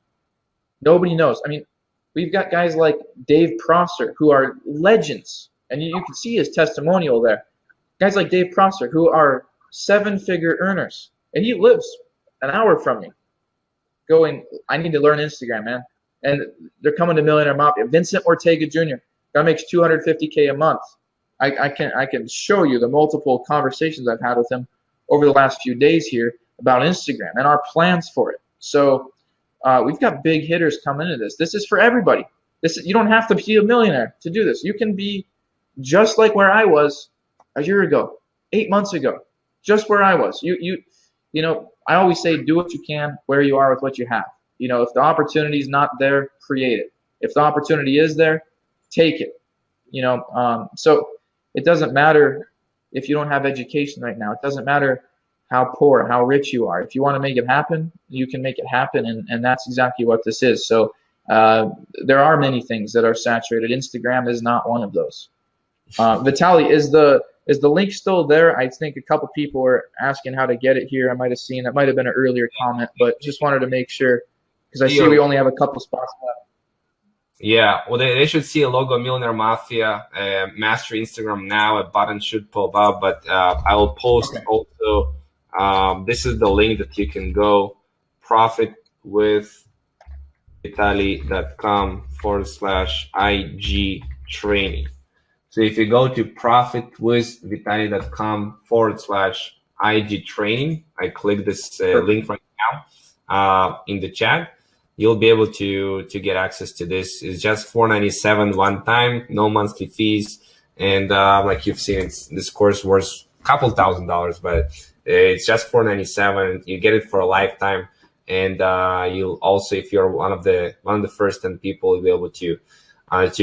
[SPEAKER 2] Nobody knows. I mean, we've got guys like Dave Prosser who are legends, and you can see his testimonial there. Guys like Dave Prosser who are 7-figure earners, and he lives an hour from me. Going, I need to learn Instagram, man. And they're coming to Millionaire Mafia. Vincent Ortega Jr. Guy makes $250K a month. I can show you the multiple conversations I've had with him over the last few days here about Instagram and our plans for it. So we've got big hitters coming into this. This is for everybody. You don't have to be a millionaire to do this. You can be just like where I was a year ago, 8 months ago, just where I was. I always say, do what you can where you are with what you have. If the opportunity is not there, create it. If the opportunity is there, take it. So it doesn't matter if you don't have education right now. It doesn't matter how poor, how rich you are. If you want to make it happen, you can make it happen, and that's exactly what this is. So there are many things that are saturated. Instagram is not one of those. Vitaliy, is the link still there? I think a couple people were asking how to get it here. I might have seen that. Might have been an earlier comment, but just wanted to make sure because I see we only have a couple spots left.
[SPEAKER 1] Yeah, well, they should see a logo, Millionaire Mafia, Master Instagram now. A button should pop up, but I will post also This is the link that you can go, profitwithvitaliy.com/IG training. So if you go to profitwithvitaliy.com/IG training, I click this link right now in the chat. You'll be able to get access to this. It's just $497 one time, no monthly fees, and like you've seen, this course worth a couple $1,000, but it's just $497. You get it for a lifetime, and you'll also, if you're one of the first 10 people, you'll be able to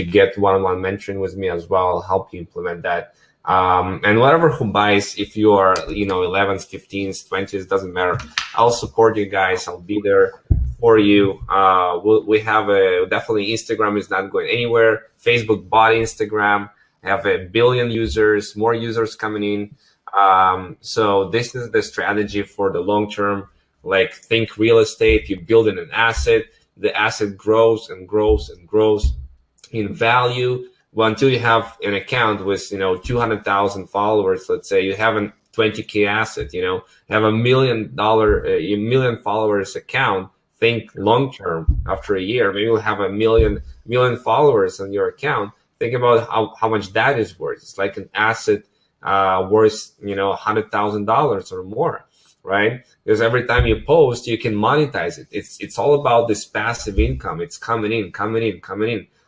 [SPEAKER 1] get one-on-one mentoring with me as well. I'll help you implement that. And whatever who buys, if you are 11s, 15s, 20s, doesn't matter. I'll support you guys. I'll be there for you. We have definitely Instagram is not going anywhere. Facebook bought Instagram. I have 1 billion users, more users coming in. So this is the strategy for the long term. Like, think real estate. You build in an asset. The asset grows and grows and grows in value. Well, until you have an account with 200,000 followers, let's say you have a 20K asset, you have $1 million followers account. Think long term. After a year, maybe you'll have a million followers on your account. Think about how much that is worth. It's like an asset worth $100,000 or more, right? Because every time you post, you can monetize it. It's all about this passive income. It's coming in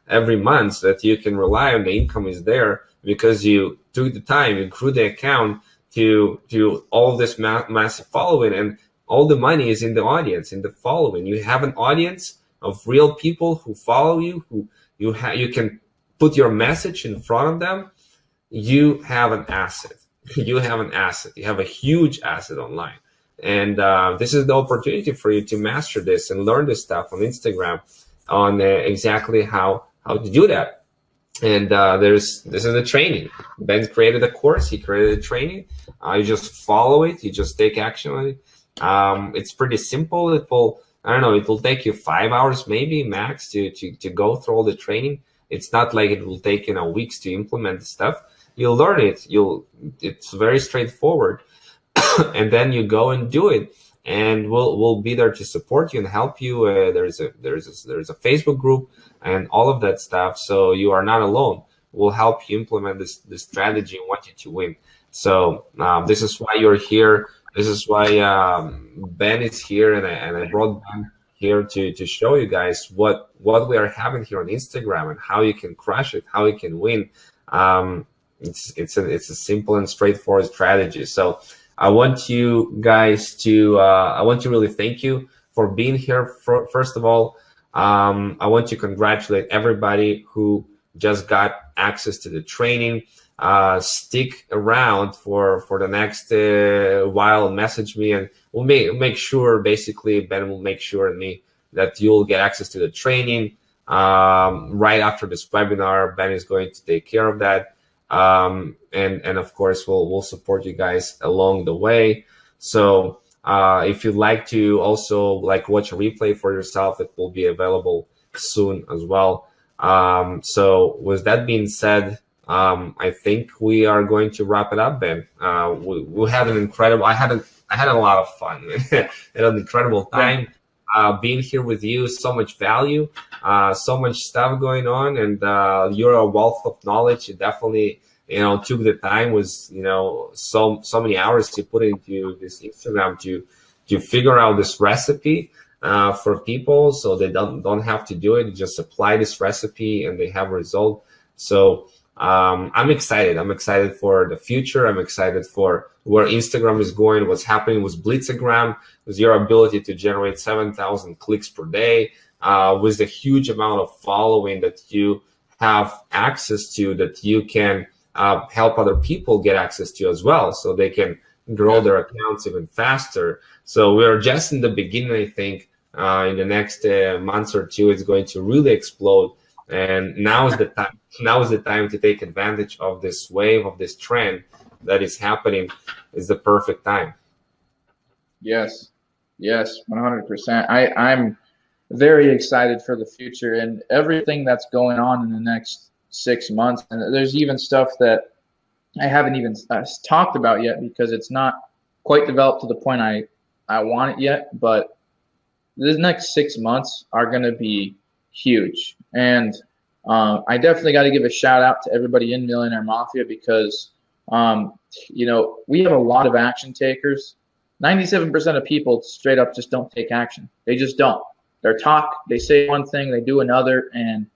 [SPEAKER 1] every month, that you can rely on. The income is there because you took the time, you grew the account to all this massive following, and all the money is in the audience, in the following. You have an audience of real people who follow you, who you can put your message in front of them. You have an asset. You have an asset. You have a huge asset online. And this is the opportunity for you to master this and learn this stuff on Instagram, on exactly how to do that. And this is the training. Ben created a course. He created a training. You just follow it. You just take action on it. It's pretty simple. It will take you 5 hours maybe max to go through all the training. It's not like it will take weeks to implement the stuff. You'll learn it. It's very straightforward. And then you go and do it, and we'll be there to support you and help you. There's a Facebook group and all of that stuff, so you are not alone. We'll help you implement this strategy and want you to win. So this is why you're here. This is why Ben is here, and I brought Ben here to show you guys what we are having here on Instagram and how you can crush it, how you can win. It's a simple and straightforward strategy. So I want you guys to really thank you for being here. First of all, I want to congratulate everybody who just got access to the training. Stick around for the next while. Message me, and we'll make sure. Basically, Ben will make sure and me that you'll get access to the training right after this webinar. Ben is going to take care of that. And of course, we'll support you guys along the way. So if you'd like to also watch a replay for yourself, it will be available soon as well. So with that being said, I think we are going to wrap it up, Ben. We had an incredible, I had a lot of fun. Had an incredible time being here with you. So much value, so much stuff going on, and you're a wealth of knowledge. You definitely took the time, was so many hours to put into this Instagram to figure out this recipe for people, so they don't have to do it. Just apply this recipe and they have a result. So I'm excited. I'm excited for the future. I'm excited for where Instagram is going, what's happening with Blitzagram, with your ability to generate 7,000 clicks per day, with the huge amount of following that you have access to, that you can help other people get access to as well, so they can grow their accounts even faster. So we're just in the beginning. I think in the next months or two, it's going to really explode. And now is the time. Now is the time to take advantage of this wave, of this trend that is happening. Is the perfect time.
[SPEAKER 2] Yes, 100%. I'm very excited for the future and everything that's going on in the next 6 months. And there's even stuff that I haven't even talked about yet, because it's not quite developed to the point I want it yet, but the next 6 months are going to be huge. And I definitely got to give a shout out to everybody in Millionaire Mafia because, you know, we have a lot of action takers. 97% of people straight up just don't take action. They just don't. They say one thing, they do another, and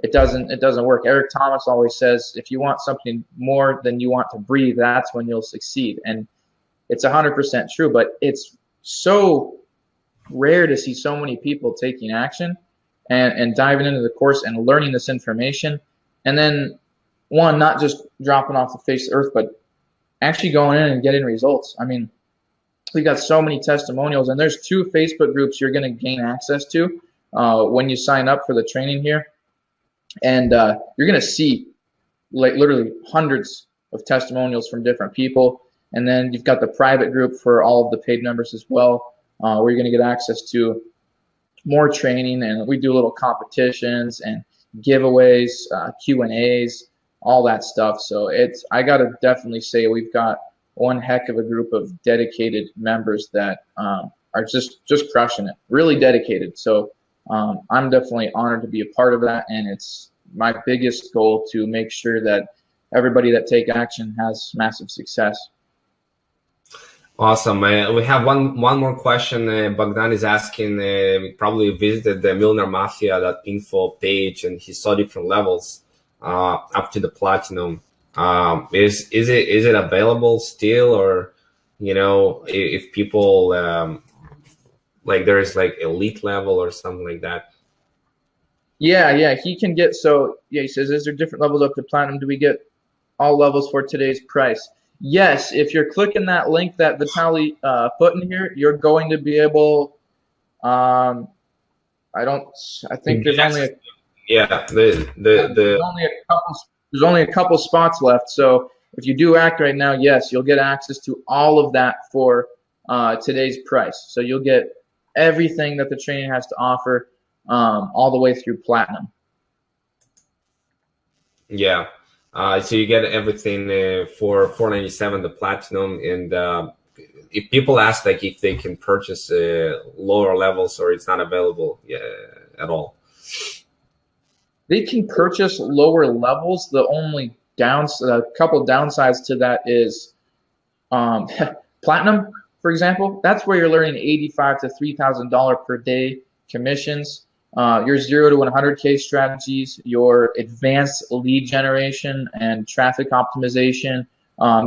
[SPEAKER 2] it doesn't work. Eric Thomas always says, if you want something more than you want to breathe, that's when you'll succeed. And it's 100% true, but it's so rare to see so many people taking action and diving into the course and learning this information. And then, one, not just dropping off the face of the earth, but actually going in and getting results. I mean, we got so many testimonials, and there's 2 Facebook groups you're going to gain access to when you sign up for the training here. And you're going to see like literally hundreds of testimonials from different people. And then you've got the private group for all of the paid members as well, where you're going to get access to more training, and we do little competitions and giveaways, Q&As, all that stuff. So I got to definitely say we've got one heck of a group of dedicated members that are just crushing it, really dedicated. So I'm definitely honored to be a part of that, and it's my biggest goal to make sure that everybody that take action has massive success.
[SPEAKER 1] Awesome. We have one more question. Bogdan is asking, we probably visited the millionairemafia.info page and he saw different levels up to the platinum. Is it available still, or, you know, if people like there's like elite level or something like that?
[SPEAKER 2] Yeah, he can get, he says, is there different levels up to platinum? Do we get all levels for today's price? Yes, if you're clicking that link that Vitaliy put in here, you're going to be able, I think there's only there's only a couple spots left. So if you do act right now, yes, you'll get access to all of that for today's price. So you'll get everything that the training has to offer all the way through platinum.
[SPEAKER 1] Yeah. So you get everything for $497, the platinum. And if people ask like if they can purchase lower levels or it's not available at all,
[SPEAKER 2] they can purchase lower levels. The only a couple downsides to that is platinum, for example. That's where you're learning $85 to $3,000 per day commissions. Your 0 to 100K strategies, your advanced lead generation and traffic optimization,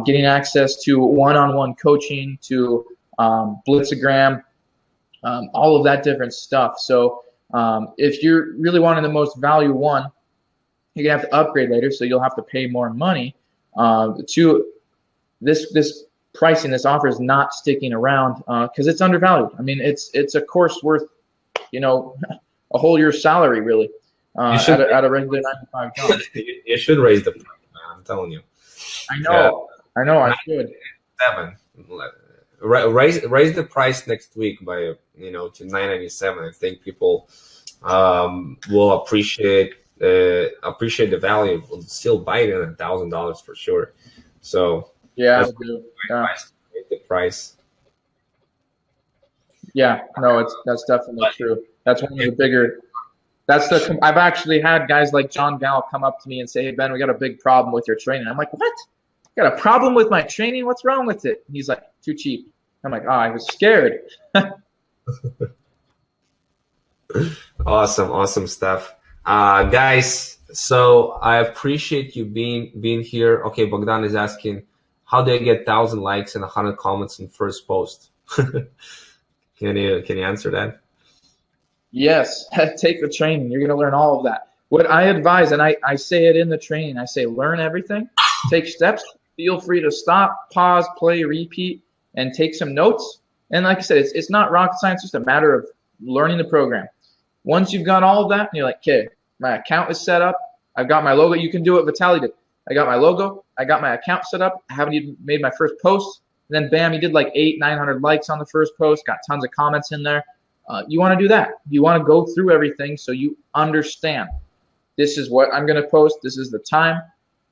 [SPEAKER 2] getting access to one-on-one coaching, to Blitzagram, all of that different stuff. So if you're really wanting the most value, one, you're gonna have to upgrade later, so you'll have to pay more money. Two, this pricing, this offer is not sticking around because it's undervalued. I mean, it's a course worth, you know, a whole year's salary, really, at a regular 9 to 5 job.
[SPEAKER 1] You should raise the price, man, I'm telling you.
[SPEAKER 2] I know, I should.
[SPEAKER 1] 7. Raise the price next week by, you know, to $9.97. I think people will appreciate the value. Will still buy it at $1,000 for sure. So
[SPEAKER 2] yeah, I do. Yeah.
[SPEAKER 1] Raise the price.
[SPEAKER 2] Yeah, no, that's definitely true. That's one of the bigger. I've actually had guys like John Gal come up to me and say, "Hey Ben, we got a big problem with your training." I'm like, "What? You got a problem with my training? What's wrong with it?" And he's like, "Too cheap." I'm like, "Oh, I was scared."
[SPEAKER 1] Awesome stuff, guys. So I appreciate you being here. Okay, Bogdan is asking, how do I get 1,000 likes and 100 comments in first post? Can you answer that?
[SPEAKER 2] Yes, take the training. You're going to learn all of that. What I advise, and I say it in the training, I say learn everything, take steps, feel free to stop, pause, play, repeat, and take some notes. And like I said, it's not rocket science, it's just a matter of learning the program. Once you've got all of that, and you're like, okay, my account is set up, I've got my logo. You can do what Vitaliy did. I got my logo, I got my account set up, I haven't even made my first post, and then bam, he did like 800-900 likes on the first post, got tons of comments in there. You want to do that. You want to go through everything so you understand. This is what I'm going to post. This is the time.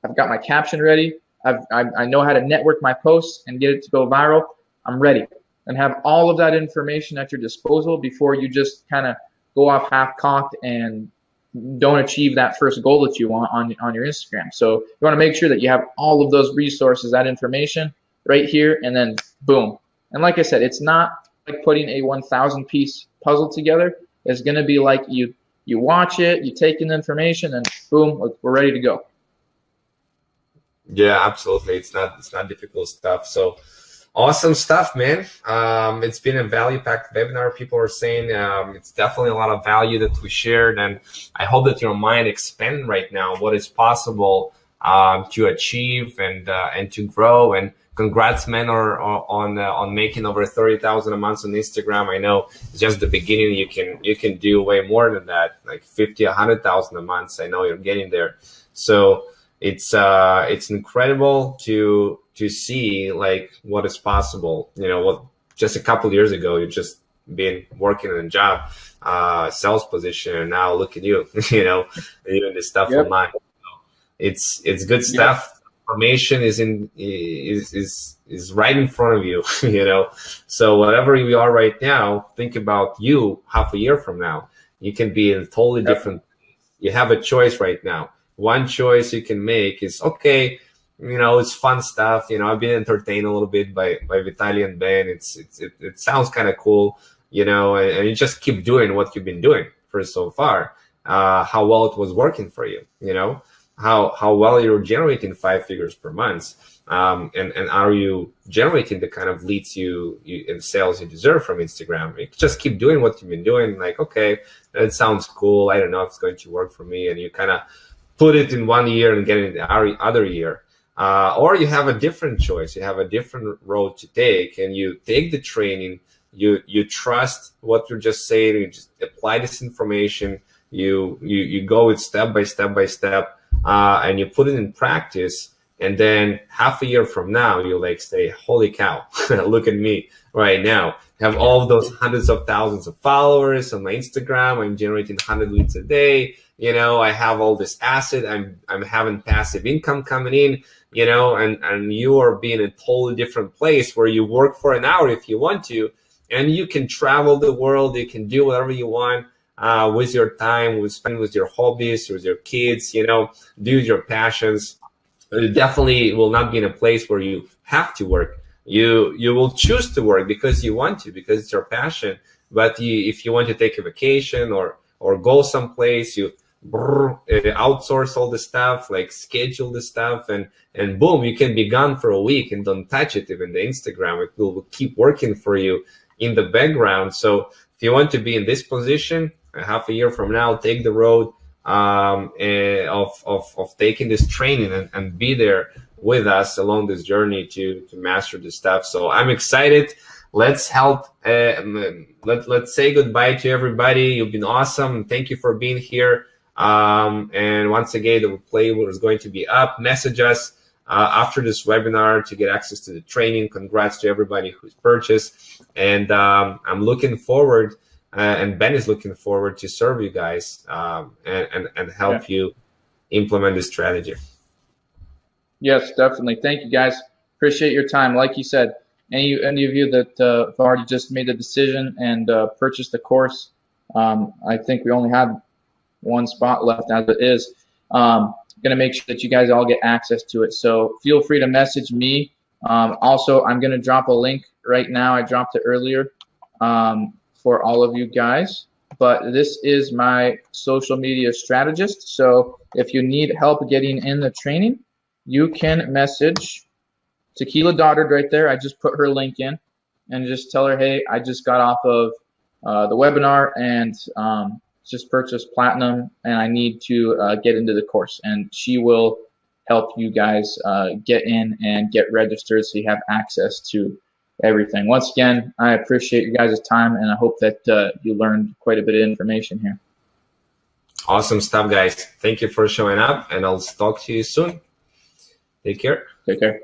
[SPEAKER 2] I've got my caption ready. I know how to network my posts and get it to go viral. I'm ready. And have all of that information at your disposal before you just kind of go off half-cocked and don't achieve that first goal that you want on your Instagram. So you want to make sure that you have all of those resources, that information right here, and then boom. And like I said, it's not like putting a 1,000 piece puzzle together. It's going to be like you watch it, you take in the information, and boom, we're ready to go.
[SPEAKER 1] Yeah, absolutely. It's not difficult stuff. So awesome stuff, man. It's been a value-packed webinar. People are saying it's definitely a lot of value that we shared, and I hope that your mind expands right now what is possible to achieve and to grow. And congrats, man, on making over 30,000 a month on Instagram. I know it's just the beginning. You can do way more than that, like 50, 100,000 a month. I know you're getting there. So it's incredible to see like what is possible. You know, what just a couple of years ago you just been working in a job, sales position, and now look at you, you know, doing this stuff online. So it's good stuff. Yep. Information is right in front of you, you know. So whatever you are right now, think about you half a year from now. You can be in a totally different place. You have a choice right now. One choice you can make is, okay, you know, it's fun stuff. You know, I've been entertained a little bit by Vitaliy and Ben. It sounds kind of cool, you know, and you just keep doing what you've been doing for so far. How well it was working for you, you know, how well you're generating 5 figures per month, and are you generating the kind of leads you and sales you deserve from Instagram. You just keep doing what you've been doing. Like, okay, that sounds cool. I don't know if it's going to work for me, and you kind of put it in 1 year and get it in the other year. Or you have a different choice. You have a different road to take, and you take the training. You trust what you're just saying. You just apply this information. You go it step by step by step, and you put it in practice. And then half a year from now, you like say, "Holy cow! Look at me right now. I have all of those hundreds of thousands of followers on my Instagram. I'm generating 100 leads a day. You know, I have all this asset. I'm having passive income coming in. You know, and you are being in a totally different place where you work for an hour if you want to, and you can travel the world. You can do whatever you want with your time, spend with your hobbies, with your kids. You know, do your passions. You definitely will not be in a place where you have to work. You will choose to work because you want to, because it's your passion. But if you want to take a vacation or go someplace, you outsource all the stuff, like schedule the stuff, and boom, you can be gone for a week and don't touch it. Even the Instagram, it will keep working for you in the background. So if you want to be in this position, half a year from now, take the road of taking this training and be there with us along this journey to master this stuff. So I'm excited. Let's help. Let's say goodbye to everybody. You've been awesome. Thank you for being here. And once again, the replay is going to be up. Message us after this webinar to get access to the training. Congrats to everybody who's purchased. And I'm looking forward, and Ben is looking forward to serve you guys and help you implement this strategy.
[SPEAKER 2] Yes, definitely. Thank you, guys. Appreciate your time. Like you said, any of you that have already just made the decision and purchased the course, I think we only have one spot left as it is. Going to make sure that you guys all get access to it. So feel free to message me. Also, I'm going to drop a link right now. I dropped it earlier for all of you guys. But this is my social media strategist. So if you need help getting in the training, you can message Tequila Doddard right there. I just put her link in and just tell her, hey, I just got off of the webinar and just purchased Platinum and I need to get into the course. And she will help you guys get in and get registered so you have access to everything. Once again, I appreciate you guys' time and I hope that you learned quite a bit of information here.
[SPEAKER 1] Awesome stuff, guys. Thank you for showing up and I'll talk to you soon. Take care.
[SPEAKER 2] Take care.